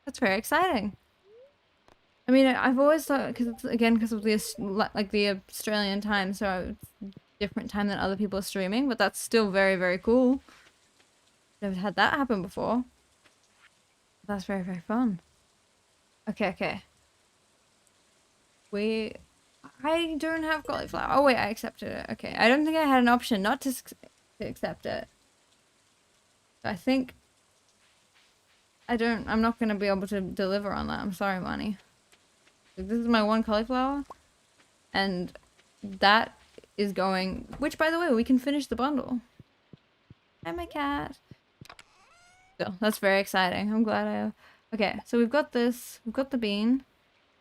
That's very exciting. I mean, I've always thought, because it's, again, because of the, like, the Australian time, so it's different time than other people are streaming, but that's still very, very cool. Never had that happen before. That's very, very fun. Okay, okay. I don't have cauliflower. Oh wait, I accepted it. Okay, I don't think I had an option not to accept it. I think I'm not gonna be able to deliver on that. I'm sorry, Money. This is my one cauliflower, and that is going, which by the way, we can finish the bundle. Hi, my cat. Still, that's very exciting. I'm glad okay, so we've got this, we've got the bean,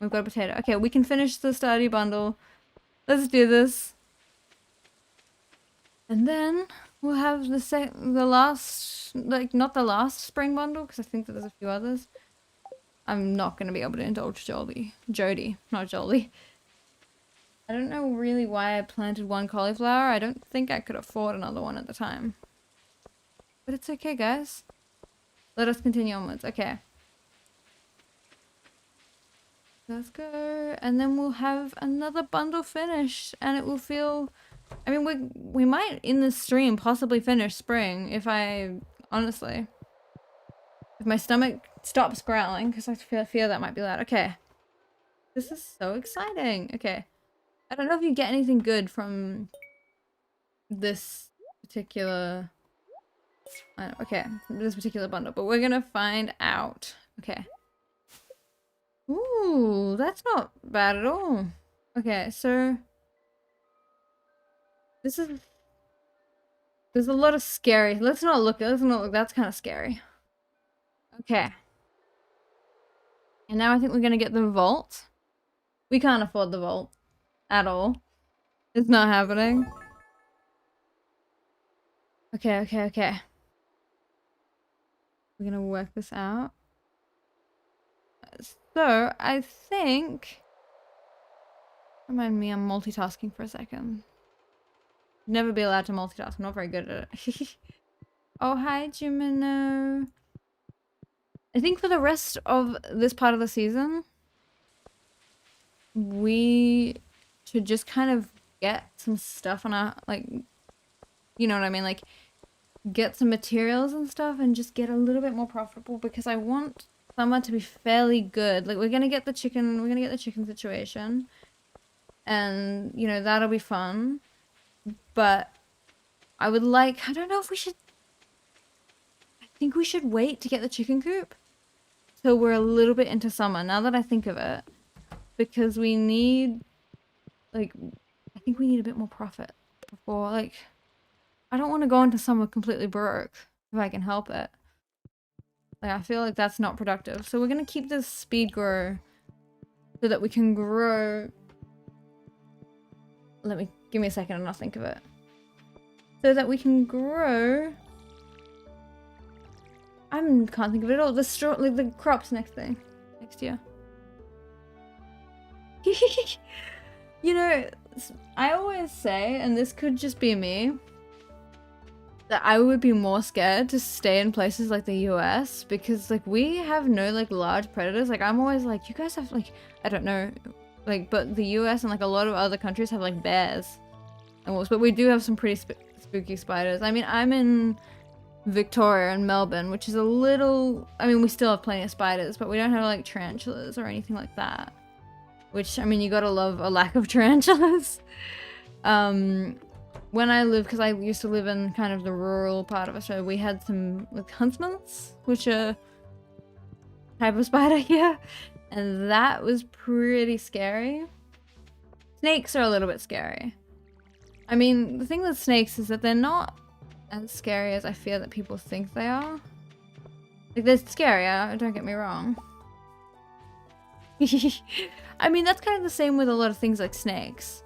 we've got a potato. Okay, we can finish the Stardew bundle. Let's do this. And then we'll have the last, like, not the last spring bundle, because I think that there's a few others. I'm not going to be able to indulge Jody, not Jolie. I don't know really why I planted one cauliflower. I don't think I could afford another one at the time. But it's okay, guys. Let us continue onwards. Okay. Let's go. And then we'll have another bundle finished. And it will feel... I mean, we might, in this stream, possibly finish spring if honestly... If my stomach stops growling, because I fear that might be loud. Okay. This is so exciting. Okay. I don't know if you get anything good from this particular... okay, this particular bundle, but we're gonna find out. Okay. Ooh, that's not bad at all. Okay, so... There's a lot of scary. Let's not look. That's kind of scary. Okay. And now I think we're gonna get the vault. We can't afford the vault. At all. It's not happening. Okay, okay, okay. We're gonna work this out. So, I think... Remind me, I'm multitasking for a second. Never be allowed to multitask. I'm not very good at it. Oh, hi, Jimino. I think for the rest of this part of the season, we should just kind of get some stuff on our, like, you know what I mean? Like, get some materials and stuff and just get a little bit more profitable, because I want summer to be fairly good. Like, we're gonna get the chicken situation. And, you know, that'll be fun. But I would like, I don't know if we should, I think we should wait to get the chicken coop till we're a little bit into summer, now that I think of it. Because we need, like, I think we need a bit more profit before, like, I don't want to go into summer completely broke if I can help it. Like, I feel like that's not productive. So we're going to keep this speed grow so that we can grow. Give me a second and I'll think of it. So that we can grow. I can't think of it at all. Like the crops next year. You know, I always say, and this could just be me, that I would be more scared to stay in places like the US because like we have no like large predators. Like I'm always like, you guys have like, I don't know, like, but the US and like a lot of other countries have like bears and wolves, but we do have some pretty spooky spiders. I mean, I'm in Victoria and Melbourne, which is a little, I mean, we still have plenty of spiders, but we don't have like tarantulas or anything like that, which, I mean, you gotta love a lack of tarantulas. When I lived, because I used to live in kind of the rural part of Australia, we had some like huntsmans, which are type of spider here, and that was pretty scary. Snakes are a little bit scary. I mean, the thing with snakes is that they're not as scary as I fear that people think they are. Like, they're scarier, don't get me wrong. I mean, that's kind of the same with a lot of things like snakes.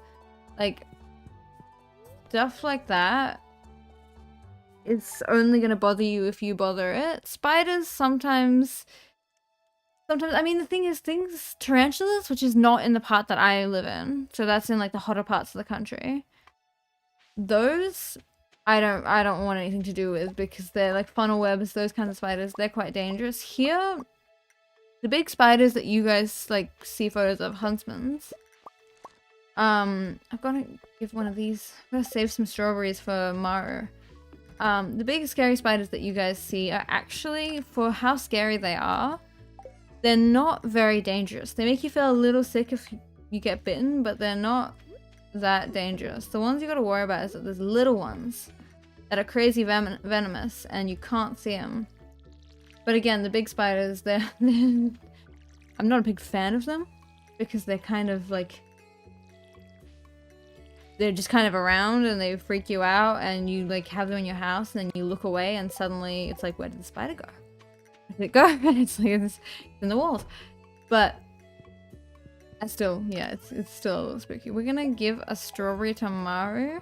Like, stuff like that, it's only gonna bother you if you bother it. Spiders sometimes, I mean, the thing is, tarantulas, which is not in the part that I live in, so that's in like the hotter parts of the country. Those, I don't want anything to do with because they're like funnel webs, those kinds of spiders, they're quite dangerous. Here, the big spiders that you guys like see photos of, huntsmans, I've got to give one of these. I'm gonna save some strawberries for Maru. The big scary spiders that you guys see are actually, for how scary they are, they're not very dangerous. They make you feel a little sick if you get bitten, but they're not that dangerous. The ones you gotta worry about is that there's little ones that are crazy venomous and you can't see them. But again, the big spiders, I'm not a big fan of them because they're kind of like, they're just kind of around and they freak you out and you like have them in your house and then you look away and suddenly it's like, where did the spider go? Where did it go? And it's like, it's in the walls. But I still, yeah, it's still a little spooky. We're gonna give a strawberry to Maru.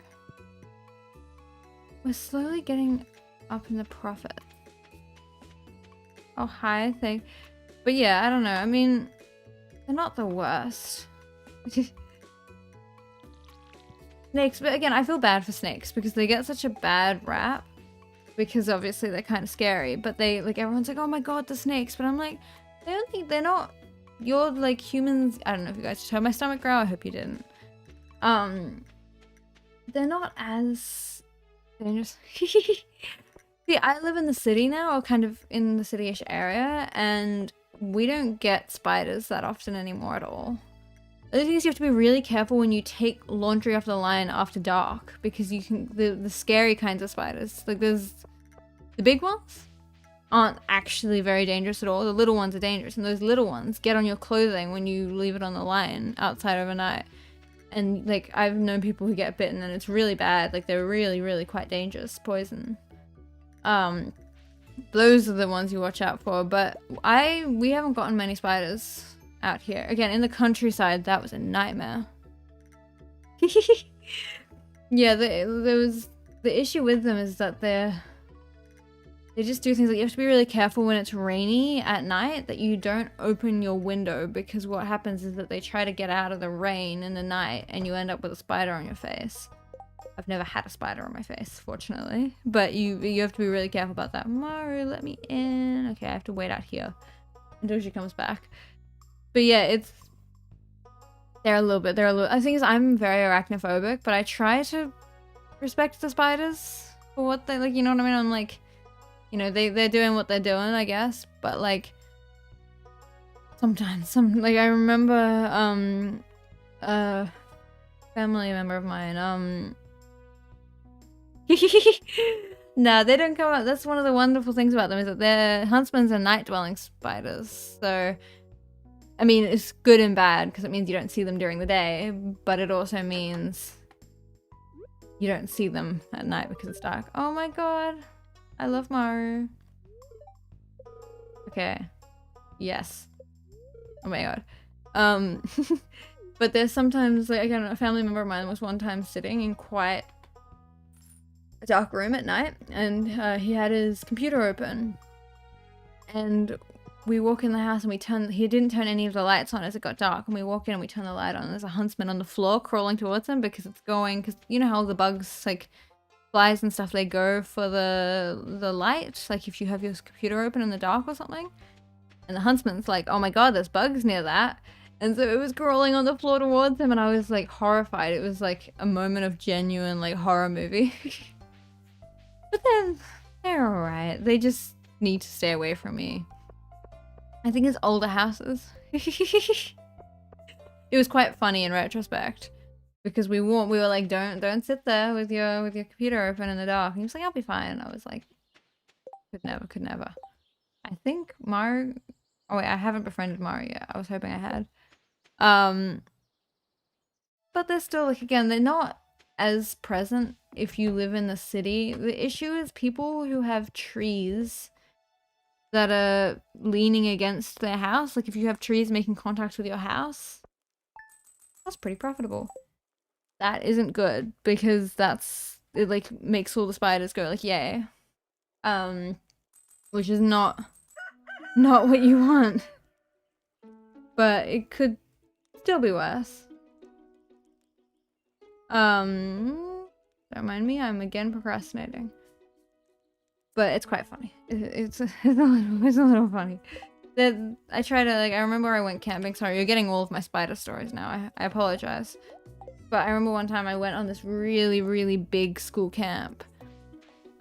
We're slowly getting up in the profit. Oh, hi, but yeah, I don't know. I mean, they're not the worst. Snakes, but again, I feel bad for snakes because they get such a bad rap because obviously they're kind of scary, but they, like, everyone's like, oh my god, the snakes, but I'm like, they're not, you're like humans. I don't know if you guys just heard my stomach growl, I hope you didn't. They're not as dangerous. See, I live in the city now, or kind of in the city-ish area, and we don't get spiders that often anymore at all. The other thing is you have to be really careful when you take laundry off the line after dark, because you can, the scary kinds of spiders, like there's, the big ones aren't actually very dangerous at all. The little ones are dangerous, and those little ones get on your clothing when you leave it on the line outside overnight. And like, I've known people who get bitten and it's really bad. Like, they're really, really quite dangerous poison. Those are the ones you watch out for, but we haven't gotten many spiders out here. Again, in the countryside, that was a nightmare. Yeah, the issue with them is that they just do things like you have to be really careful when it's rainy at night that you don't open your window, because what happens is that they try to get out of the rain in the night and you end up with a spider on your face. I've never had a spider on my face, fortunately, but you have to be really careful about that. Maru, let me in. Okay, I have to wait out here until she comes back. But yeah, they're a little, I think I'm very arachnophobic, but I try to respect the spiders for what they, like, you know what I mean? I'm like, you know, they're doing what they're doing, I guess, but like, sometimes, like, I remember, a family member of mine, no, they don't come out. That's one of the wonderful things about them, is that they're huntsmans and night-dwelling spiders, so I mean, it's good and bad because it means you don't see them during the day, but it also means you don't see them at night because it's dark. Oh my god. I love Maru. Okay. Yes. Oh my god. But there's sometimes, like, again, a family member of mine was one time sitting in quite a dark room at night, and he had his computer open. And we walk in the house and he didn't turn any of the lights on as it got dark, and we walk in and we turn the light on, and there's a huntsman on the floor crawling towards him because you know how the bugs, like flies and stuff, they go for the light, like if you have your computer open in the dark or something. And the huntsman's like, oh my god, there's bugs near that. And so it was crawling on the floor towards him, and I was like horrified. It was like a moment of genuine like horror movie. But then they're alright. They just need to stay away from me. I think it's older houses. It was quite funny in retrospect because we were like, don't sit there with your computer open in the dark. And he was like, I'll be fine. And I was like, could never. I think Mario. Oh wait, I haven't befriended Mario yet. I was hoping I had. But they're still, like, again, they're not as present if you live in the city. The issue is people who have trees that are leaning against their house. Like if you have trees making contact with your house, that's pretty profitable. That isn't good because it like makes all the spiders go like yay. Which is not what you want. But it could still be worse. Don't mind me, I'm again procrastinating. But it's quite funny. It's a little funny. I try to, like, I remember I went camping. Sorry, you're getting all of my spider stories now. I apologize. But I remember one time I went on this really, really big school camp.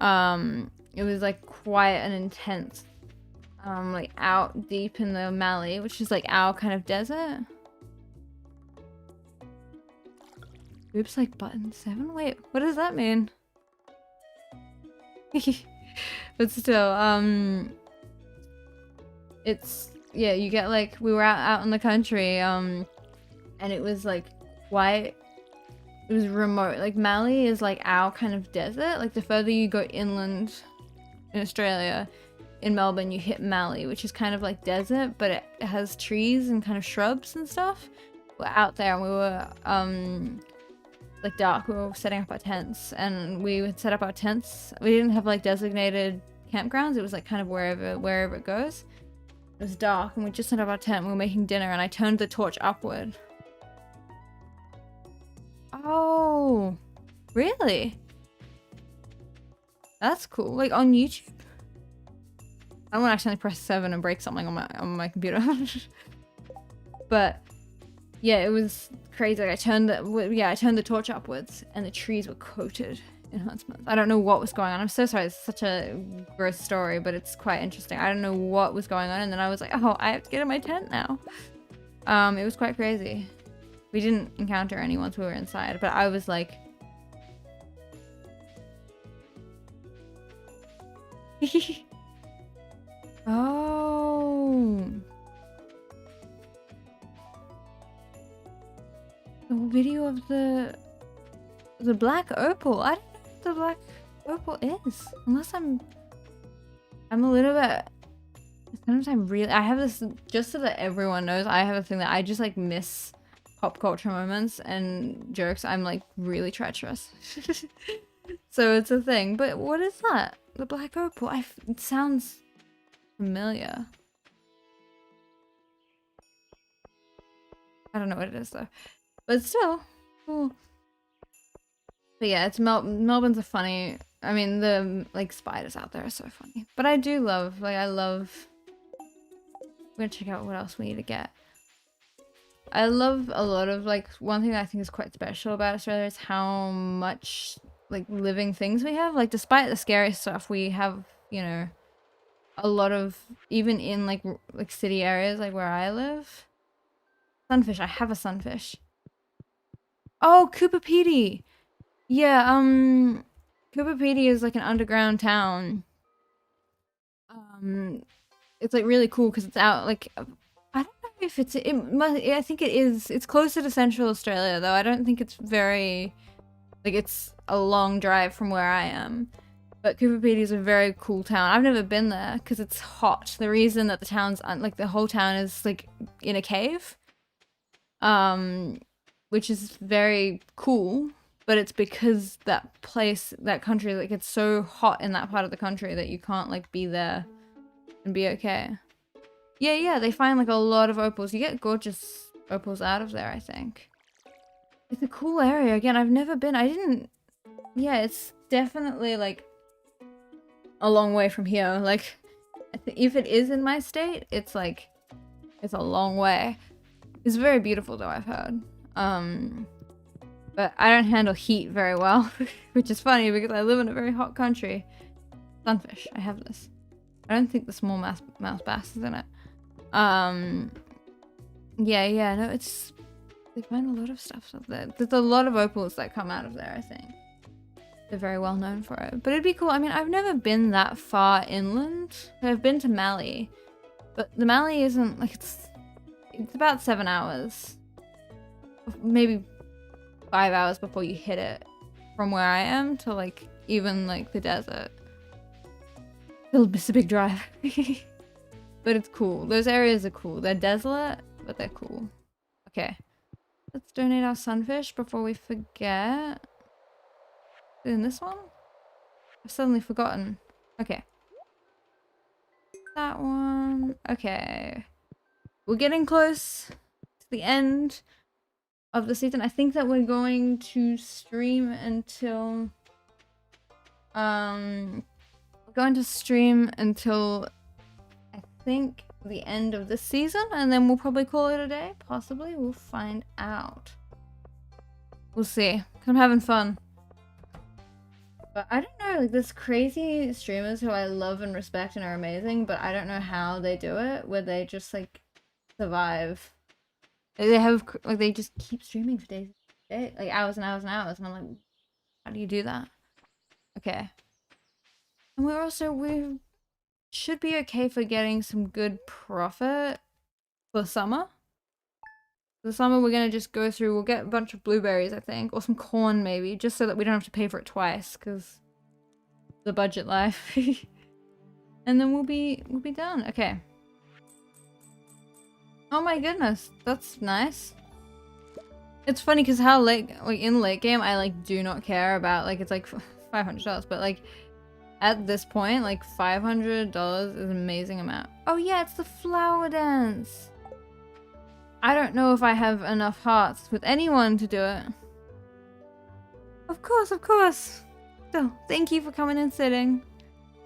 It was like quite an intense, like out deep in the Mallee, which is like our kind of desert. Oops, like button 7? Wait, what does that mean? But still, it's, yeah, you get like, we were out in the country, and it was like quite, it was remote. Like Mallee is like our kind of desert. Like the further you go inland in Australia, in Melbourne, you hit Mallee, which is kind of like desert, but it has trees and kind of shrubs and stuff. We're out there and we were, like dark, we were setting up our tents, and we would set up our tents. We didn't have like designated campgrounds. It was like kind of wherever it goes. It was dark and we just set up our tent and we were making dinner, and I turned the torch upward. Oh, really? That's cool. Like on YouTube. I don't want to accidentally press 7 and break something on my computer. But yeah, it was crazy. Like I turned the torch upwards, and the trees were coated in huntsman. I don't know what was going on. I'm so sorry. It's such a gross story, but it's quite interesting. I don't know what was going on, and then I was like, oh, I have to get in my tent now. It was quite crazy. We didn't encounter any once we were inside, but I was like, oh. The video of the black opal. I don't know what the black opal is. Unless I'm a little bit, sometimes I have this, just so that everyone knows, I have a thing that I just like miss pop culture moments and jokes. I'm like really treacherous. So it's a thing. But what is that? The black opal? It sounds familiar. I don't know what it is though. But still, cool. But yeah, it's Melbourne's a funny. I mean, the like spiders out there are so funny. But I do love, like, I love. We're gonna check out what else we need to get. I love a lot of, like, one thing that I think is quite special about Australia is how much like living things we have. Like, despite the scary stuff, we have, you know, a lot of, even in like city areas like where I live. Sunfish. I have a sunfish. Oh, Cooper Pedy. Yeah, Cooper Pedy is like an underground town. It's like really cool because it's out, like, I don't know if I think it is. It's closer to Central Australia though. I don't think it's very, like, it's a long drive from where I am. But Cooper Pedy is a very cool town. I've never been there because it's hot. The reason that the town's, like, the whole town is like in a cave. Which is very cool, but it's because that place, that country, like, it's so hot in that part of the country that you can't like be there and be okay. Yeah, they find like a lot of opals. You get gorgeous opals out of there, I think. It's a cool area. Again, I've never been. I didn't... Yeah, it's definitely like a long way from here. Like, if it is in my state, it's like, it's a long way. It's very beautiful though, I've heard. But I don't handle heat very well, which is funny because I live in a very hot country. Sunfish, I have this. I don't think the small mouse bass is in it. Yeah, no, it's... They find a lot of stuff up there. There's a lot of opals that come out of there, I think. They're very well known for it. But it'd be cool. I mean, I've never been that far inland. I've been to Mali. But the Mali isn't, like, it's about 7 hours. Maybe 5 hours before you hit it. From where I am to, like, even, like, the desert. It's a big drive. But it's cool. Those areas are cool. They're desolate, but they're cool. Okay. Let's donate our sunfish before we forget. In this one? I've suddenly forgotten. Okay. That one. Okay. We're getting close to the end of the season. I think that we're going to stream until... we're going to stream until... I think the end of this season, and then we'll probably call it a day. Possibly. We'll find out. We'll see. 'Cause I'm having fun. But I don't know, like, there's crazy streamers who I love and respect and are amazing, but I don't know how they do it, where they just, like, survive. They have, like, they just keep streaming for days, like, hours and hours and hours, and I'm like, how do you do that? Okay. And we should be okay for getting some good profit for summer. For the summer, we're gonna just go through, we'll get a bunch of blueberries, I think, or some corn maybe, just so that we don't have to pay for it twice, because the budget life. And then we'll be done. Okay. Oh my goodness, that's nice. It's funny because how late, like in late game, I like do not care about, like, it's like $500, but like at this point, like $500 is an amazing amount. Oh yeah, it's the flower dance. I don't know if I have enough hearts with anyone to do it. Of course, of course. So, thank you for coming and sitting.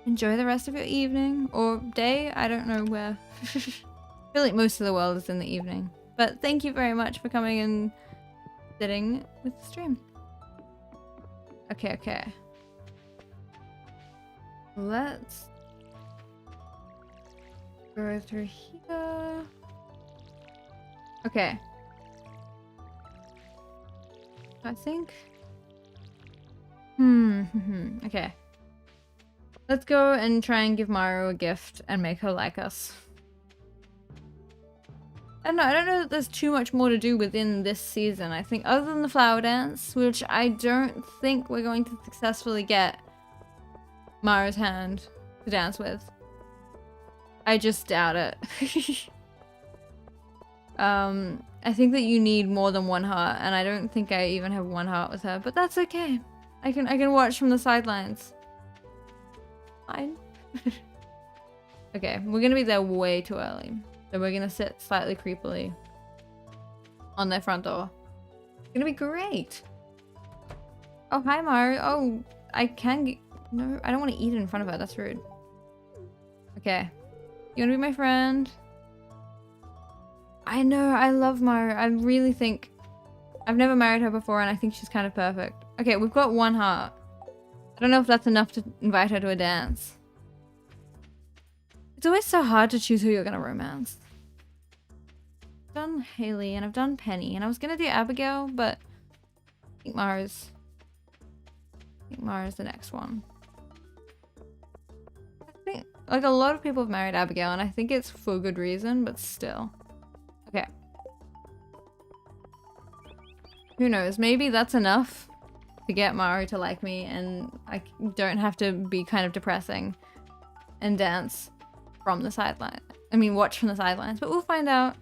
Enjoy the rest of your evening or day. I don't know where. I feel like most of the world is in the evening. But thank you very much for coming and sitting with the stream. Okay. Let's go through here. Okay. I think... Okay. Let's go and try and give Maru a gift and make her like us. I don't know that there's too much more to do within this season. I think other than the flower dance, which I don't think we're going to successfully get Maru's hand to dance with. I just doubt it. I think that you need more than one heart, and I don't think I even have one heart with her, but that's okay. I can watch from the sidelines. Fine. Okay, we're gonna be there way too early. So we're gonna sit slightly creepily on their front door. It's gonna be great. Oh, hi Maru. Oh, I can get... No, I don't want to eat it in front of her. That's rude. Okay. You wanna be my friend? I know, I love Maru. I really think... I've never married her before and I think she's kind of perfect. Okay, we've got one heart. I don't know if that's enough to invite her to a dance. It's always so hard to choose who you're gonna romance. I've done Haley and I've done Penny and I was gonna do Abigail, but I think Mara's the next one. I think, like, a lot of people have married Abigail and I think it's for good reason, but still. Okay. Who knows? Maybe that's enough to get Maru to like me and I don't have to be kind of depressing and dance from the sideline. I mean, watch from the sidelines, but we'll find out.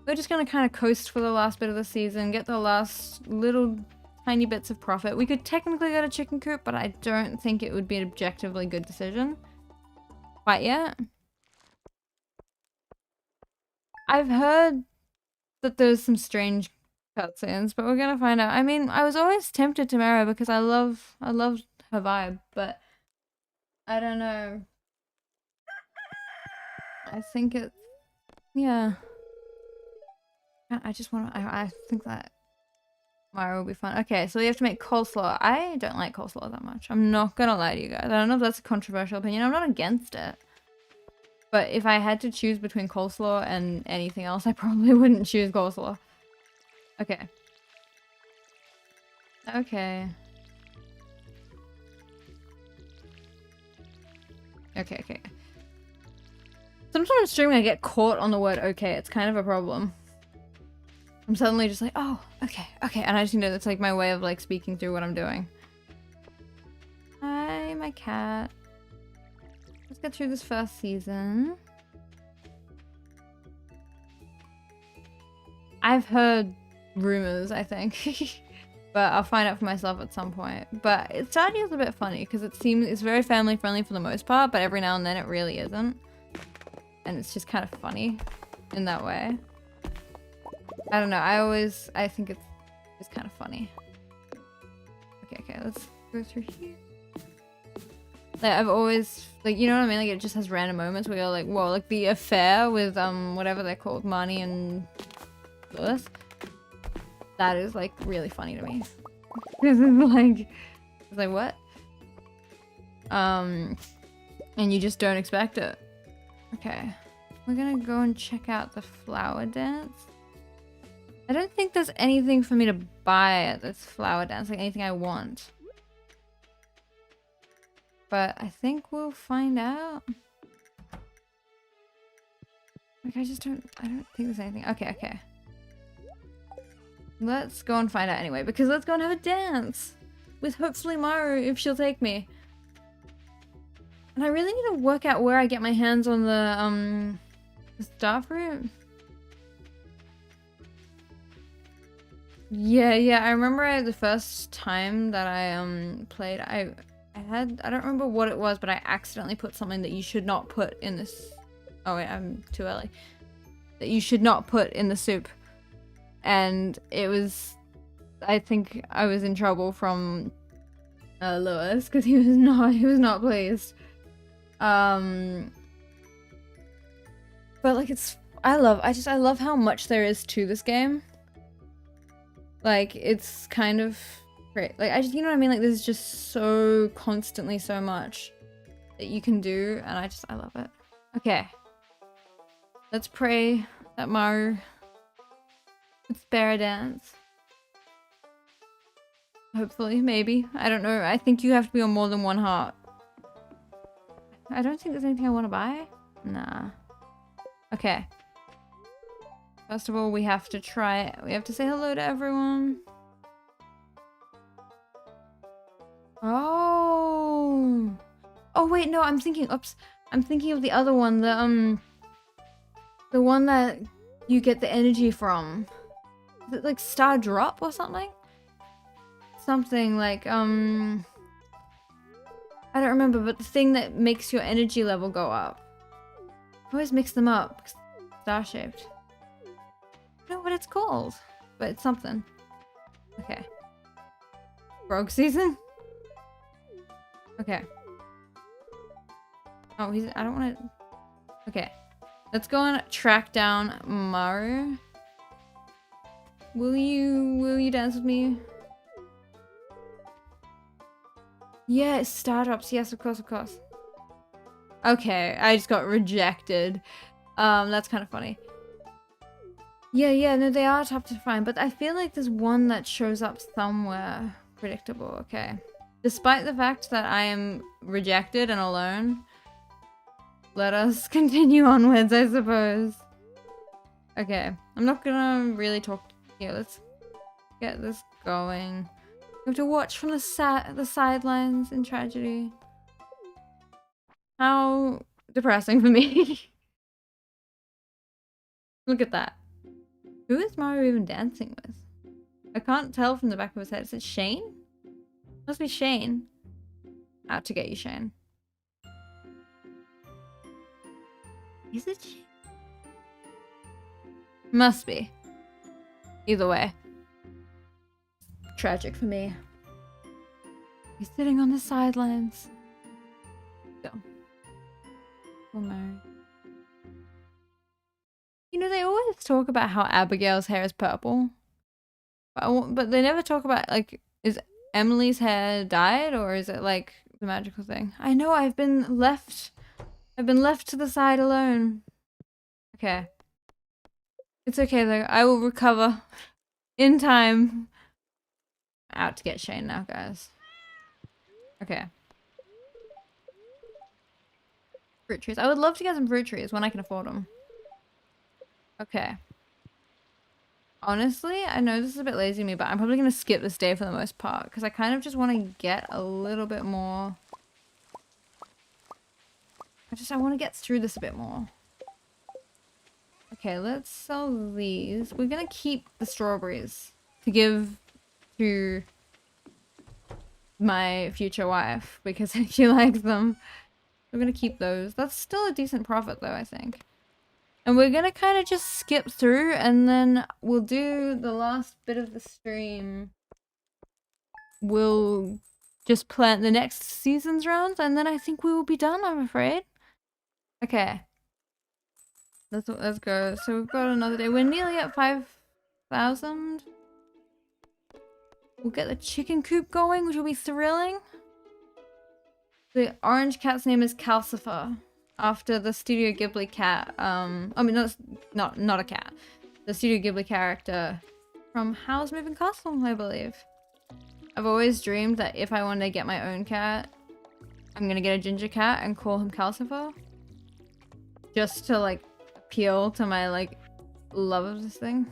We're just gonna kind of coast for the last bit of the season, get the last little tiny bits of profit. We could technically go to Chicken Coop, but I don't think it would be an objectively good decision quite yet. I've heard that there's some strange cutscenes, but we're gonna find out. I mean, I was always tempted to marry her because I love her vibe, but I don't know. I think it's yeah. I just want to. I think that Mario will be fun. Okay, so we have to make coleslaw. I don't like coleslaw that much. I'm not gonna lie to you guys. I don't know if that's a controversial opinion. I'm not against it. But if I had to choose between coleslaw and anything else, I probably wouldn't choose coleslaw. Okay. Okay. Okay. Sometimes streaming I get caught on the word okay. It's kind of a problem. I'm suddenly just like, oh, okay. And I just know that's like my way of like speaking through what I'm doing. Hi, my cat. Let's get through this first season. I've heard rumors, I think. But I'll find out for myself at some point. But Stardew is a bit funny because it's very family friendly for the most part, but every now and then it really isn't. And it's just kind of funny in that way. I don't know. I think it's just kind of funny. Okay, let's go through here. Like I've always like, you know what I mean? Like it just has random moments where you're like, whoa, like the affair with whatever they're called, Marnie and Lewis. That is like really funny to me. It's like what? And you just don't expect it. Okay. We're gonna go and check out the flower dance. I don't think there's anything for me to buy at this flower dance, like anything I want. But I think we'll find out. Like I don't think there's anything. Okay. Let's go and find out anyway, because let's go and have a dance with hopefully Maru if she'll take me. And I really need to work out where I get my hands on the star fruit. Yeah, I remember the first time that I played, I don't remember what it was, but I accidentally put something that you should not put in this. Oh wait, I'm too early. That you should not put in the soup. And it was, I think I was in trouble from Lewis because he was not pleased. But like I love how much there is to this game. Like it's kind of great. Like you know what I mean? Like there's just so constantly so much that you can do, and I love it. Okay. Let's pray that Maru would spare a dance. Hopefully, maybe. I don't know. I think you have to be on more than one heart. I don't think there's anything I want to buy. Nah. Okay. First of all, we have to say hello to everyone. Oh. Oh wait, no, I'm thinking of the other one, the one that you get the energy from. Is it like Star Drop or something? Something like I don't remember, but the thing that makes your energy level go up. I always mix them up. Star-shaped. I don't know what it's called, but it's something. Okay. Rogue season? Okay. Oh, I don't want to... Okay. Let's go and track down Maru. Will you dance with me? Yes, Stardrops. Yes, of course. Okay, I just got rejected. That's kind of funny. Yeah, no, they are tough to find, but I feel like there's one that shows up somewhere predictable. Okay. Despite the fact that I am rejected and alone, let us continue onwards, I suppose. Okay, I'm not gonna really talk here. Let's get this going. We have to watch from the sidelines in tragedy. How depressing for me. Look at that. Who is Mario even dancing with? I can't tell from the back of his head. Is it Shane? Must be Shane. Out to get you, Shane. Is it Shane? Must be. Either way. Tragic for me. He's sitting on the sidelines. Go. We're married. You know, they always talk about how Abigail's hair is purple. But they never talk about, like, is Emily's hair dyed or is it, like, the magical thing? I know, I've been left to the side alone. Okay. It's okay, though. I will recover in time. Out to get Shane now, guys. Okay. Fruit trees. I would love to get some fruit trees when I can afford them. Okay. Honestly, I know this is a bit lazy of me, but I'm probably going to skip this day for the most part because I kind of just want to get a little bit more. I want to get through this a bit more. Okay, let's sell these. We're going to keep the strawberries to give to my future wife because she likes them. We're going to keep those. That's still a decent profit though, I think. And we're gonna kind of just skip through and then we'll do the last bit of the stream. We'll just plant the next season's rounds and then I think we will be done, I'm afraid. Okay. Let's go. So we've got another day. We're nearly at 5,000. We'll get the chicken coop going, which will be thrilling. The orange cat's name is Calcifer. After the Studio Ghibli cat, I mean, not a cat. The Studio Ghibli character from Howl's Moving Castle, I believe. I've always dreamed that if I wanted to get my own cat, I'm gonna get a ginger cat and call him Calcifer. Just to, like, appeal to my, like, love of this thing.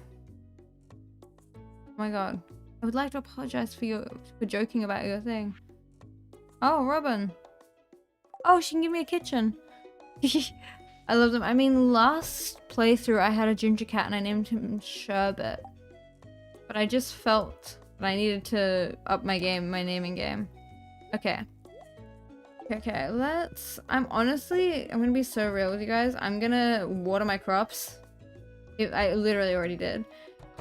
Oh my god. I would like to apologize for joking about your thing. Oh, Robin. Oh, she can give me a kitchen. I love them. I mean, last playthrough I had a ginger cat and I named him Sherbet. But I just felt that I needed to up my game, my naming game. Okay. Okay, I'm gonna be so real with you guys. I'm gonna water my crops. I literally already did.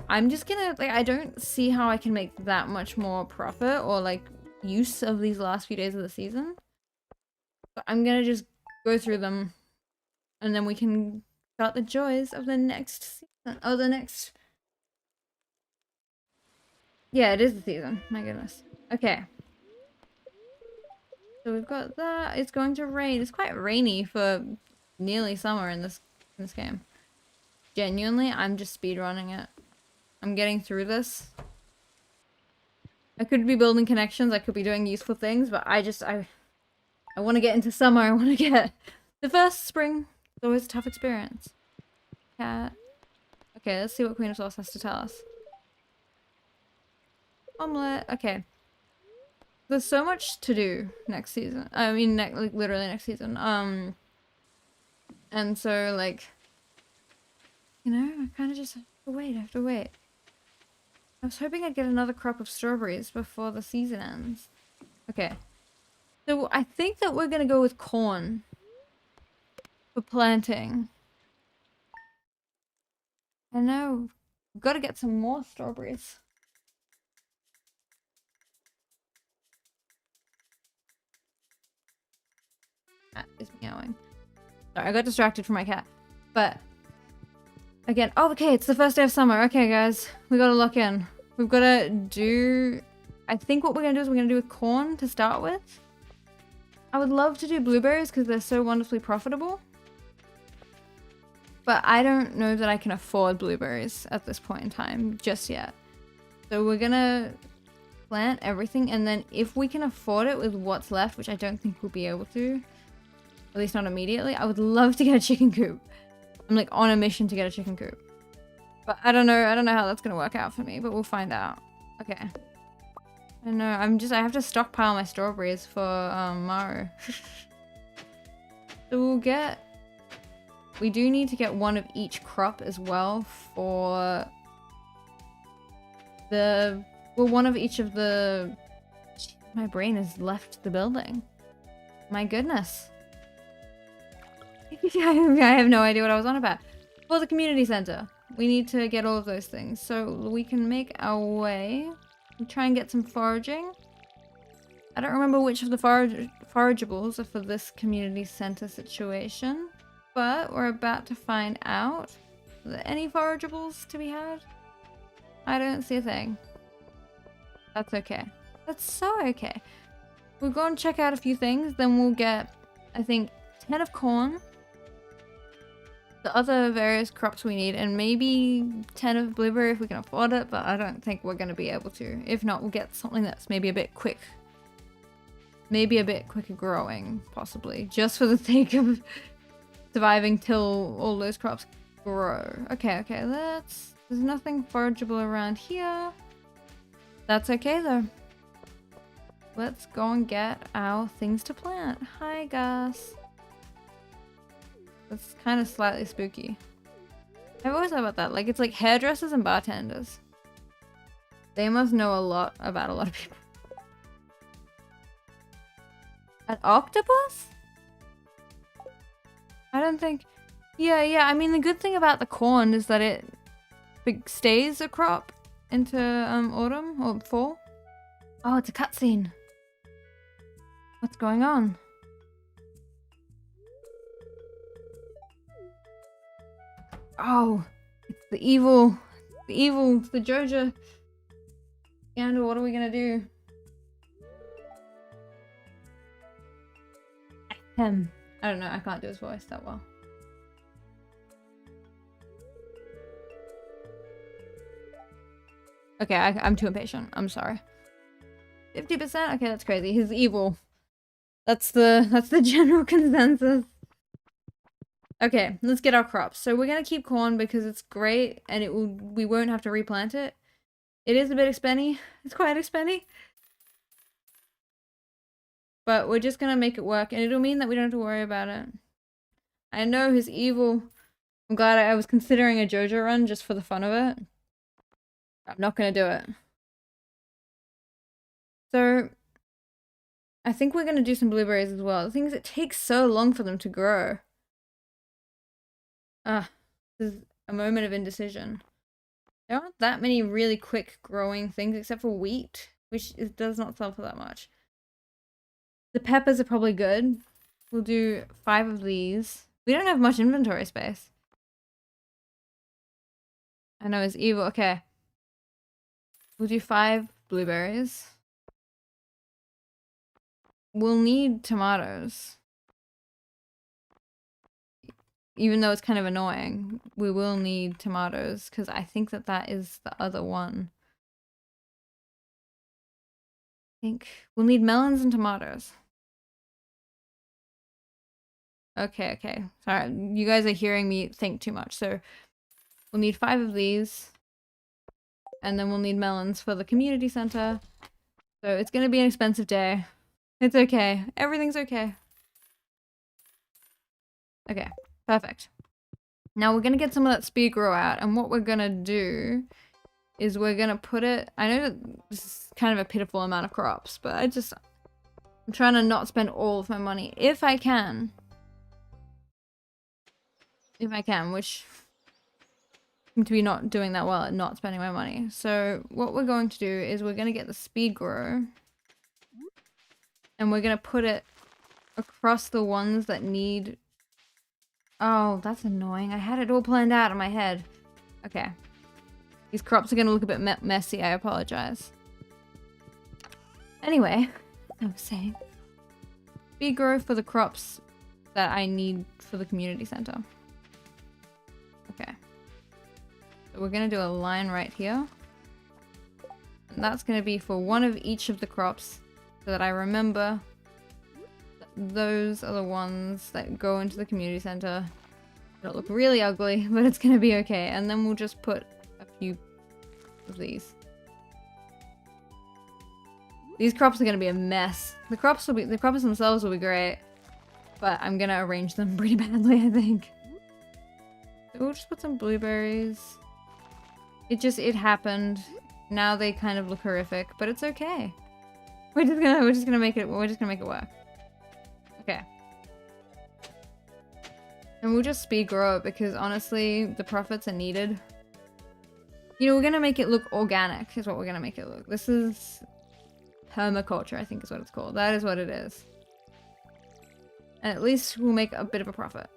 I'm just gonna, like, I don't see how I can make that much more profit or, like, use of these last few days of the season. So I'm gonna just go through them and then we can start the joys of the next season. Oh, the next... Yeah, it is the season. My goodness. Okay. So we've got that. It's going to rain. It's quite rainy for nearly summer in this game. Genuinely, I'm just speedrunning it. I'm getting through this. I could be building connections. I could be doing useful things, but I want to get into summer. I want to get the first spring. It's always a tough experience. Cat. Okay, let's see what Queen of Sauce has to tell us. Omelette. Okay. There's so much to do next season. I mean, like, literally next season. And so, like, you know, I kind of just have to wait. I have to wait. I was hoping I'd get another crop of strawberries before the season ends. Okay. So I think that we're gonna go with corn for planting. I know. We've got to get some more strawberries. Cat is meowing. Sorry, I got distracted from my cat. But again, oh, okay, it's the first day of summer. Okay, guys, we gotta lock in. We've got to do... I think what we're gonna do is we're gonna do with corn to start with. I would love to do blueberries because they're so wonderfully profitable. But I don't know that I can afford blueberries at this point in time just yet. So we're gonna plant everything, and then if we can afford it with what's left, which I don't think we'll be able to, at least not immediately, I would love to get a chicken coop. I'm like on a mission to get a chicken coop. But I don't know how that's gonna work out for me, but we'll find out. Okay. I know, I have to stockpile my strawberries for Maru. So we do need to get one of each crop as well for one of each of the... My brain has left the building. My goodness. I have no idea what I was on about. For the community center. we need to get all of those things. So we can make our way and try and get some foraging. I don't remember which of the forageables are for this community center situation, but we're about to find out. Are there any forageables to be had? I don't see a thing. That's okay. That's so okay. We'll go and check out a few things, then we'll get, I think, 10 of corn, the other various crops we need, and maybe 10 of blueberry if we can afford it, but I don't think we're going to be able to. If not, we'll get something that's maybe a bit quick. Maybe a bit quicker growing, possibly, just for the sake of surviving till all those crops grow. Okay, there's nothing forageable around here. That's okay though. Let's go and get our things to plant. Hi, Gus. That's kind of slightly spooky. I've always thought about that. Like, it's like hairdressers and bartenders. They must know a lot about a lot of people. An octopus? I don't think... Yeah, I mean, the good thing about the corn is that it stays a crop into autumn or fall. Oh, it's a cutscene. What's going on? Oh, it's the Joja scandal. What are we gonna do? I don't know, I can't do his voice that well. Okay, I'm too impatient. I'm sorry. 50%? Okay, that's crazy. He's evil. That's the general consensus. Okay, let's get our crops. So we're gonna keep corn because it's great and we won't have to replant it. It is a bit expenny. It's quite expenny. But we're just gonna make it work, and it'll mean that we don't have to worry about it. I know he's evil. I'm glad I was considering a JoJo run just for the fun of it. I'm not gonna do it. So, I think we're gonna do some blueberries as well. The thing is, it takes so long for them to grow. This is a moment of indecision. There aren't that many really quick growing things except for wheat, which does not sell for that much. The peppers are probably good. We'll do 5 of these. We don't have much inventory space. I know it's evil. Okay. We'll do 5 blueberries. We'll need tomatoes. Even though it's kind of annoying, we will need tomatoes because I think that is the other one. I think we'll need melons and tomatoes. Okay. Sorry, you guys are hearing me think too much. So we'll need 5 of these. And then we'll need melons for the community center. So it's gonna be an expensive day. It's okay. Everything's okay. Okay, perfect. Now we're gonna get some of that speed grow out, and what we're gonna do is we're gonna put it... I know that this is kind of a pitiful amount of crops, but I'm trying to not spend all of my money. If I can, which seem to be not doing that well at not spending my money. So what we're going to do is we're gonna get the speed grow, and we're gonna put it across the ones that need... Oh, that's annoying. I had it all planned out in my head. Okay. These crops are gonna look a bit messy. I apologize. Anyway, I was saying. Speed grow for the crops that I need for the community center. Okay. So we're gonna do a line right here. And that's gonna be for one of each of the crops so that I remember those are the ones that go into the community center. It'll look really ugly, but it's gonna be okay. And then we'll just put a few of these. These crops are gonna be a mess. The crops themselves will be great, but I'm gonna arrange them pretty badly, I think. So we'll just put some blueberries. It happened. Now they kind of look horrific, but it's okay. We're just gonna make it work. Okay. And we'll just speed grow it because honestly, the profits are needed. You know, we're gonna make it look organic, is what we're gonna make it look. This is permaculture, I think is what it's called. That is what it is. And at least we'll make a bit of a profit.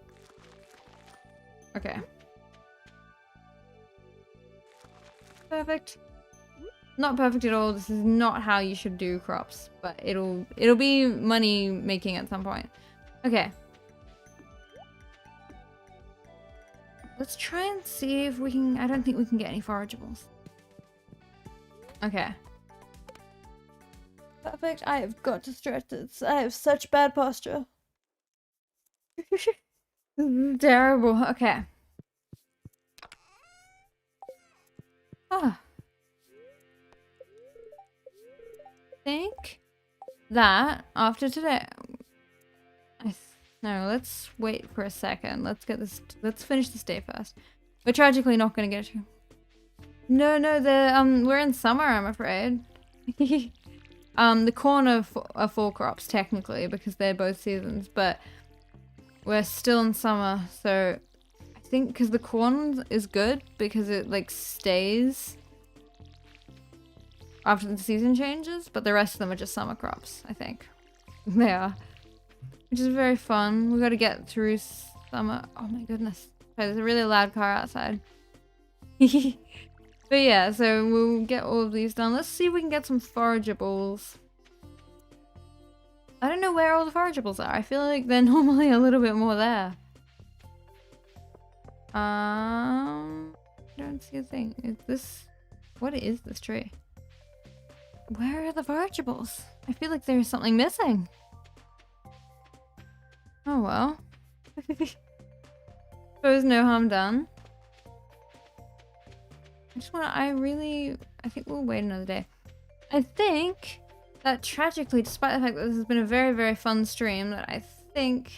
Okay. Perfect. Not perfect at all. This is not how you should do crops, but it'll be money making at some point. Okay. Let's try and see if we can... I don't think we can get any forageables. Okay. Perfect. I have got to stretch this. I have such bad posture. This is terrible. Okay. Ah. Think that after today... No, let's wait for a second. Let's get this... Let's finish this day first. We're tragically not gonna get to... No, we're in summer, I'm afraid. The corn are fall crops, technically, because they're both seasons, but we're still in summer, so I think because the corn is good because it, like, stays after the season changes, but the rest of them are just summer crops, I think. They are. Which is very fun. We gotta get through summer. Oh my goodness. Okay, there's a really loud car outside. But yeah, so we'll get all of these done. Let's see if we can get some forageables. I don't know where all the forageables are. I feel like they're normally a little bit more there. I don't see a thing. Is this... What is this tree? Where are the forageables? I feel like there's something missing. Oh well. Suppose no harm done. I think we'll wait another day. I think that tragically, despite the fact that this has been a very, very fun stream, that I think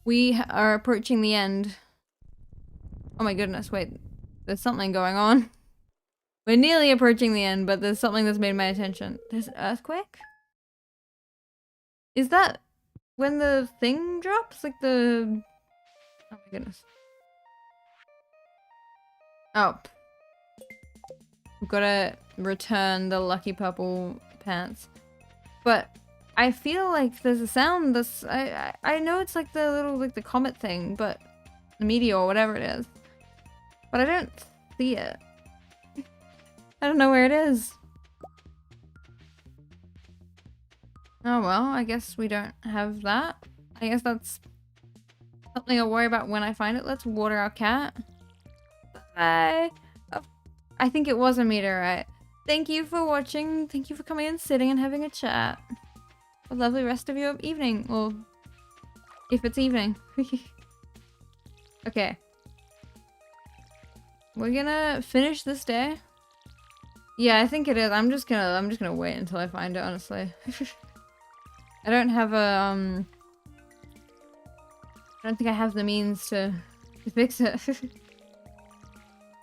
we are approaching the end. Oh my goodness, wait. There's something going on. We're nearly approaching the end, but there's something that's made my attention. There's an earthquake? Is that when the thing drops? Like the... Oh my goodness. Oh. We've got to return the lucky purple pants. But I feel like there's a sound that's... I know it's like the little, like the comet thing, but... The meteor or whatever it is. But I don't see it. I don't know where it is. Oh well, I guess we don't have that. I guess that's something I'll worry about when I find it. Let's water our cat. Bye. Oh, I think it was a meteorite. Thank you for watching. Thank you for coming and sitting and having a chat. A lovely rest of your evening. Or if it's evening. Okay. We're gonna finish this day. Yeah, I think it is. I'm just gonna wait until I find it, honestly. I don't have a I don't think I have the means to fix it.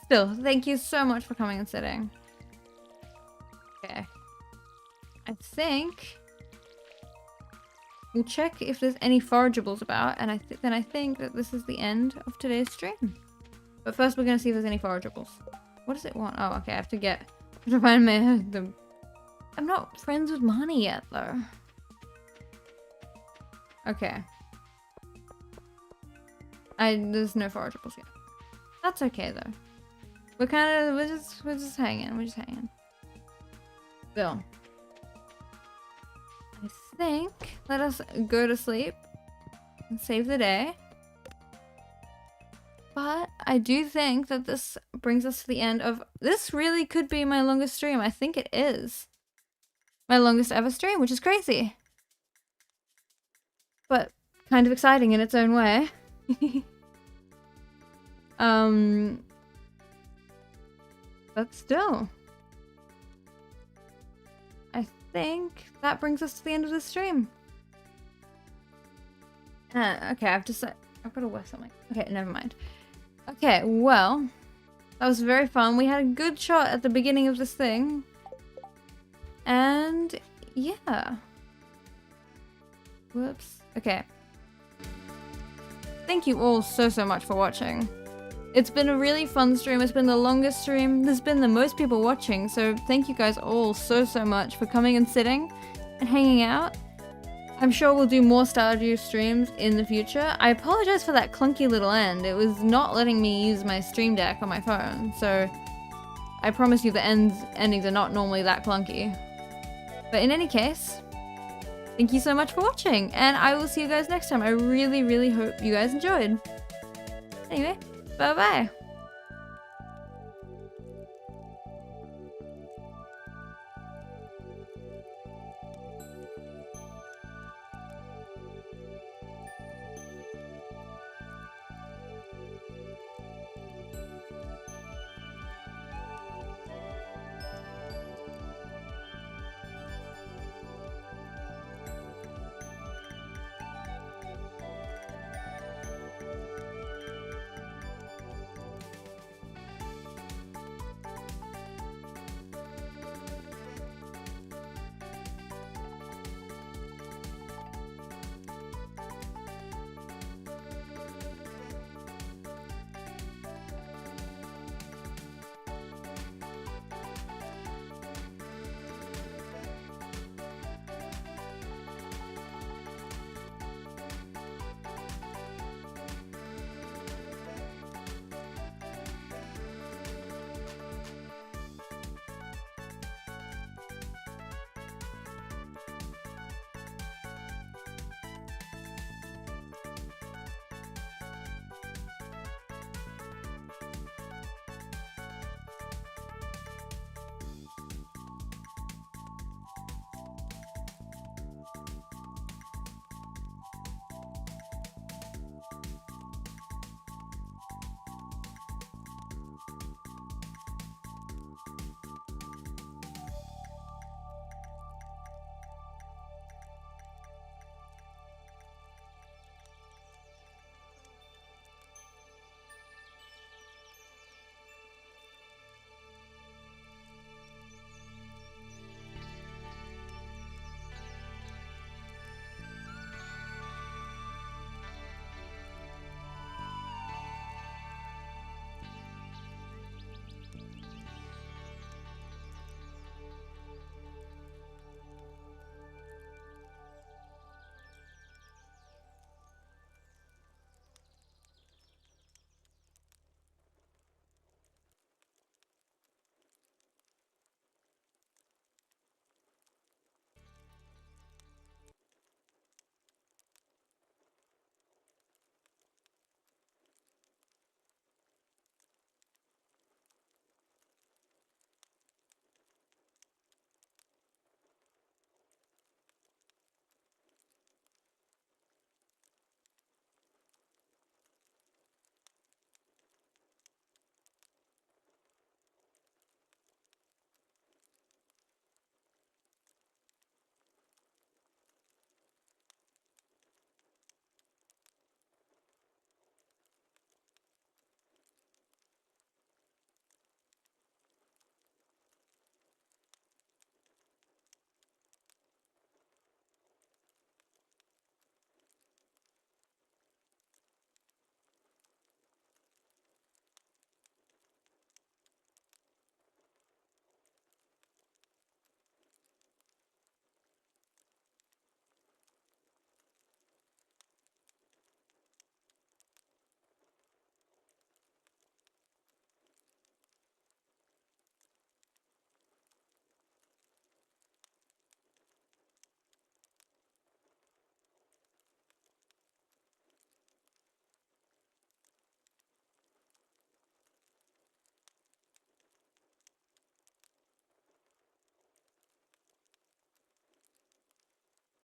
Still, thank you so much for coming and sitting. Okay. I think we'll check if there's any forageables about, and then I think that this is the end of today's stream. But first we're gonna see if there's any forageables. What does it want? Oh, okay, I have to find I'm not friends with Marnie yet, though. Okay. There's no forageables yet. That's okay, though. We're just hanging. Still. I think let us go to sleep and save the day. But I do think that this brings us to the end of... This really could be my longest stream. I think it is. My longest ever stream, which is crazy. But kind of exciting in its own way. But still. I think that brings us to the end of the stream. Okay, I've got to wear something. Okay, never mind. Okay, well, that was very fun. We had a good shot at the beginning of this thing. And yeah. Whoops. Okay. Thank you all so much for watching. It's been a really fun stream. It's been the longest stream. There's been the most people watching, so thank you guys all so much for coming and sitting and hanging out. I'm sure we'll do more Stardew streams in the future. I apologize for that clunky little end. It was not letting me use my stream deck on my phone, so I promise you the endings are not normally that clunky. But in any case, thank you so much for watching, and I will see you guys next time. I really, really hope you guys enjoyed. Anyway, bye-bye.